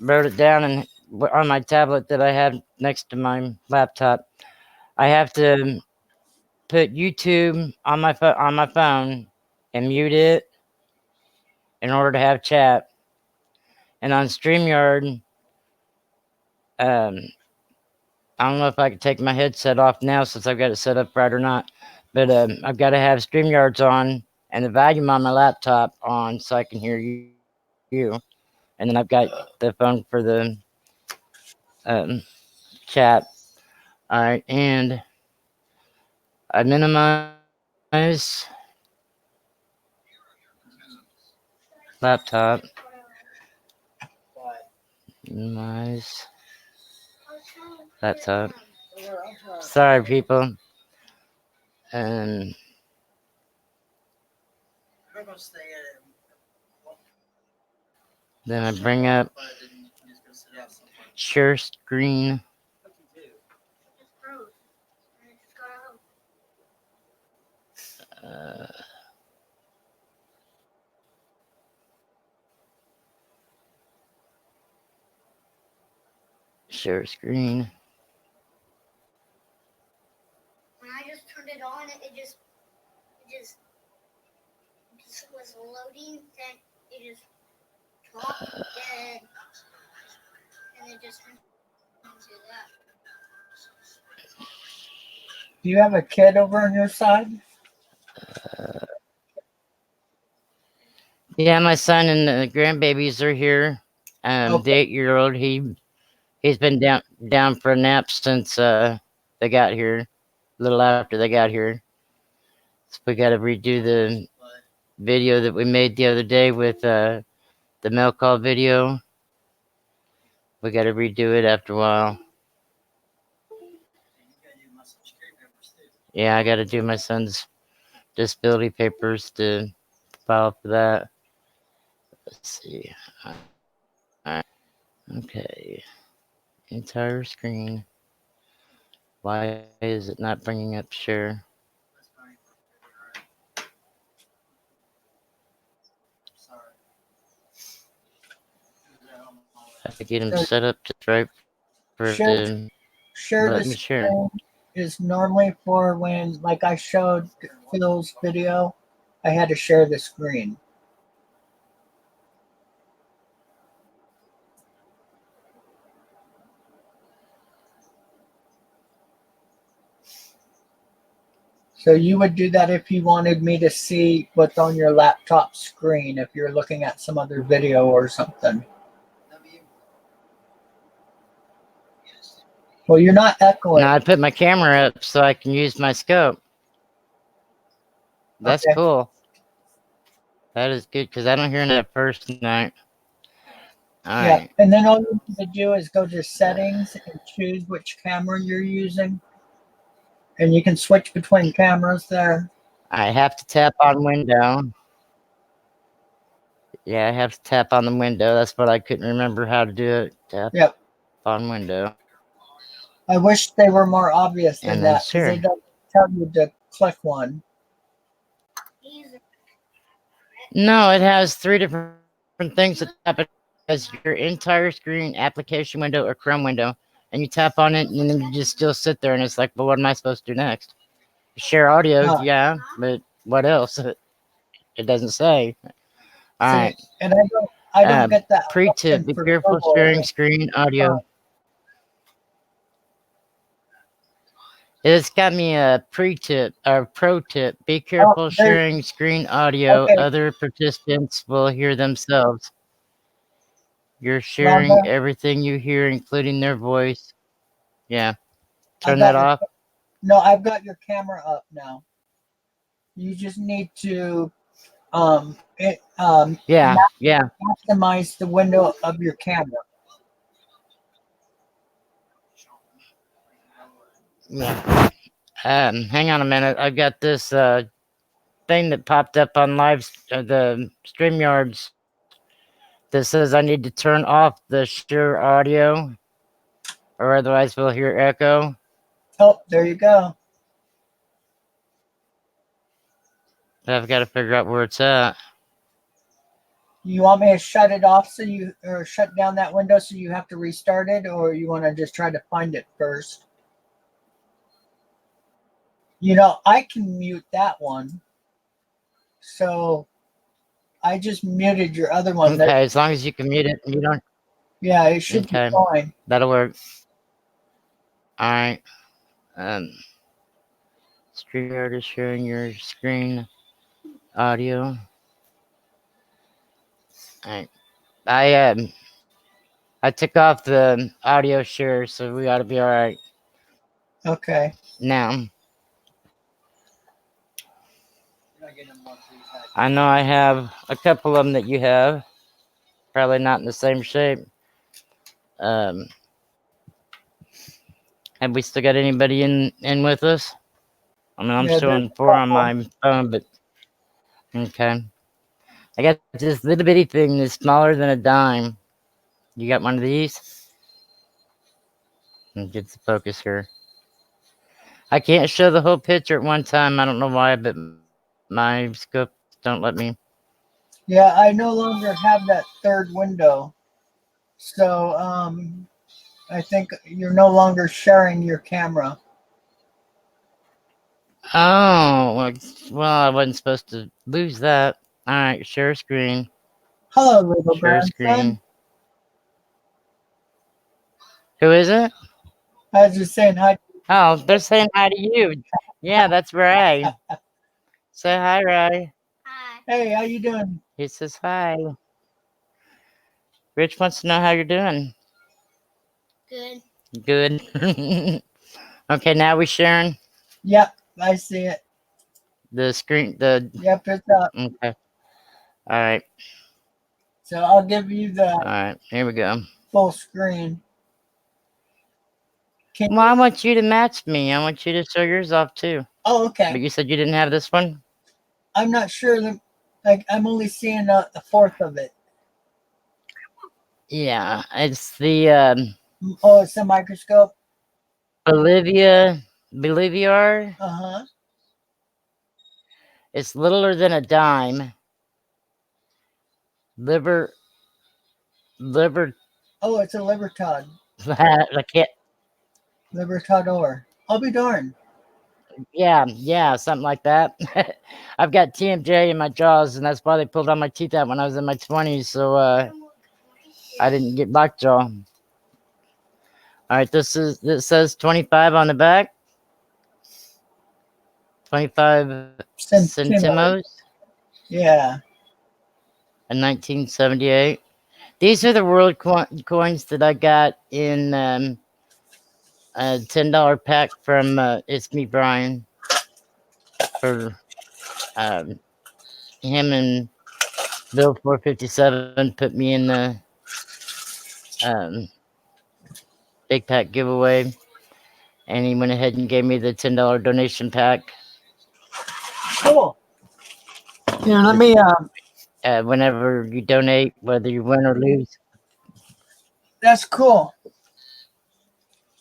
wrote it down and on my tablet that I have next to my laptop. I have to put YouTube on my phone and mute it in order to have chat. And on StreamYard, I don't know if I can take my headset off now since I've got it set up right or not. But I've got to have StreamYards on and the volume on my laptop on so I can hear you. And then I've got the phone for the chat. All right, and I minimize laptop. Minimize laptop. Sorry, people. And then I bring up share screen. Share screen. When I just turned it on, it just was loading. Then it just dropped dead, and it just went into that. Do you have a kid over on your side? Yeah, my son and the grandbabies are here. The Okay. 8-year-old, he's been down for a nap since they got here, a little after they got here. So we got to redo the video that we made the other day with the mail call video. We got to redo it after a while. Yeah, I got to do my son's disability papers to file for that. Let's see. All right. Okay. Entire screen. Why is it not bringing up share? I have to get him set up just right for it to Share let the me share. screen is normally for when, like I showed Phil's video, I had to share the screen. So you would do that if you wanted me to see what's on your laptop screen, if you're looking at some other video or something. Well, you're not echoing. Now I put my camera up so I can use my scope. That's Okay. cool. That is good because I don't hear that first night. All Yeah, right. and then all you need to do is go to settings and choose which camera you're using. And you can switch between cameras there. I have to tap on window. Yeah, I have to tap on the window. That's what I couldn't remember how to do it. Tap Yep. on window. I wish they were more obvious than And then that because they share. don't tell you to click one. No, it has 3 different things that tap it as your entire screen, application window, or Chrome window. And you tap on it and then you just still sit there and it's like, well, what am I supposed to do next? Share audio, yeah, but what else? It doesn't say. All See, right. and I don't get that Pre-tip, option be for careful verbal. sharing screen audio. It's got me a pre-tip or pro tip. Be careful sharing screen audio. Okay. Other participants will hear themselves. You're sharing Rhonda? everything you hear, including their voice. Yeah. I Turn got that your- off. No, I've got your camera up now. You just need to Yeah. maximize the window of your camera. Yeah. Hang on a minute. I've got this thing that popped up on the StreamYards that says I need to turn off the share audio. or otherwise we'll hear echo. Oh, there you go. But I've got to figure out where it's at. You want me to shut it off or shut down that window so you have to restart it, or you want to just try to find it first? I can mute that one. So I just muted your other one. Okay, as long as you can mute it, you don't. Yeah, it should be fine. That'll work. All right. StreamYard is sharing your screen audio. All right. I took off the audio share, so we ought to be all right. Okay. Now, I know I have a couple of them that you have. Probably not in the same shape. Have we still got anybody in with us? I mean, I'm showing 4 on my phone, but okay. I got this little bitty thing that's smaller than a dime. You got one of these? Get the focus here. I can't show the whole picture at one time. I don't know why, but my scope don't let me. Yeah, I no longer have that third window. So I think you're no longer sharing your camera. Oh, well, I wasn't supposed to lose that. All right, share screen. Hello, little Share grandson. screen. Who is it? I was just saying hi. Oh, they're saying hi to you. Yeah, that's Ray. Say hi, Ray. Hi. Hey, how you doing? He says hi. Rich wants to know how you're doing. Good. Good. Okay, now we sharing Yep, I see it. the screen. Yep, it's up. Okay. All right. So I'll give you the All right. Here we go. full screen. Well, I want you to match me. I want you to show yours off too. Oh, okay. But you said you didn't have this one? I'm not sure. I'm only seeing a fourth of it. Yeah, it's the Oh, it's a microscope. Boliviar. Uh-huh. It's littler than a dime. Liver. Oh, it's a Libertad. I can't. Libertador. I'll be darned. Yeah, something like that. I've got TMJ in my jaws, and that's why they pulled all my teeth out when I was in my 20s. So I didn't get lockjaw. All right, this says 25 on the back. 25 centimos. Yeah. In 1978. These are the world coins that I got in a $10 pack from It's Me Brian for him, and Bill 457 put me in the big pack giveaway, and he went ahead and gave me the $10 donation pack. Cool. Yeah, let me whenever you donate, whether you win or lose. That's cool.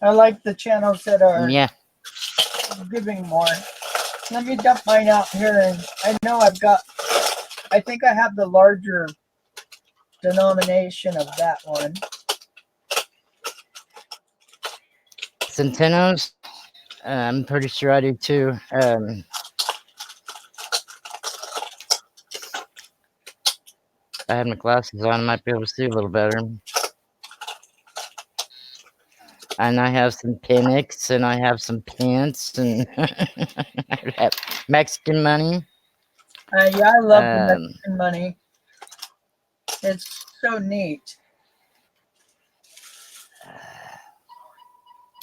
I like the channels that are giving more. Let me dump mine out here, and I know I think I have the larger denomination of that one. Centenos? I'm pretty sure I do too. I had my glasses on, I might be able to see a little better. And I have some Phoenix, and I have some pants, and I have Mexican money. Yeah, I love the Mexican money. It's so neat.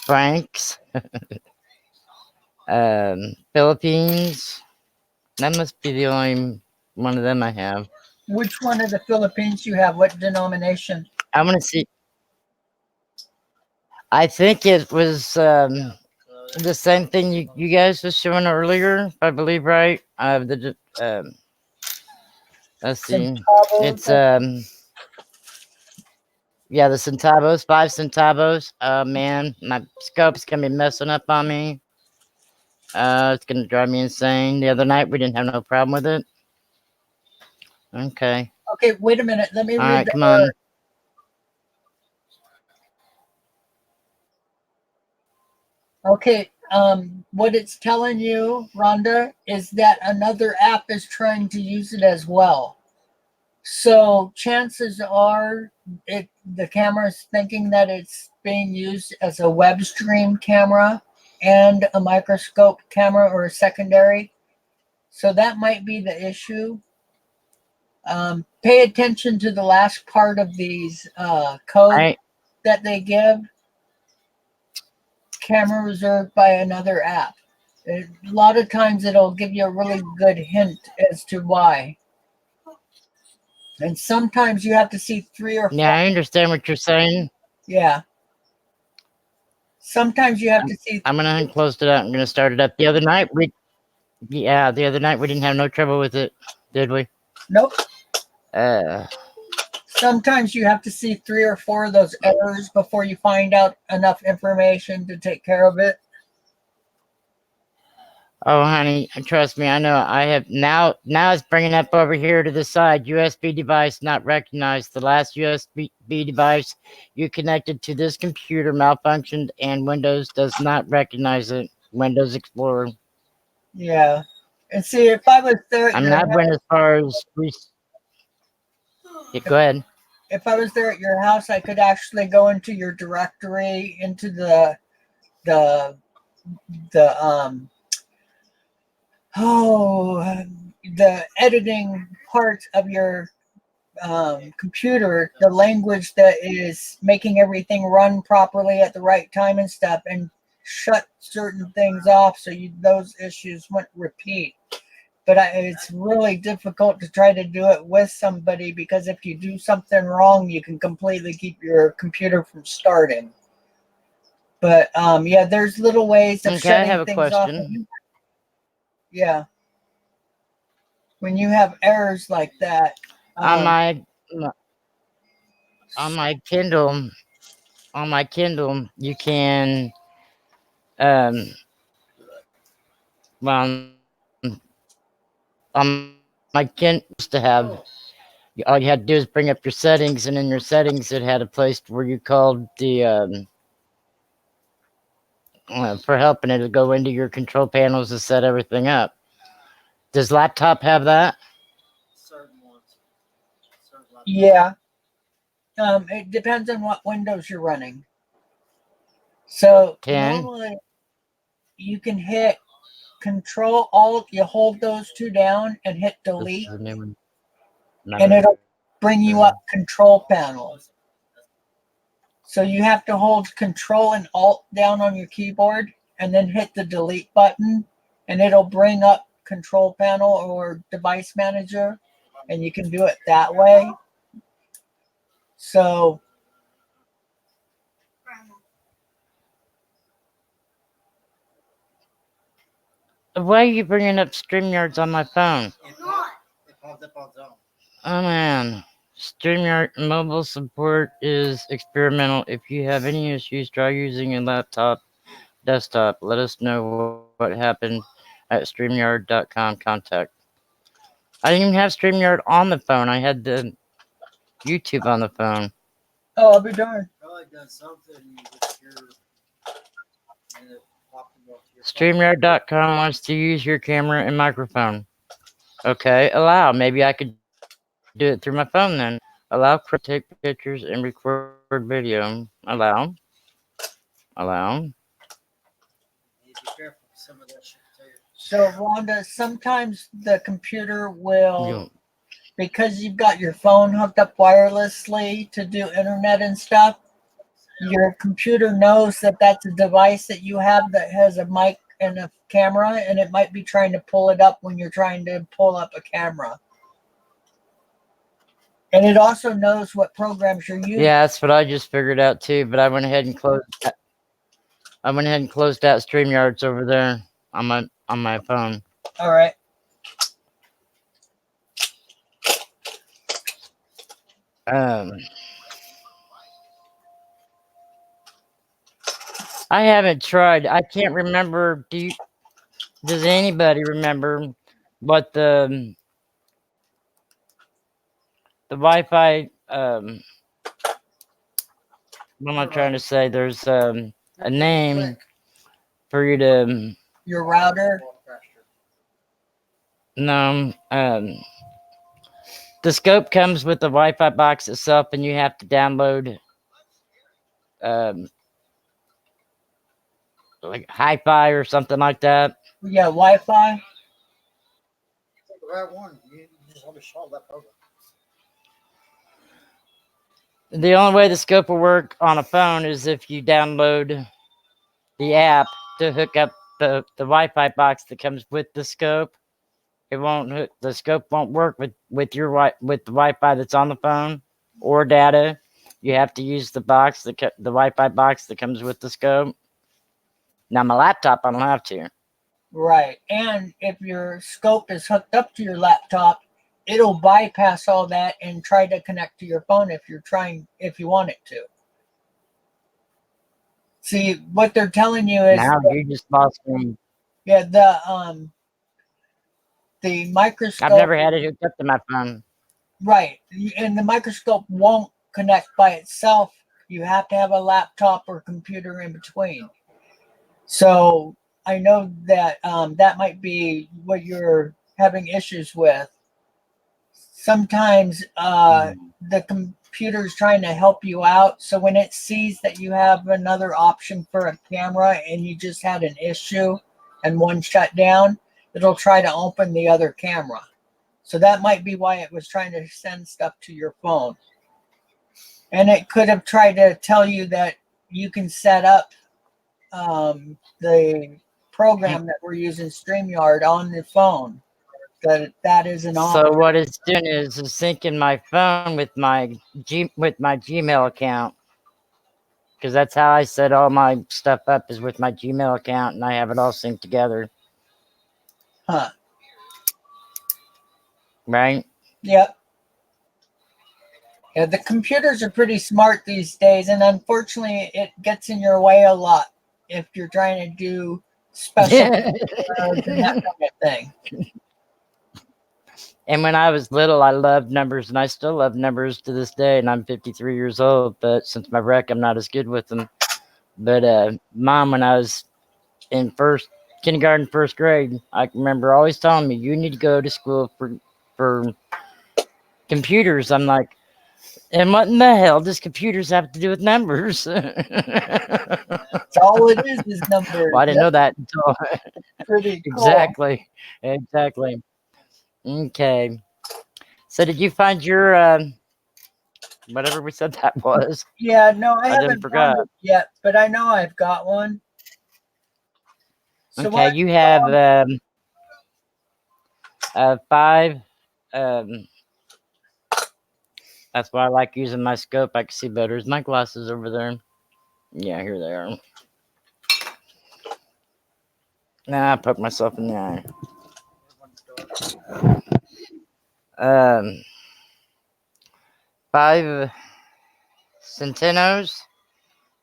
Francs. Philippines. That must be the only one of them I have. Which one of the Philippines you have? What denomination? I want to see. I think it was the same thing you guys were showing earlier, if I believe, right? Let's see. It's Yeah, the centavos, 5 centavos. Man, my scope's gonna be messing up on me. It's gonna drive me insane. The other night we didn't have no problem with it. Okay. Okay, wait a minute. Let me All read right, the come on. Okay, what it's telling you, Rhonda, is that another app is trying to use it as well. So chances are the camera is thinking that it's being used as a web stream camera and a microscope camera or a secondary. So that might be the issue. Pay attention to the last part of these code Right. that they give. Camera reserved by another app. A lot of times it'll give you a really good hint as to why. And sometimes you have to see 3 or 4. Yeah, I understand what you're saying. Yeah. Sometimes you have to see. I'm gonna close it out. I'm gonna start it up. The other night we didn't have no trouble with it, did we? Nope. Uh Sometimes you have to see 3 or 4 of those errors before you find out enough information to take care of it. Oh, honey, trust me, I know. I have now. Now it's bringing up over here to the side. USB device not recognized. The last USB device you connected to this computer malfunctioned, and Windows does not recognize it. Windows Explorer. Yeah. And see, if I was there at I mean, your I went house, as far as yeah, go ahead. if I was there at your house, I could actually go into your directory, into the the the editing part of your computer, the language that is making everything run properly at the right time and stuff, and shut certain things off so those issues wouldn't repeat. But it's really difficult to try to do it with somebody, because if you do something wrong, you can completely keep your computer from starting. But yeah, there's little ways of Okay, I have shutting a things off. question. Yeah, when you have errors like that. On my on my Kindle, you can well on my Kindle used to have. All you had to do is bring up your settings, and in your settings, it had a place where you called the for help, and it'll go into your control panels to set everything up. Does laptop have that? Yeah, it depends on what Windows you're running. So 10. normally you can hit Control Alt. You hold those 2 down and hit This Delete, is a new one. and it'll bring you up Control Panel. So you have to hold Control and Alt down on your keyboard, and then hit the Delete button, and it'll bring up Control Panel or Device Manager, and you can do it that way. So Why are you bringing up StreamYards on my phone? Oh man. StreamYard mobile support is experimental. If you have any issues, try using a laptop, desktop. Let us know what happened at StreamYard.com contact. I didn't even have StreamYard on the phone. I had the YouTube on the phone. oh, I'll be darned. StreamYard.com wants to use your camera and microphone. Okay, allow. Maybe I could do it through my phone then. Allow take pictures and record video. Allow. So Rhonda, sometimes the computer will, because you've got your phone hooked up wirelessly to do internet and stuff, your computer knows that that's a device that you have that has a mic and a camera, and it might be trying to pull it up when you're trying to pull up a camera. And it also knows what programs you're using. Yeah, that's what I just figured out too. But I went ahead and closed. I went ahead and closed out StreamYards over there on my phone. All right. I haven't tried. I can't remember. Does anybody remember what the Wi-Fi? What am I trying to say? There's a name for you to. Your router. No. The scope comes with the Wi-Fi box itself, and you have to download like hi-fi or something like that. Yeah, Wi-Fi. The only way the scope will work on a phone is if you download the app to hook up the Wi-Fi box that comes with the scope. It won't. The scope won't work with with the Wi-Fi that's on the phone or data. You have to use the box the Wi-Fi box that comes with the scope. Now my laptop, I don't have to. Right. And if your scope is hooked up to your laptop, it'll bypass all that and try to connect to your phone if you want it to. See, what they're telling you is Now you just lost me. yeah, the microscope. I've never had it hooked up to my phone. Right. And the microscope won't connect by itself. You have to have a laptop or computer in between. So I know that that might be what you're having issues with. Sometimes the computer's trying to help you out. So when it sees that you have another option for a camera and you just had an issue and one shut down, it'll try to open the other camera. So that might be why it was trying to send stuff to your phone. And it could have tried to tell you that you can set up the program that we're using, StreamYard, on the phone. That is an option. So what it's doing is syncing my phone with my Gmail account, because that's how I set all my stuff up, is with my Gmail account, and I have it all synced together. Huh. Right? Yep. Yeah, the computers are pretty smart these days, and unfortunately, it gets in your way a lot if you're trying to do special codes and that kind of thing. And when I was little, I loved numbers, and I still love numbers to this day, and I'm 53 years old, but since my wreck, I'm not as good with them. But Mom, when I was in kindergarten, first grade, I remember always telling me, you need to go to school for computers. I'm like, and what in the hell does computers have to do with numbers? That's all it is numbers. Well, I didn't know that until Pretty cool. exactly. Okay. So did you find your whatever we said that was? Yeah, no, I didn't haven't forgot. found it yet, but I know I've got one. So Okay, you have 5. That's why I like using my scope. I can see better. Is my glasses over there? Yeah, here they are. Nah, I poked myself in the eye. 5 Centenos.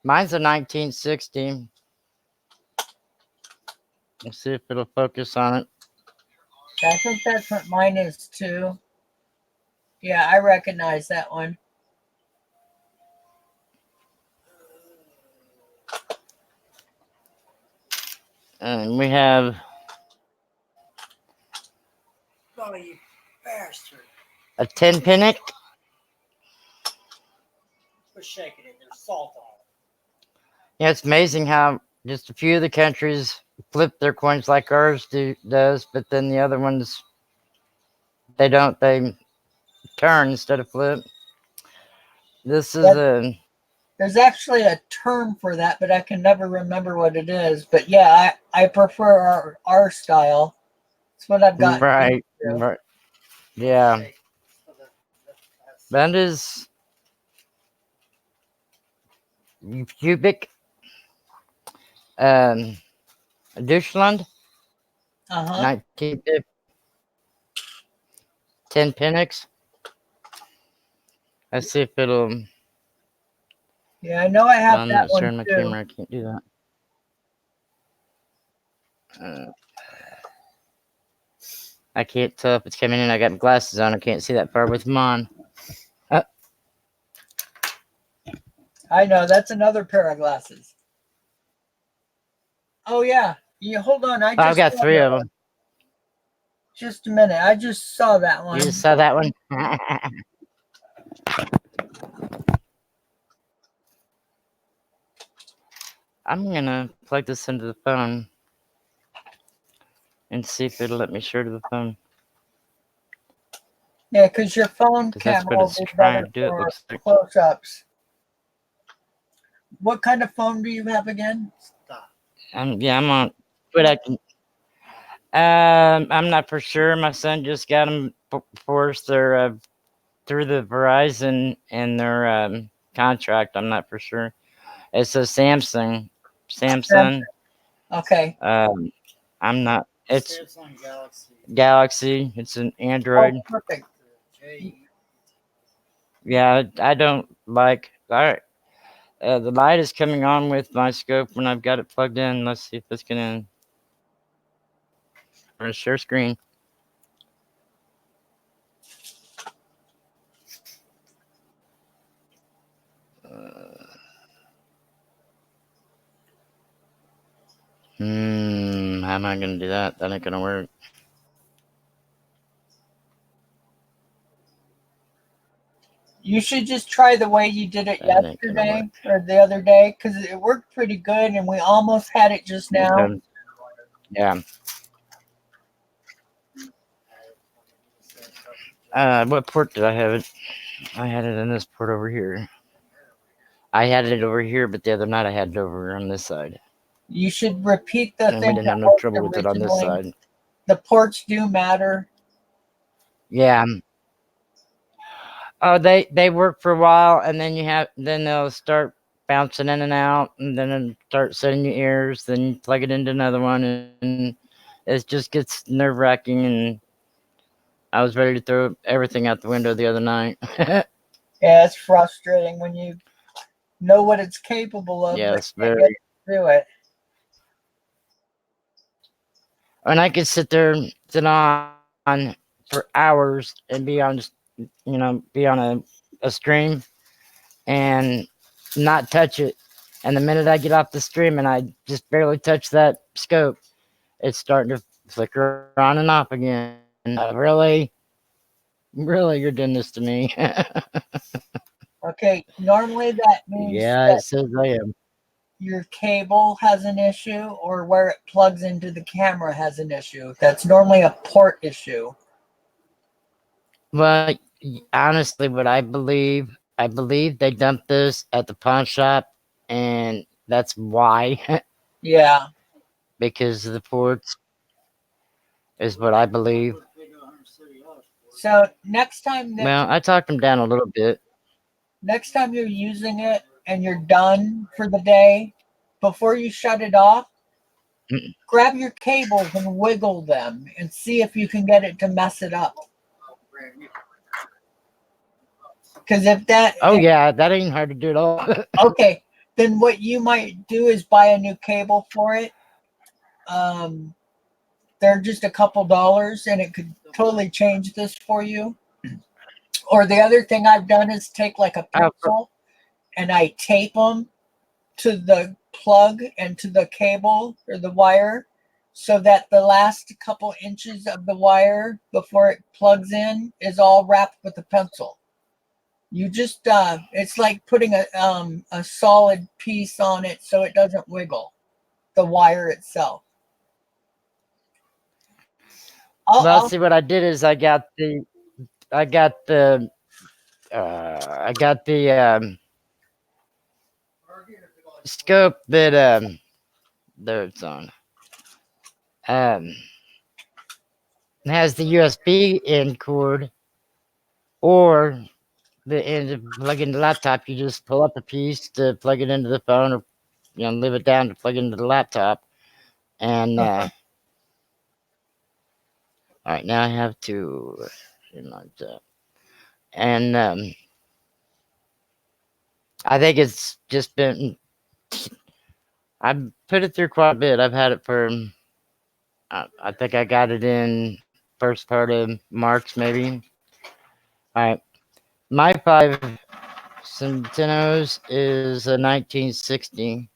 Mine's a 1960. Let's see if it'll focus on it. I think that's what mine is too. Yeah, I recognize that one. And we have Oh, you bastard. a 10 pinnock. Quit shaking it. There's salt on it. Yeah, it's amazing how just a few of the countries flip their coins like ours does, but then the other ones, they don't. They turn instead of flip. This is There's actually a term for that, but I can never remember what it is. But yeah, I prefer our style. That's what I've got. right. Yeah. That is cubic. Deutschland. 1950. 10 pinnocks. Let's see if it'll. Yeah, I know I have that I'm not one sharing my too. camera. I can't do that. I can't tell if it's coming in. I got my glasses on. I can't see that far with them on. I know, that's another pair of glasses. Oh yeah, you hold on. I I've just got saw 3 that of one. them. Just a minute. I just saw that one. You just saw that one? I'm gonna plug this into the phone and see if it'll let me share to the phone. Yeah, because your phone Because that's camera what will it's be trying better to do, it for looks like. close-ups. What kind of phone do you have again? Yeah, I'm on. But I can. I'm not for sure. My son just got them for us. They're through the Verizon and their contract. I'm not for sure. It's a Samsung. Samsung. Okay. I'm not. It's Samsung Galaxy. Galaxy. It's an Oh, Android. perfect. Yeah, I don't like. All right. The light is coming on with my scope when I've got it plugged in. Let's see if it's gonna share screen. How am I gonna do that? That ain't gonna work. You should just try the way you did it That ain't gonna yesterday work. or the other day, because it worked pretty good, and we almost had it just now. Okay. Yeah. What port did I have it? I had it in this port over here. I had it over here, but the other night I had it over on this side. You should repeat the And we thing didn't that have no worked trouble with it on this originally. side. The ports do matter. Yeah. Oh, they work for a while, and then they'll start bouncing in and out, and then it'll start setting you ears. Then you plug it into another one, and it just gets nerve wracking. And I was ready to throw everything out the window the other night. Yeah, it's frustrating when you know what it's capable of, Yeah, but it's can't very. get through it. And I could sit there and sit on for hours and be on just be on a stream and not touch it. And the minute I get off the stream and I just barely touch that scope, it's starting to flicker on and off again. Really, really, you're doing this to me. Okay, normally that means Yeah, it that says I am. your cable has an issue or where it plugs into the camera has an issue. That's normally a port issue. Well, honestly, what I believe they dumped this at the pawn shop, and that's why, Yeah. because of the ports, is what I believe. So next time Well, I talked them down a little bit. you're using it and you're done for the day, before you shut it off, Mm. grab your cables and wiggle them and see if you can get it to mess it up. Because Oh yeah, that ain't hard to do at all. okay, then what you might do is buy a new cable for it. They're just a couple dollars and it could totally change this for you. Or the other thing I've done is take like a pencil and I tape them to the plug and to the cable or the wire, so that the last couple inches of the wire before it plugs in is all wrapped with a pencil. You just it's like putting a solid piece on it so it doesn't wiggle, the wire itself. Well, I'll see, what I did is I got the scope that there it's on. It has the USB in cord, or the end to plug into the laptop. You just pull up a piece to plug it into the phone, or leave it down to plug into the laptop. And all right, now I have to like that. And I think it's just been. I've put it through quite a bit. I've had it for I think I got it in first part of March, maybe. All right. My 5 Centenos is a 1960.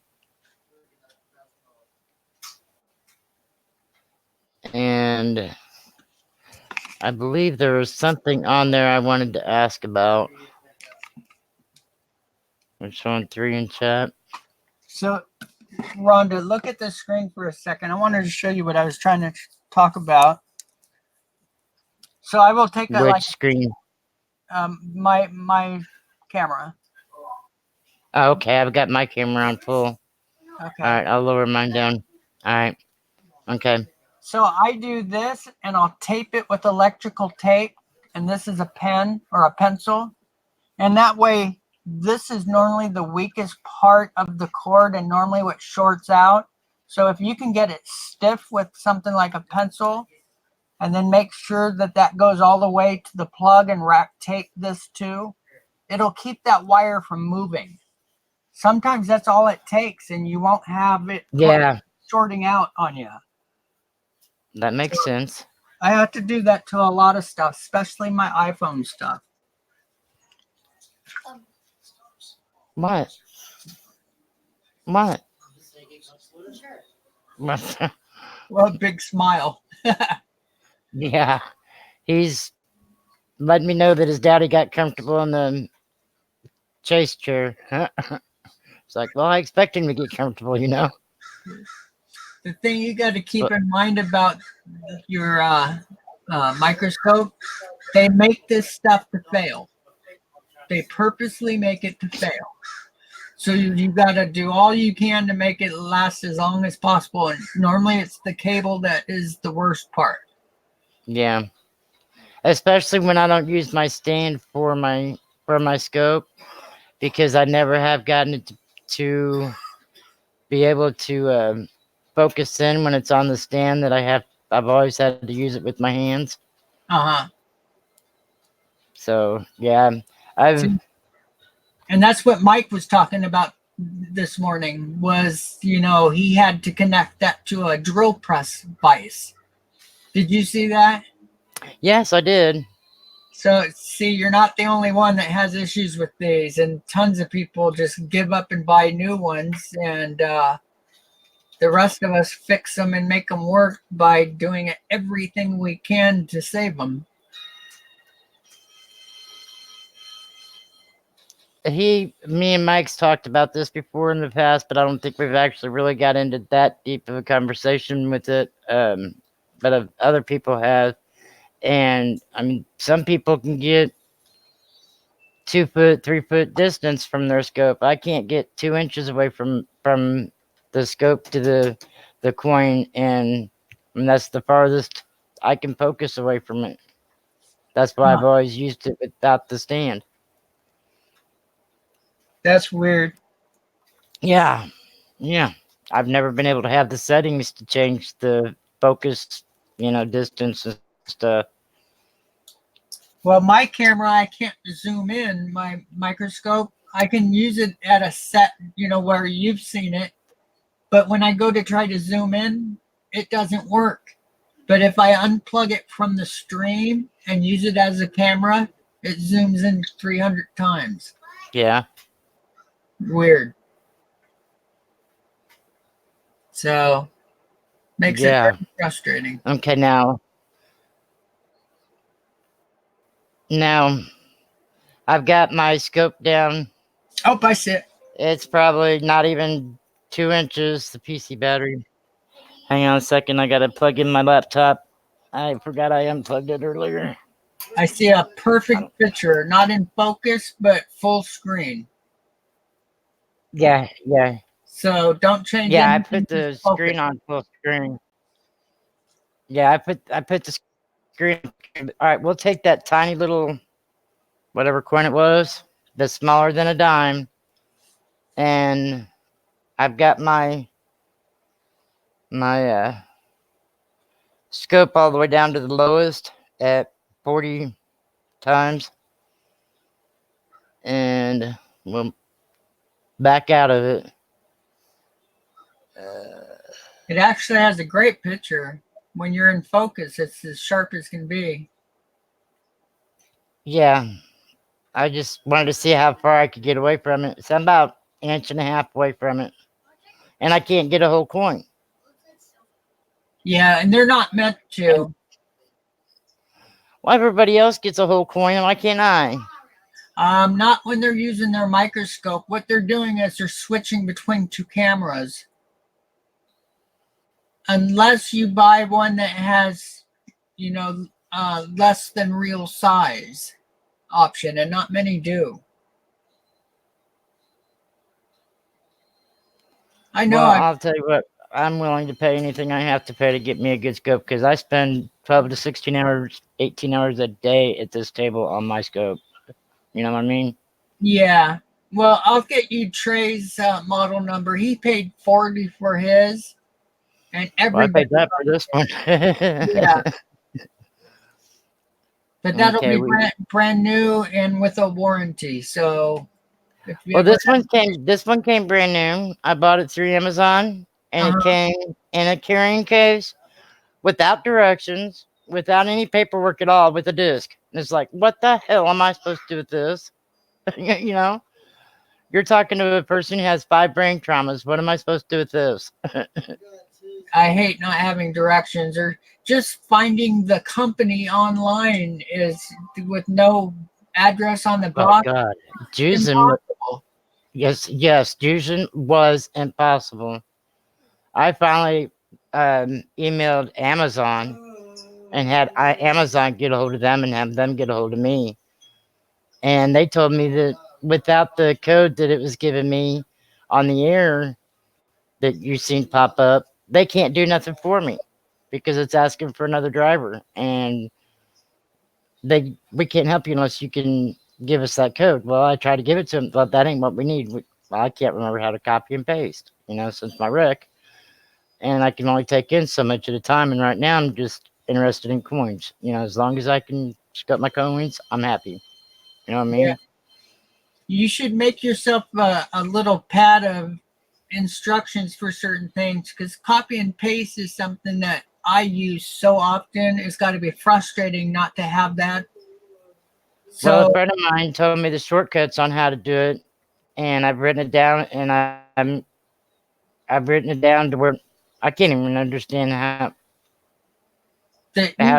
And I believe there was something on there I wanted to ask about. I'm showing 3 in chat. So, Rhonda, look at the screen for a second. I wanted to show you what I was trying to talk about. So I will take a, Which screen? my camera. Oh, okay, I've got my camera on full. Okay. All right, I'll lower mine down. All right. Okay. So I do this and I'll tape it with electrical tape. And this is a pen or a pencil. And that way, this is normally the weakest part of the cord and normally what shorts out. So if you can get it stiff with something like a pencil and then make sure that that goes all the way to the plug and wrap tape this too, it'll keep that wire from moving. Sometimes that's all it takes and you won't have it Yeah, shorting out on you. that makes sense. I have to do that to a lot of stuff, especially my iPhone stuff. What? What? What? Well, big smile. Yeah, he's let me know that his daddy got comfortable in the chase chair. It's like, well, I expect him to get comfortable, you know. The thing you got to keep But- in mind about your microscope, they make this stuff to fail. They purposely make it to fail. So you got to do all you can to make it last as long as possible. And normally it's the cable that is the worst part. Yeah, especially when I don't use my stand for my scope, because I never have gotten it to be able to focus in when it's on the stand. I've always had to use it with my hands. Uh-huh. So yeah, I've And that's what Mike was talking about this morning was, he had to connect that to a drill press vise. Did you see that? yes, I did. So, see, you're not the only one that has issues with these, and tons of people just give up and buy new ones, and the rest of us fix them and make them work by doing everything we can to save them. Me and Mike's talked about this before in the past, but I don't think we've actually really got into that deep of a conversation with it. But other people have, and I mean, some people can get 2 foot, 3 foot distance from their scope. I can't get 2 inches away from the scope to the coin, and that's the farthest I can focus away from it. That's why I've always used it without the stand. That's weird. Yeah. I've never been able to have the settings to change the focus, distance and stuff. Well, my camera, I can't zoom in my microscope. I can use it at a set, where you've seen it. But when I go to try to zoom in, it doesn't work. But if I unplug it from the stream and use it as a camera, it zooms in 300 times. Yeah. Weird. So, makes it Yeah. very frustrating. Okay, now I've got my scope down. Oh, I see it. It's probably not even 2 inches, the PC battery. Hang on a second, I gotta plug in my laptop. I forgot I unplugged it earlier. I see a perfect picture, not in focus, but full screen. Yeah. So don't change Yeah, I anything. put the Just focus. screen on full screen. Yeah, I put the screen. All right, we'll take that tiny little whatever coin it was, that's smaller than a dime, and I've got my scope all the way down to the lowest at 40 times, and we'll back out of it. It actually has a great picture. when you're in focus, it's as sharp as can be. Yeah, I just wanted to see how far I could get away from it. So I'm about an inch and a half away from it, and I can't get a whole coin. Yeah, and they're not meant to. Well, everybody else gets a whole coin, and why can't I? Not when they're using their microscope. What they're doing is they're switching between two cameras. Unless you buy one that has, less than real size option, and not many do. I know. Well, I'll tell you what. I'm willing to pay anything I have to pay to get me a good scope because I spend 12 to 16 hours, 18 hours a day at this table on my scope. You know what I mean? Yeah. Well, I'll get you Trey's model number. He paid $40 for his, and Well, I everybody. paid that for this one. Yeah. But that'll Okay, be brand new and with a warranty. So if you well, ever this one came brand new. I bought it through Amazon, and it came in a carrying case without directions, without any paperwork at all, with a disc. And it's like, what the hell am I supposed to do with this? You know, you're talking to a person who has 5 brain traumas. What am I supposed to do with this? I hate not having directions, or just finding the company online is with no address on the Oh box. God, Fusion. Impossible. Yes, Fusion was impossible. I finally emailed Amazon and had Amazon get a hold of them and have them get a hold of me. And they told me that without the code that it was giving me on the air that you seen pop up, they can't do nothing for me because it's asking for another driver. And we can't help you unless you can give us that code. Well, I tried to give it to them, but that ain't what we need. Well, I can't remember how to copy and paste, since my wreck. And I can only take in so much at a time. And right now I'm just interested in coins. As long as I can scope my coins, I'm happy. You know what I mean? Yeah. You should make yourself a little pad of instructions for certain things, because copy and paste is something that I use so often. It's got to be frustrating not to have that. Well, a So friend of mine told me the shortcuts on how to do it, and I've written it down, and I've written it down to where I can't even understand how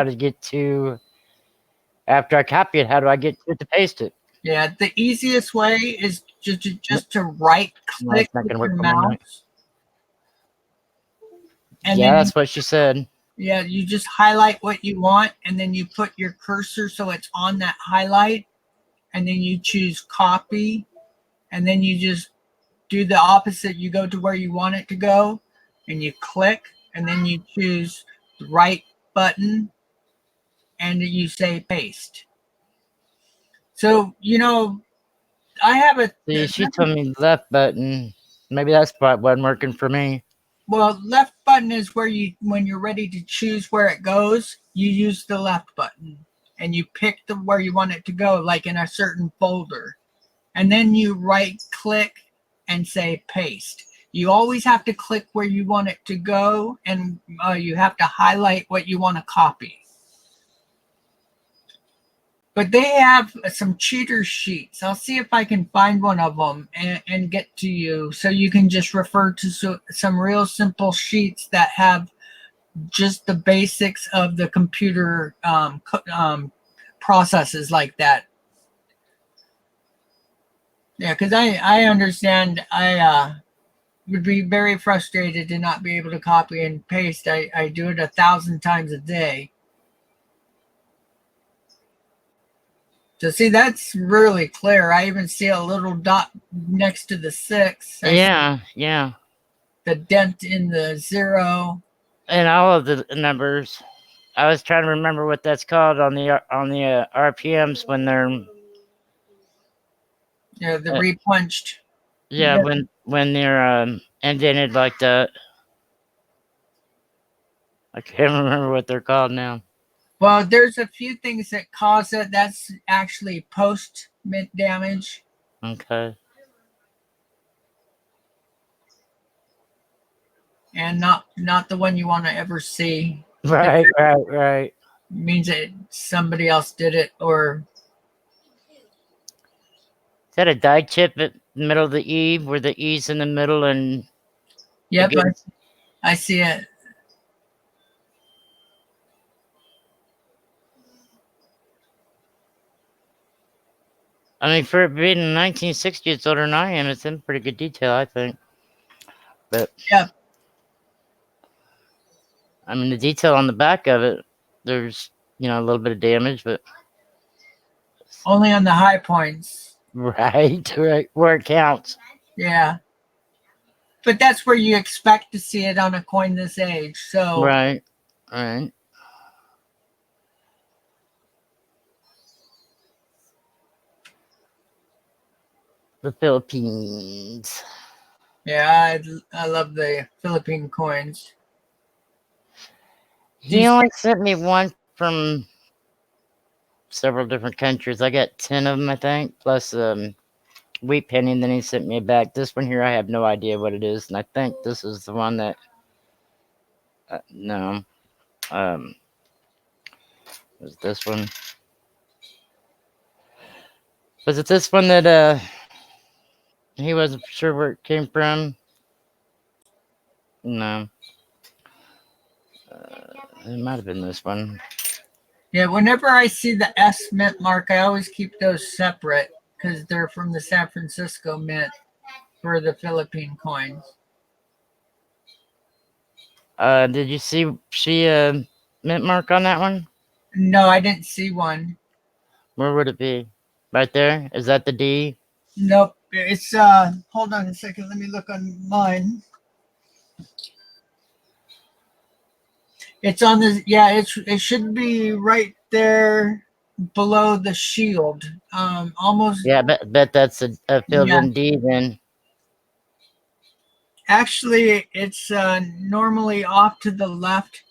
to get to after I copy it. How do I get to it to paste it? yeah, the easiest way is just to right No, click it's not with gonna work your for me, no. mouse. And Yeah, then that's what she said. yeah, you just highlight what you want, and then you put your cursor so it's on that highlight, and then you choose copy, and then you just do the opposite. You go to where you want it to go, and you click, and then you choose the right button, and you say paste. So, I have a See, she told me left button. Maybe that's what wasn't working for me. well, left button is where when you're ready to choose where it goes, you use the left button and you pick where you want it to go, like in a certain folder. And then you right click and say paste. You always have to click where you want it to go, and you have to highlight what you want to copy. But they have some cheater sheets. I'll see if I can find one of them and get to you, so you can just refer to some real simple sheets that have just the basics of the computer processes like that. Yeah, because I understand. I would be very frustrated to not be able to copy and paste. I do it 1,000 times a day. So see, that's really clear. I even see a little dot next to the 6. Yeah. The dent in the 0. And all of the numbers. I was trying to remember what that's called on the RPMs when they're The repunched. yeah, when they're indented like that. I can't remember what they're called now. Well, there's a few things that cause it. That's actually post-mint damage. Okay. And not the one you want to ever see. Right, right, right. Means that somebody else did it, or Is that a die chip at the middle of the E, where the E's in the middle and yep, again? I see it. I mean, for it being in 1960, it's older than I am. It's in pretty good detail, I think. But Yep. I mean, the detail on the back of it, there's a little bit of damage, but Only on the high points. right, right, where it counts. Yeah. But that's where you expect to see it on a coin this age. So Right, right. The Philippines. yeah, I love the Philippine coins. He only sent me one from several different countries. I got 10 of them, I think, plus wheat penny, and then he sent me back. This one here, I have no idea what it is, and I think this is the one that no, was this one? Was it this one that he wasn't sure where it came from? No, it might have been this one. Yeah, whenever I see the S mint mark, I always keep those separate because they're from the San Francisco mint for the Philippine coins. Did you see a mint mark on that one? No, I didn't see one. Where would it be? Right there? Is that the D? Nope. It's hold on a second, let me look on mine. It's on the it should be right there below the shield. Almost Yeah, bet that's a filled yeah. in D then. Actually, it's normally off to the left.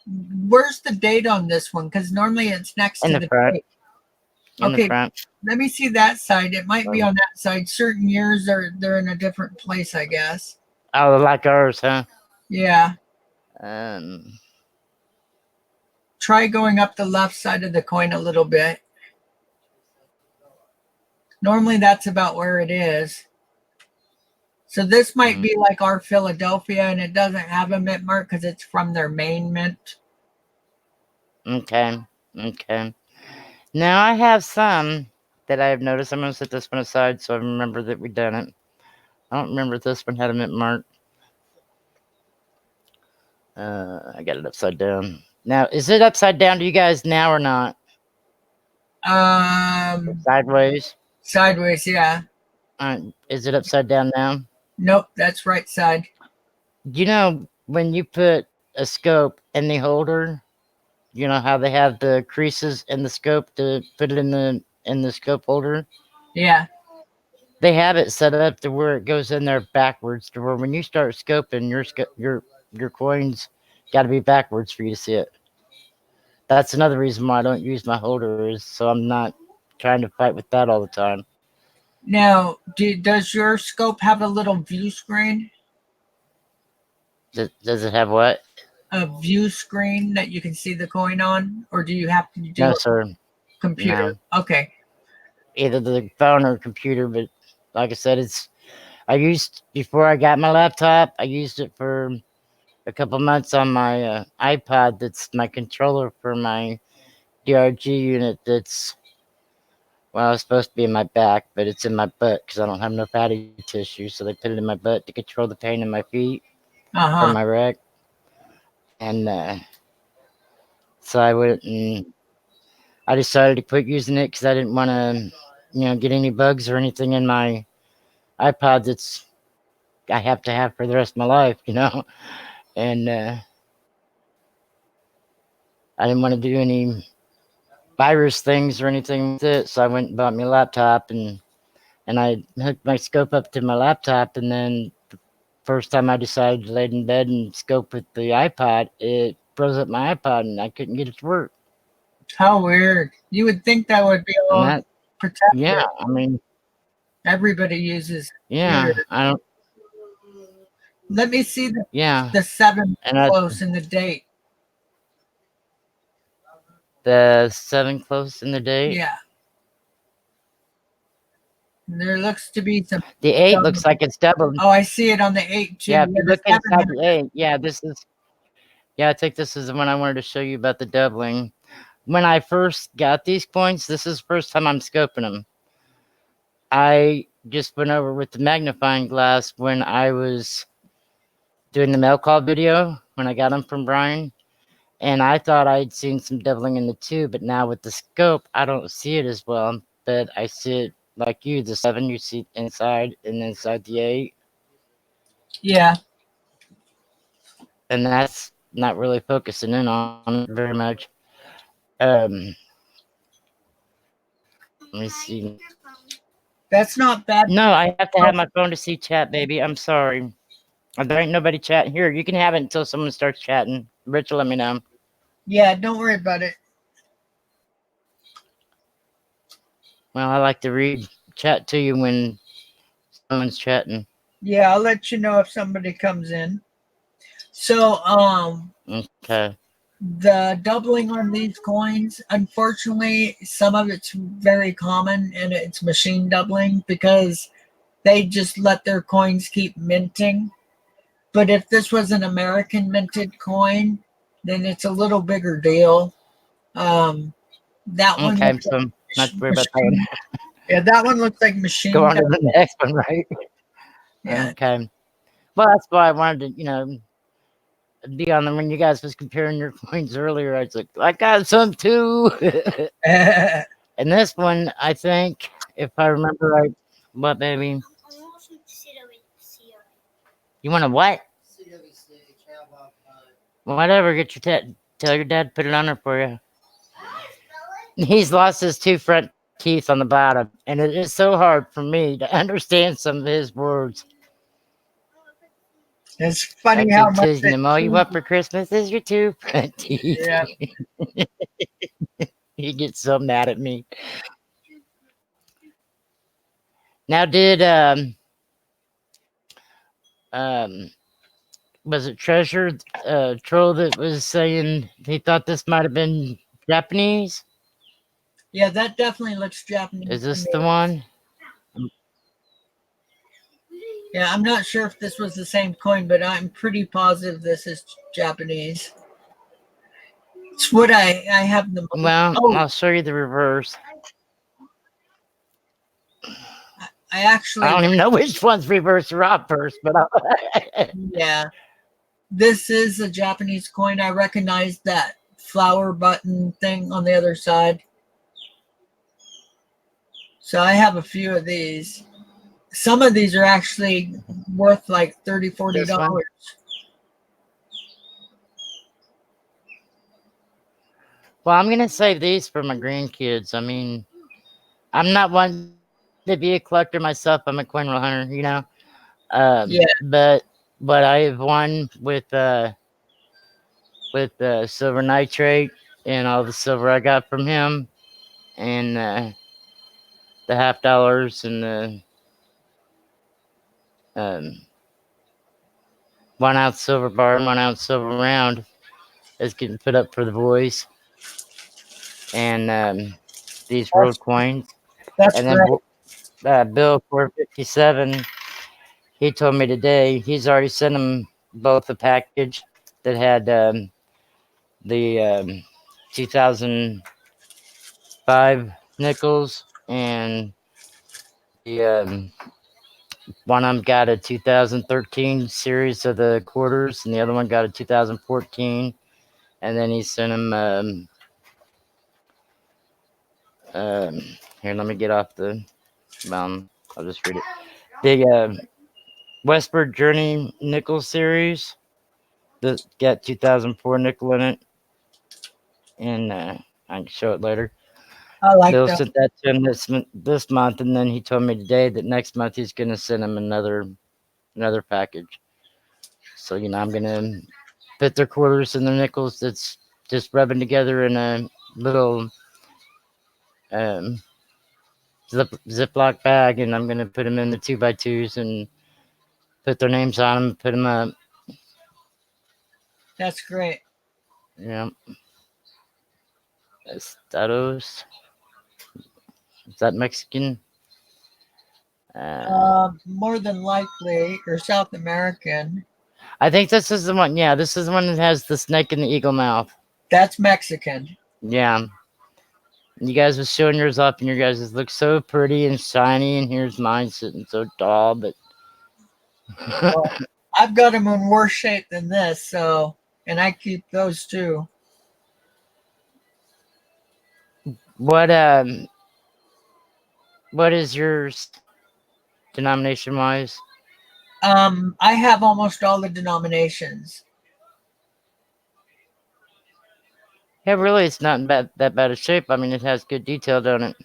Where's the date on this one? Because normally it's next In to the the front. date. In the Okay, front. let me see that side. It might be on that side. Certain years they're in a different place, I guess. Oh, like ours, huh? Yeah. Um, Try going up the left side of the coin a little bit. Normally that's about where it is. So this might be like our Philadelphia, and it doesn't have a mint mark because it's from their main mint. okay. Okay. Now I have some that I have noticed. I'm going to set this one aside so I remember that we've done it. I don't remember if this one had a mint mark. I got it upside down. Now, is it upside down to you guys now or not? Sideways? Sideways, yeah. Is it upside down now? Nope, that's right side. You know, when you put a scope in the holder, you know how they have the creases in the scope to put it in the scope holder? Yeah. They have it set up to where it goes in there backwards, to where when you start scoping, your coins got to be backwards for you to see it. That's another reason why I don't use my holder, is so I'm not trying to fight with that all the time. Now, does your scope have a little view screen? Does it have what? A view screen that you can see the coin on, or do you have to do No, sir. computer? No. Okay. Either the phone or computer, but like I said, I used, before I got my laptop, I used it for a couple months on my iPod. That's my controller for my DRG unit. That's, well, it's supposed to be in my back, but it's in my butt because I don't have no fatty tissue. So they put it in my butt to control the pain in my feet from my wreck. And so I went and I decided to quit using it because I didn't want to, get any bugs or anything in my iPod that's I have to have for the rest of my life, And I didn't want to do any virus things or anything with it, so I went and bought me a laptop and I hooked my scope up to my laptop, and then the first time I decided to lay in bed and scope with the iPod, it froze up my iPod and I couldn't get it to work. How weird. You would think that would be all protected. Yeah, I mean, everybody uses. Yeah, computer. I don't. Let me see Yeah, the 7 and close in the date. The 7 close in the date. Yeah. There looks to be some. The 8 looks like it's doubled. Oh, I see it on the 8 too. Yeah, if you the look 7 inside the 8, yeah, this is. Yeah, I think this is the one I wanted to show you about the doubling. When I first got these coins, this is the first time I'm scoping them. I just went over with the magnifying glass when I was doing the mail call video when I got them from Brian. And I thought I'd seen some doubling in the 2, but now with the scope, I don't see it as well. But I see it like you, the 7 you see inside and inside the 8. Yeah. And that's not really focusing in on it very much. Let me see. That's not bad. No, I have to have my phone to see chat, baby. I'm sorry. There ain't nobody chatting here. You can have it until someone starts chatting. Rich, let me know. Yeah, don't worry about it. Well, I like to read chat to you when someone's chatting. Yeah, I'll let you know if somebody comes in. So, Okay. the doubling on these coins, unfortunately, some of it's very common and it's machine doubling because they just let their coins keep minting. But if this was an American minted coin, then it's a little bigger deal. That one Okay, looks so like not to worry about that one. yeah, that one looks like Go machine on to doubling. the next one, right? Yeah. Okay. Well, that's why I wanted to, be on them when you guys was comparing your coins earlier. I was like, I got some too. And this one, I think, if I remember right, what, baby? You want a what? Whatever. Get your tell your dad to put it on there for you. He's lost his 2 front teeth on the bottom, and it is so hard for me to understand some of his words. It's I funny how keep much teasing him. All you want for Christmas is your 2 front teeth. yeah. He gets so mad at me. Now, did was it Treasure Troll that was saying he thought this might have been Japanese? Yeah, that definitely looks Japanese. Is this to the me. one? Yeah, I'm not sure if this was the same coin, but I'm pretty positive this is Japanese. It's what I have the most. Well, Oh, I'll show you the reverse. I actually I don't even know which one's reverse or obverse, but yeah. This is a Japanese coin. I recognize that flower button thing on the other side. So I have a few of these. Some of these are actually worth like $30, $40. This one? Well, I'm gonna save these for my grandkids. I mean, I'm not one to be a collector myself. I'm a coin roll hunter, Yeah. But I have one with silver nitrate and all the silver I got from him, and the $50 and the 1 ounce silver bar and 1 ounce silver round is getting put up for the boys, and these road coins, That's and great. then Bill 457. He told me today he's already sent them both a package that had the 2005 nickels, and the one of them got a 2013 series of the quarters, and the other one got a 2014. And then he sent them. Here, let me get off the. I'll just read it. The Westward Journey nickel series that got 2004 nickel in it, and I can show it later. I like Bill that. sent that to him this month, and then he told me today that next month he's gonna send him another package. So I'm gonna put their quarters and their nickels that's just rubbing together in a little Ziploc bag, and I'm gonna put them in the 2x2s and put their names on them, put them up. That's great. Yeah. Estados. Is that Mexican? More than likely, or South American. I think this is the one. Yeah, this is the one that has the snake and the eagle mouth. That's Mexican. Yeah. You guys was showing yours up, and your guys look so pretty and shiny, and here's mine sitting so tall. But Well, I've got them in worse shape than this, so, and I keep those too. what is yours denomination wise? I have almost all the denominations. Yeah, really, it's not in that bad a shape. I mean, it has good detail, don't it?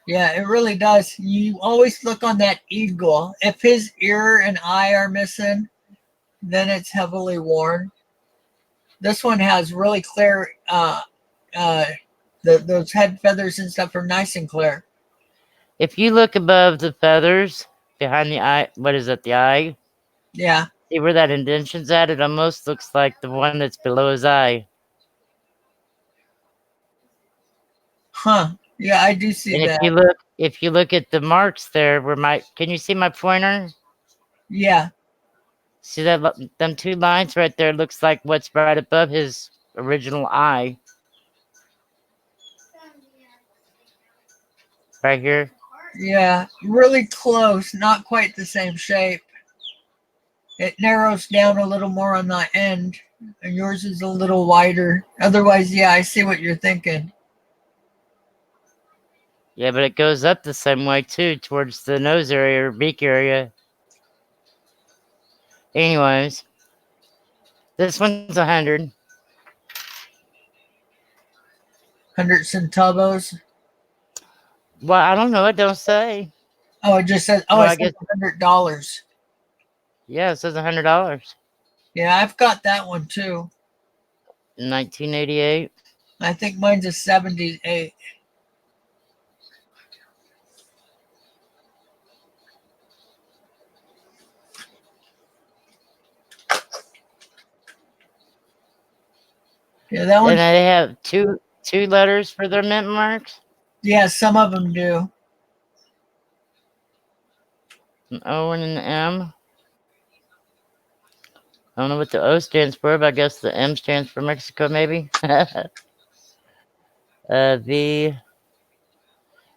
Yeah, it really does. You always look on that eagle. If his ear and eye are missing, then it's heavily worn. This one has really clear. Those head feathers and stuff are nice and clear. If you look above the feathers, behind the eye, what is that? The eye. Yeah. See where that indention's at? It almost looks like the one that's below his eye. Huh. Yeah, I do see And that. if you look at the marks there, can you see my pointer? Yeah. See that them two lines right there? Looks like what's right above his original eye, right here. Yeah. Really close. Not quite the same shape. It narrows down a little more on the end, and yours is a little wider. Otherwise, yeah, I see what you're thinking. Yeah, but it goes up the same way too, towards the nose area or beak area. Anyways, this one's 100. 100 centavos. Well, I don't know. It don't say. Oh, it just says. Oh, Well, it I says guess $100. yeah, it says $100. Yeah, I've got that one too. 1988. I think mine's a 78. Yeah, that one. And they have two letters for their mint marks. Yeah, some of them do. An O and an M. I don't know what the O stands for, but I guess the M stands for Mexico, maybe. V.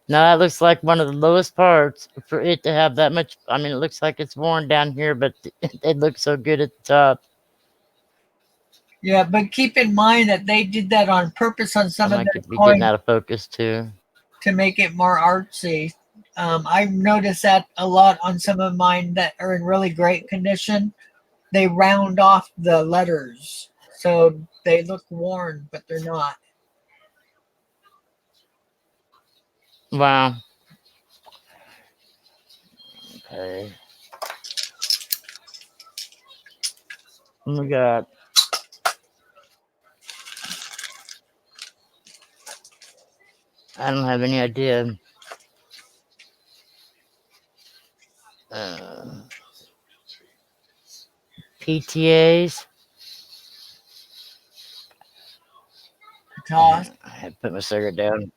No, that looks like one of the lowest parts for it to have that much. I mean, it looks like it's worn down here, but it looks so good at the top. Yeah, but keep in mind that they did that on purpose on some I of might their be getting coins out of focus too. to make it more artsy. I've noticed that a lot on some of mine that are in really great condition. They round off the letters, so they look worn, but they're not. Wow. Okay. Oh my God. I don't have any idea. PTAs. Toss. I had to put my cigarette down.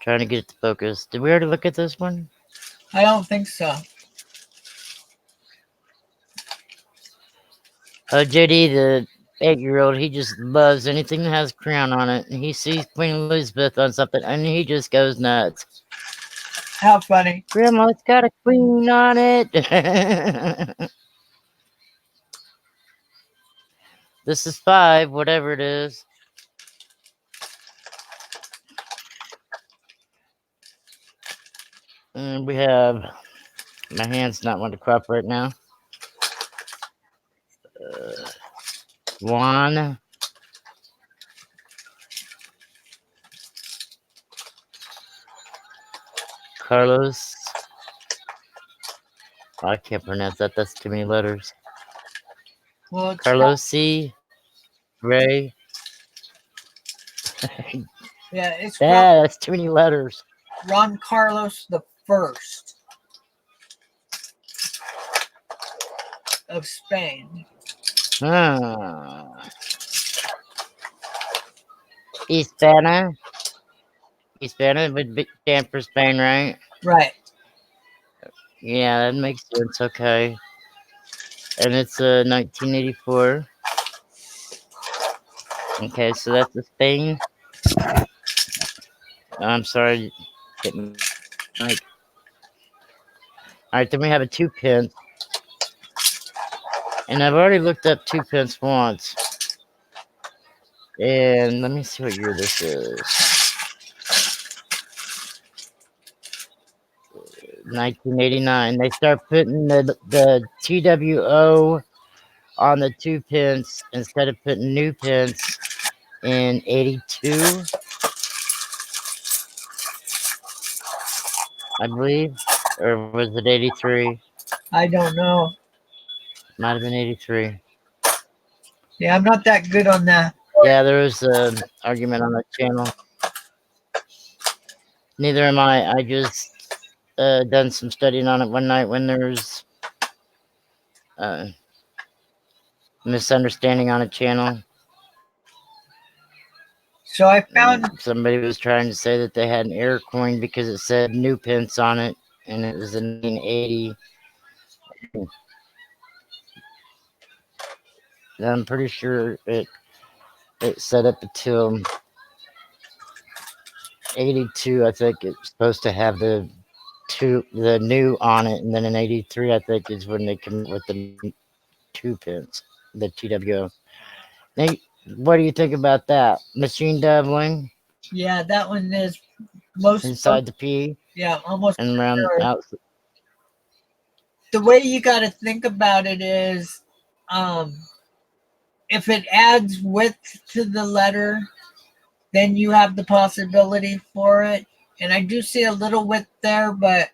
Trying to get it to focus. Did we already look at this one? I don't think so. JD, the 8-year-old, he just loves anything that has a crown on it. And he sees Queen Elizabeth on something and he just goes nuts. How funny. Grandma, it's got a queen on it. This is 5, whatever it is. And we have, my hand's not wanting to cooperate now. Juan. Carlos. I can't pronounce that. That's too many letters. Well, it's Carlos C. Ray. yeah, it's Yeah, that's too many letters. Ron Carlos the First of Spain. Hispana. Hispana would be stand for Spain, right? Right. Yeah, that makes sense. Okay. And it's 1984. Okay, so that's the Spain. I'm sorry. Hit my mic. All right, then we have a 2 pence. And I've already looked up 2 pence once. And let me see what year this is. 1989. They start putting the TWO on the 2 pence instead of putting new pence in 82, I believe. Or was it 83? I don't know. Might have been 83. Yeah, I'm not that good on that. Yeah, there was an argument on that channel. Neither am I. I just done some studying on it one night when there's misunderstanding on a channel. So I found And somebody was trying to say that they had an error coin because it said new pence on it, and it was in 1980. And I'm pretty sure it set up until 82. I think it's supposed to have the new on it, and then in 83, I think is when they come with the 2 pence, the TWO. Now, what do you think about that? Machine doubling yeah, that one is most inside the P yeah, almost and around sure. out. The way you got to think about it is if it adds width to the letter, then you have the possibility for it. And I do see a little width there, but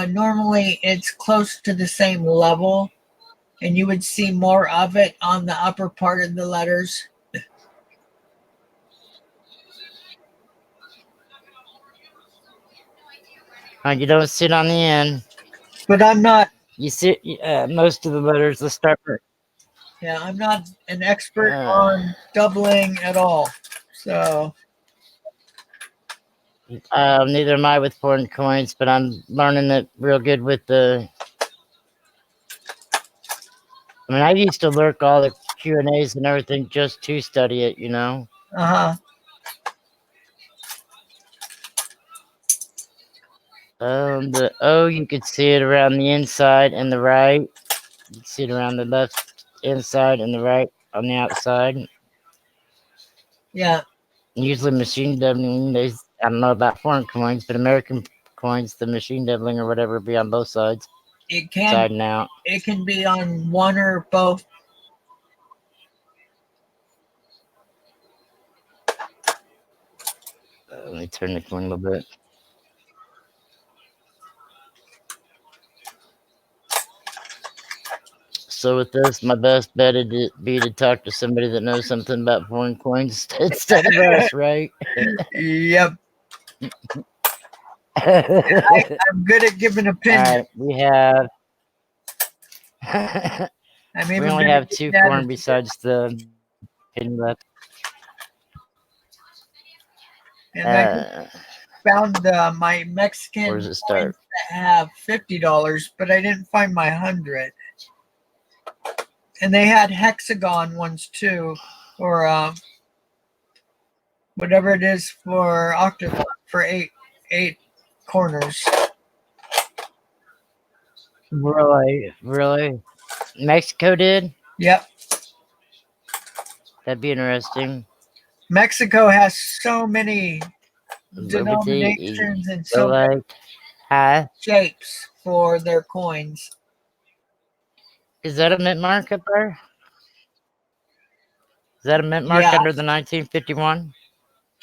normally it's close to the same level, and you would see more of it on the upper part of the letters. You don't sit on the end. But I'm not. You sit most of the letters. The start. Yeah, I'm not an expert on doubling at all. So neither am I with foreign coins, but I'm learning it real good with the. I mean, I used to lurk all the Q&As and everything just to study it, you know. The O, you could see it around the inside and the right. You can see it around the left inside and the right on the outside. Yeah. Usually machine doubling, I don't know about foreign coins, but American coins, the machine doubling or whatever, be on both sides. It can. Side and out. It can be on one or both. Let me turn the coin a little bit. So with this, my best bet would be to talk to somebody that knows something about foreign coins instead of us, right? Yep. I'm good at giving opinions. All right, we have. We only have 2 corn besides the pin left. And I found my Mexican Where does it start? that have $50, but I didn't find my 100. And they had hexagon ones too, or whatever it is for octagon for eight corners. Really? Mexico did? Yep. That'd be interesting. Mexico has so many denominations and so many shapes for their coins. Is that a mint mark up there? Is that a mint mark under the 1951?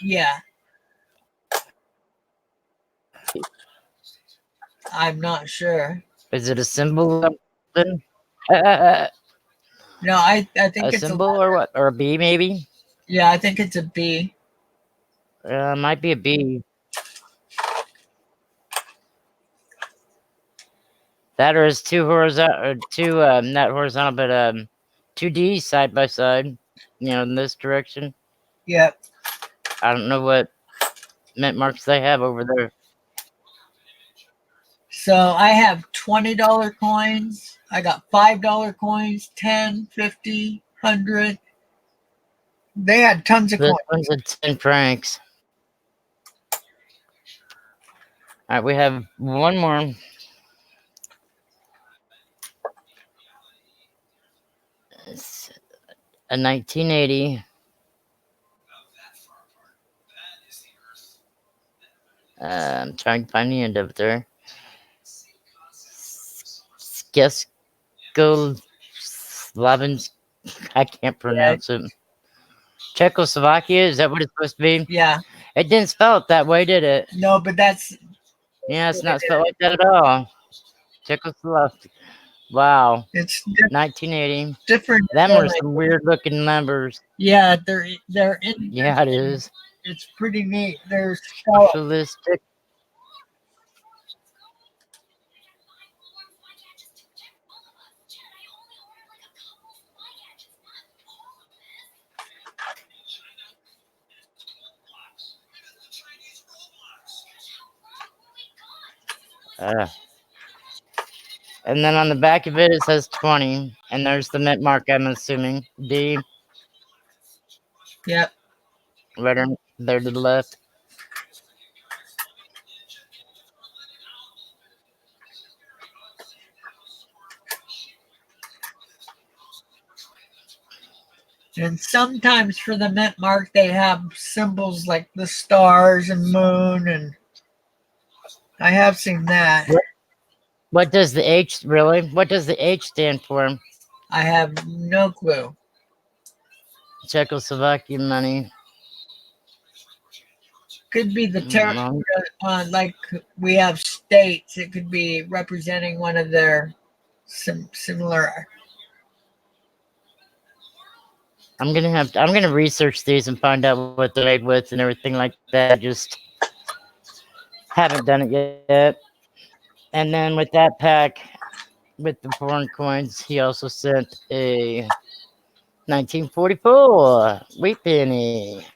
Yeah. I'm not sure. Is it a symbol? No, I think it's a symbol or what? Or a B maybe? Yeah, I think it's a B. Might be a B. That or is two horizontal, or two not horizontal, but 2D side by side. You know, in this direction. Yep. I don't know what mint marks they have over there. So I have $20 coins. I got $5 coins, 10, 50, 100. They had tons of This coins. one's a 10 francs. All right, we have one more. It's a 1980. I'm trying to find the end of it there. Slavens. I can't pronounce it. Czechoslovakia, is that what it's supposed to be? Yeah. It didn't spell it that way, did it? No, but that's Yeah, it's not spelled like that at all. Czechoslovakia. Wow. it's 1980. different. Them were some weird looking numbers. Yeah, they're in. Yeah, it is. It's pretty neat. They're spelled. Socialistic. And then on the back of it, it says 20. And there's the mint mark, I'm assuming. D. Yep. Right there to the left. And sometimes for the mint mark, they have symbols like the stars and moon, and I have seen that. What does the H really? What does the H stand for? I have no clue. Czechoslovakian money. Could be the No. like we have states. It could be representing one of their similar. I'm gonna research these and find out what they're made with and everything like that. I just haven't done it yet. And then with that pack, with the foreign coins, he also sent a 1944 wheat penny.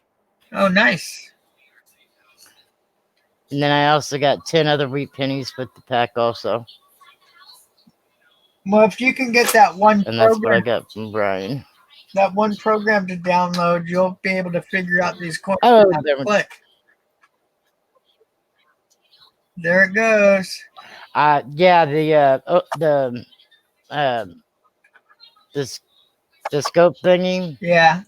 Oh, nice. And then I also got 10 other wheat pennies with the pack also. Well, if you can get that one And that's what I program, got from Brian. that one program to download, you'll be able to figure out these coins. Oh, Click. There it goes. Yeah, the scope thingy. Yeah.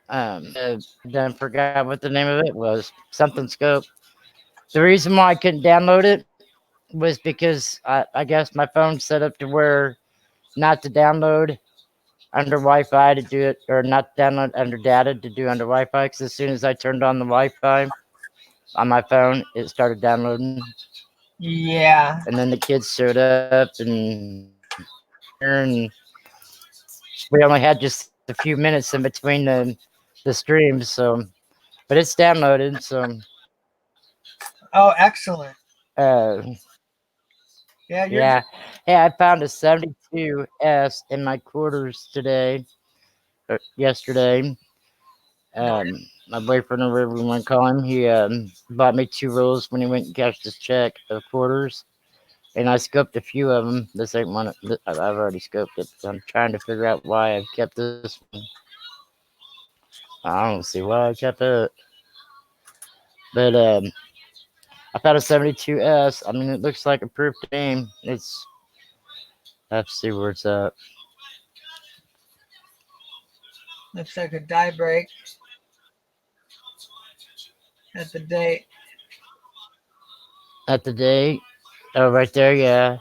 Then forgot what the name of it was. Something scope. The reason why I couldn't download it was because I guess my phone's set up to where not to download under Wi-Fi to do it, or not download under data to do under Wi-Fi. Because as soon as I turned on the Wi-Fi on my phone, it started downloading. Yeah. And then the kids showed up, and we only had just a few minutes in between the streams, so but it's downloaded, so Oh, excellent. yeah. Hey, I found a 72S in my quarters today, or yesterday. My boyfriend, or whatever we want to call him, he bought me 2 rolls when he went and cashed his check of quarters. And I scoped a few of them. This ain't one. I've already scoped it. I'm trying to figure out why I've kept this one. I don't see why I kept it. But I found a 72S. I mean, it looks like a proof name. It's. I have to see where it's at. Looks like a die break at the date. At the date. Oh, right there, yeah.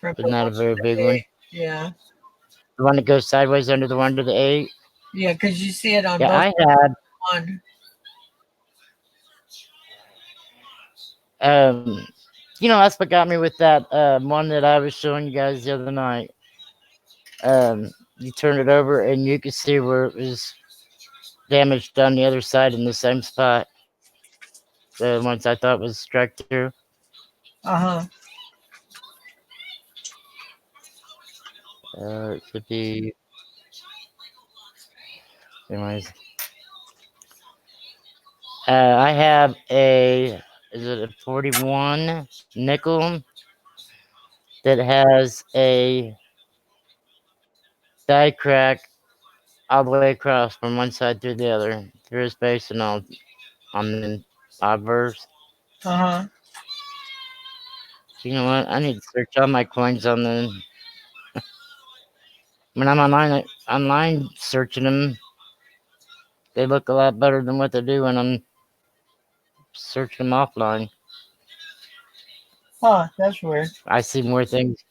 From But not a very big one. Yeah. The one that goes sideways under the one to the 8. Yeah, because you see it on Yeah, both. I had. One. You know, that's what got me with that one that I was showing you guys the other night. You turn it over and you could see where it was damage done the other side in the same spot. The ones I thought was struck through. Uh-huh. It should be. Anyways. I have is it a 41 nickel that has a die crack all the way across from one side to the other, through a space and all on the obverse. Uh-huh. You know what? I need to search all my coins on the. When I'm online searching them, they look a lot better than what they do when I'm searching them offline. Huh, that's weird. I see more things.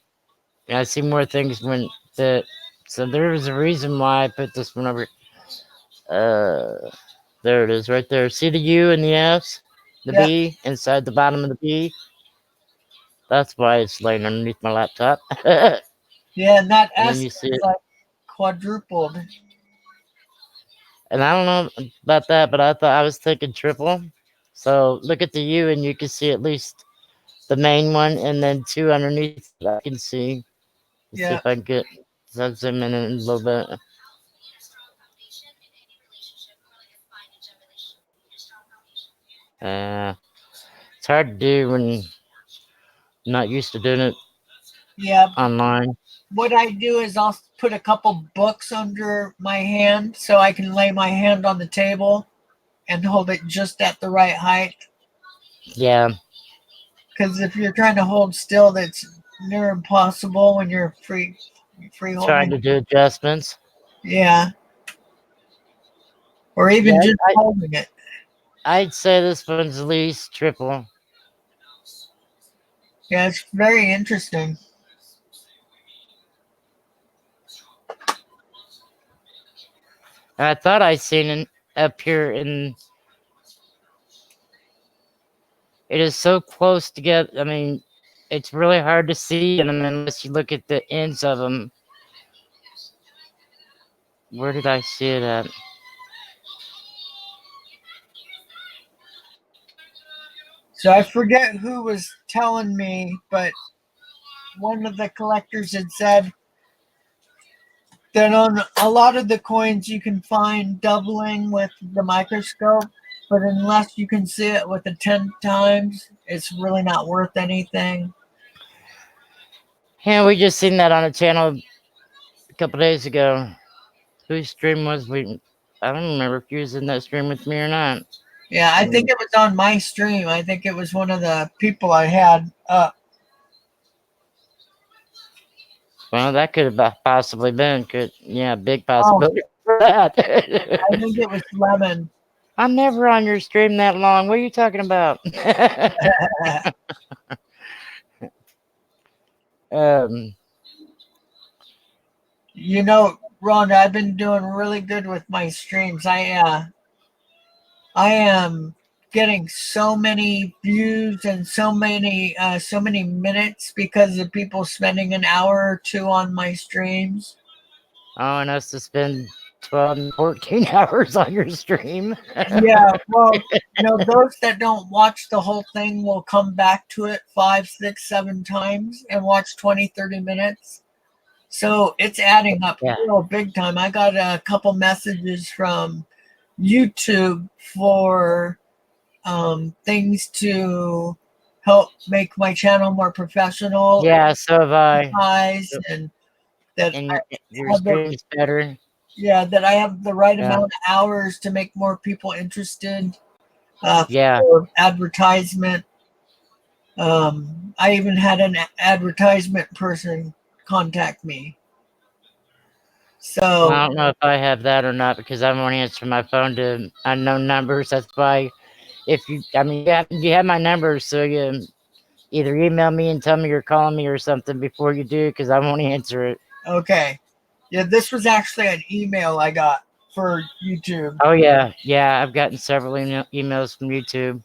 I see more things when that. So there is a reason why I put this one over. There it is, right there. See the U and the S, the Yeah. B inside the bottom of the B. That's why it's laying underneath my laptop. And Yeah, and that then S you see is it. like quadrupled. And I don't know about that, but I was thinking triple. So look at the U, and you can see at least the main one, and then two underneath. I can see. Let's see Yeah. if I can get zoom in a little bit. It's hard to do when you're not used to doing it Yeah. online. What I do is I'll put a couple books under my hand so I can lay my hand on the table and hold it just at the right height. Yeah, Because if you're trying to hold still, that's near impossible when you're free trying holding. to do adjustments. Yeah. Or even Yeah, just holding it. I'd say this one's at least triple. Yeah, it's very interesting. I thought I seen it up here in. It is so close together. I mean, it's really hard to see them unless you look at the ends of them. Where did I see it at? So I forget who was telling me, but one of the collectors had said that on a lot of the coins you can find doubling with the microscope, but unless you can see it with the 10 times, it's really not worth anything. Yeah, we just seen that on a channel a couple days ago. Whose stream was we? I don't remember if you was in that stream with me or not. Yeah, I think it was on my stream. I think it was one of the people I had up. Well, that could have possibly been. Big Oh, possibility for that. I think it was Lemon. I'm never on your stream that long. What are you talking about? um, You know, Ron, I've been doing really good with my streams. I am getting so many views and so many minutes because of people spending an hour or two on my streams. oh, and us to spend 12 and 14 hours on your stream. Yeah, well, those that don't watch the whole thing will come back to it 5, 6, 7 times and watch 20, 30 minutes. So it's adding up Yeah. real big time. I got a couple messages from YouTube for things to help make my channel more professional. Yeah, so have I. And that And your have the, stream's better. that I have the right Yeah. amount of hours to make more people interested. Yeah. For advertisement. I even had an advertisement person contact me. So Well, I don't know if I have that or not because I won't answer my phone to unknown numbers. That's why you have my number, so you either email me and tell me you're calling me or something before you do because I won't answer it. okay. Yeah, this was actually an email I got for YouTube. Oh, yeah. Yeah, I've gotten several emails from YouTube.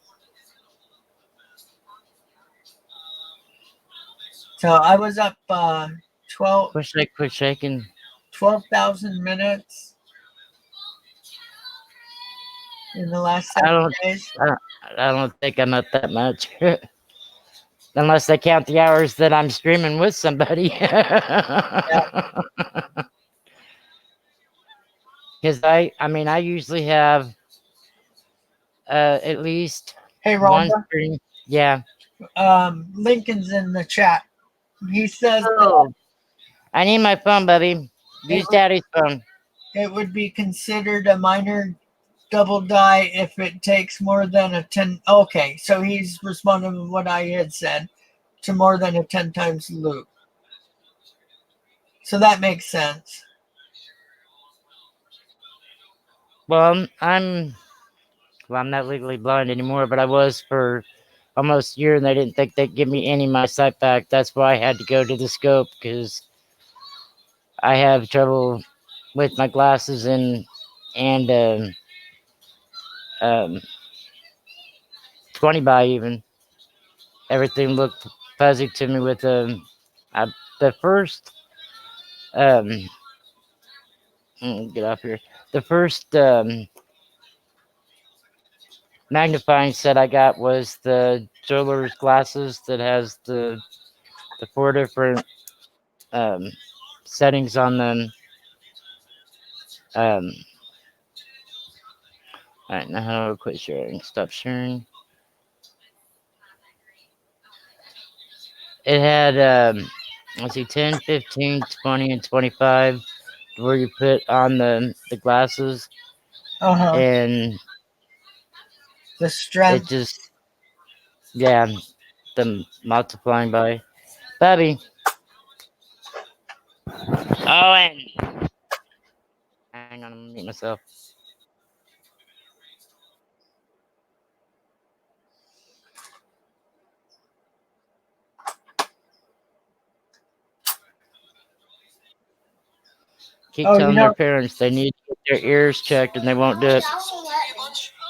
So I was up 12 Wish I quit shaking. 12,000 minutes. in the last I 7 don't. days? I don't think I'm up that much. Unless they count the hours that I'm streaming with somebody. Because I mean, I usually have at least Hey, one Rhonda, stream. Yeah. Lincoln's in the chat. He says that Oh, I need my phone, Bubby. Use Daddy's phone. it would be considered a minor double die if it takes more than a 10. Okay, so he's responding to what I had said, to more than a 10 times loop. So that makes sense. Well, I'm not legally blind anymore, but I was for almost a year, and they didn't think they'd give me any of my sight back. That's why I had to go to the scope, because I have trouble with my glasses and 20 by even. Everything looked fuzzy to me with the first get off here. The first magnifying set I got was the jeweler's glasses that has the 4 different settings on them. All right, now how do I quit sharing? Stop sharing. It had let's see, 10, 15, 20, and 25 where you put on the glasses, and The it strength. just, yeah, the multiplying by. Bobby. Oh, and hang on, I'm gonna mute myself. Keep telling their parents they need to get their ears checked, and they won't do it.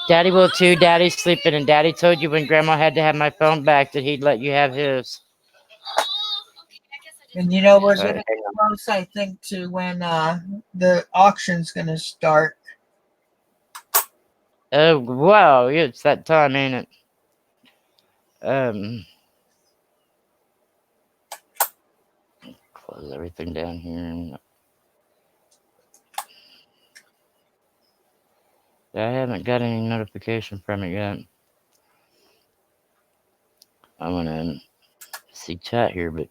Daddy will too. Daddy's sleeping, and Daddy told you when Grandma had to have my phone back that he'd let you have his. And you know, we're getting close, I think, to when the auction's going to start. Oh, wow, it's that time, ain't it? Close everything down here. I haven't got any notification from it yet. I want to see chat here, but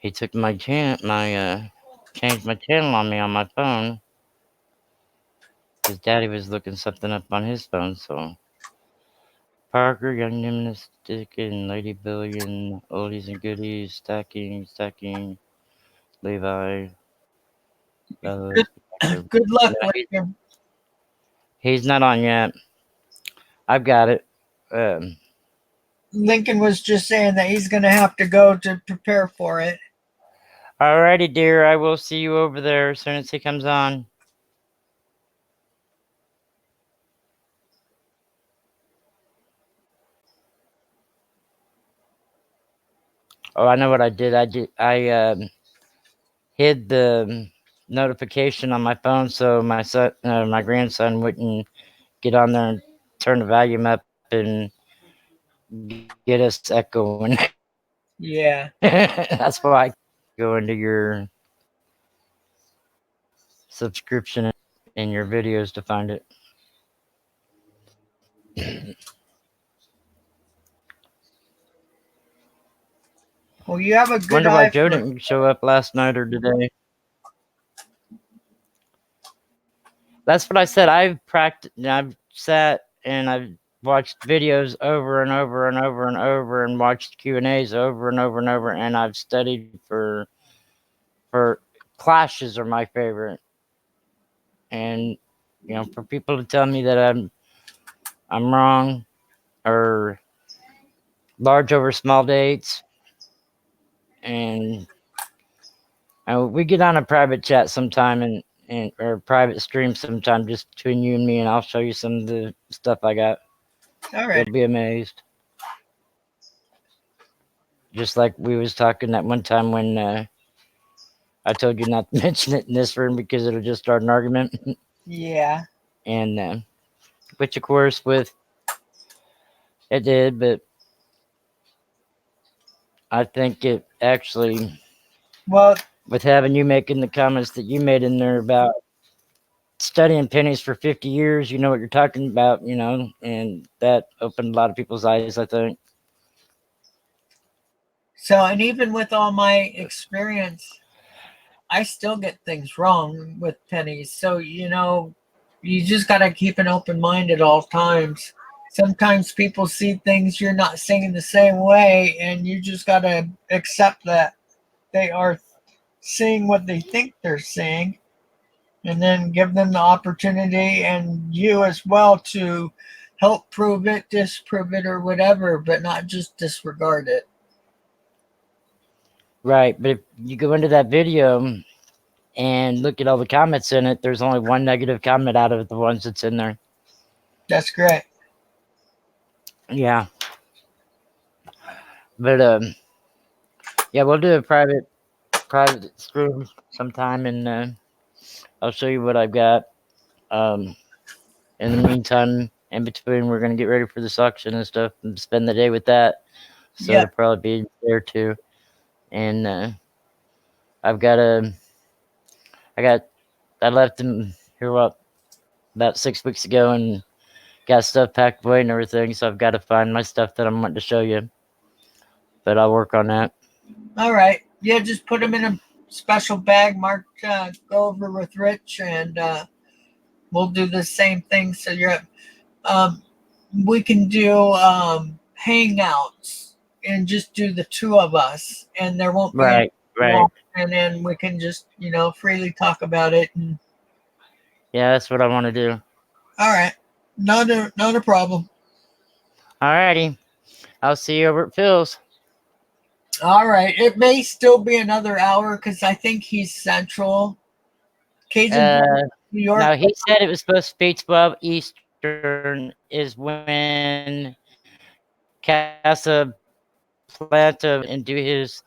he took my changed my channel on me on my phone, because Daddy was looking something up on his phone. So Parker, Young Nimnistic, and Lady Billion, Oldies and Goodies, Stacking, Levi. Good luck with him. He's not on yet. I've got it. Lincoln was just saying that he's going to have to go to prepare for it. Alrighty, dear. I will see you over there as soon as he comes on. Oh, I know what I did. I hid the notification on my phone so my son, my grandson wouldn't get on there and turn the volume up and get us echoing. Yeah. That's why I go into your subscription in your videos to find it. Well, you have a good Wonder why eye Joe for... didn't show up last night or today. That's what I said. I've practiced. I've sat and I've watched videos over and over and over and over, and watched Q&As over and over and over, and I've studied for clashes are my favorite. And you know, for people to tell me that I'm wrong, or large over small dates, and we get on a private chat sometime and or private stream sometime just between you and me, and I'll show you some of the stuff I got. All right. You'll be amazed. Just like we was talking that one time when I told you not to mention it in this room because it'll just start an argument. Yeah. And which of course with it did, but I think it actually, Well, with having you making the comments that you made in there about studying pennies for 50 years, you know what you're talking about, you know, and that opened a lot of people's eyes, I think. so, and even with all my experience, I still get things wrong with pennies. So, you just got to keep an open mind at all times. Sometimes people see things you're not seeing the same way, and you just got to accept that they are seeing what they think they're seeing, and then give them the opportunity and you as well to help prove it, disprove it, or whatever, but not just disregard it. Right, but if you go into that video and look at all the comments in it, there's only one negative comment out of the ones that's in there. That's great. Yeah. But yeah, we'll do a private stream sometime, and I'll show you what I've got. In the meantime, in between, we're gonna get ready for this auction and stuff, and spend the day with that. So Yeah. it'll probably be there too. And I left him here about 6 weeks ago, and got stuff packed away and everything. So I've got to find my stuff that I'm wanting to show you. But I'll work on that. All right. Yeah, just put them in a special bag, Mark. Go over with Rich, and we'll do the same thing. So we can do hangouts and just do the two of us, and there won't be any Right. and then we can just freely talk about it. And Yeah, that's what I want to do. all right, not a problem. Alrighty, I'll see you over at Phil's. All right, it may still be another hour because I think he's central. Cajun New York. No, he said it was supposed to be 12 Eastern is when Casa Planta and do his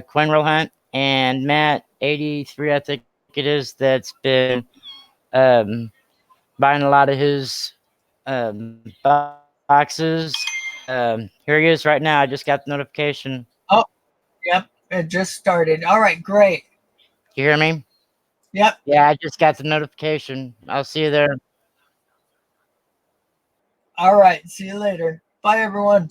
coin roll hunt. And Matt 83, I think it is, that's been buying a lot of his boxes. Here he is right now. I just got the notification. Oh, yep, it just started. All right, great. You hear me? Yep. Yeah, I just got the notification. I'll see you there. All right, see you later. Bye, everyone.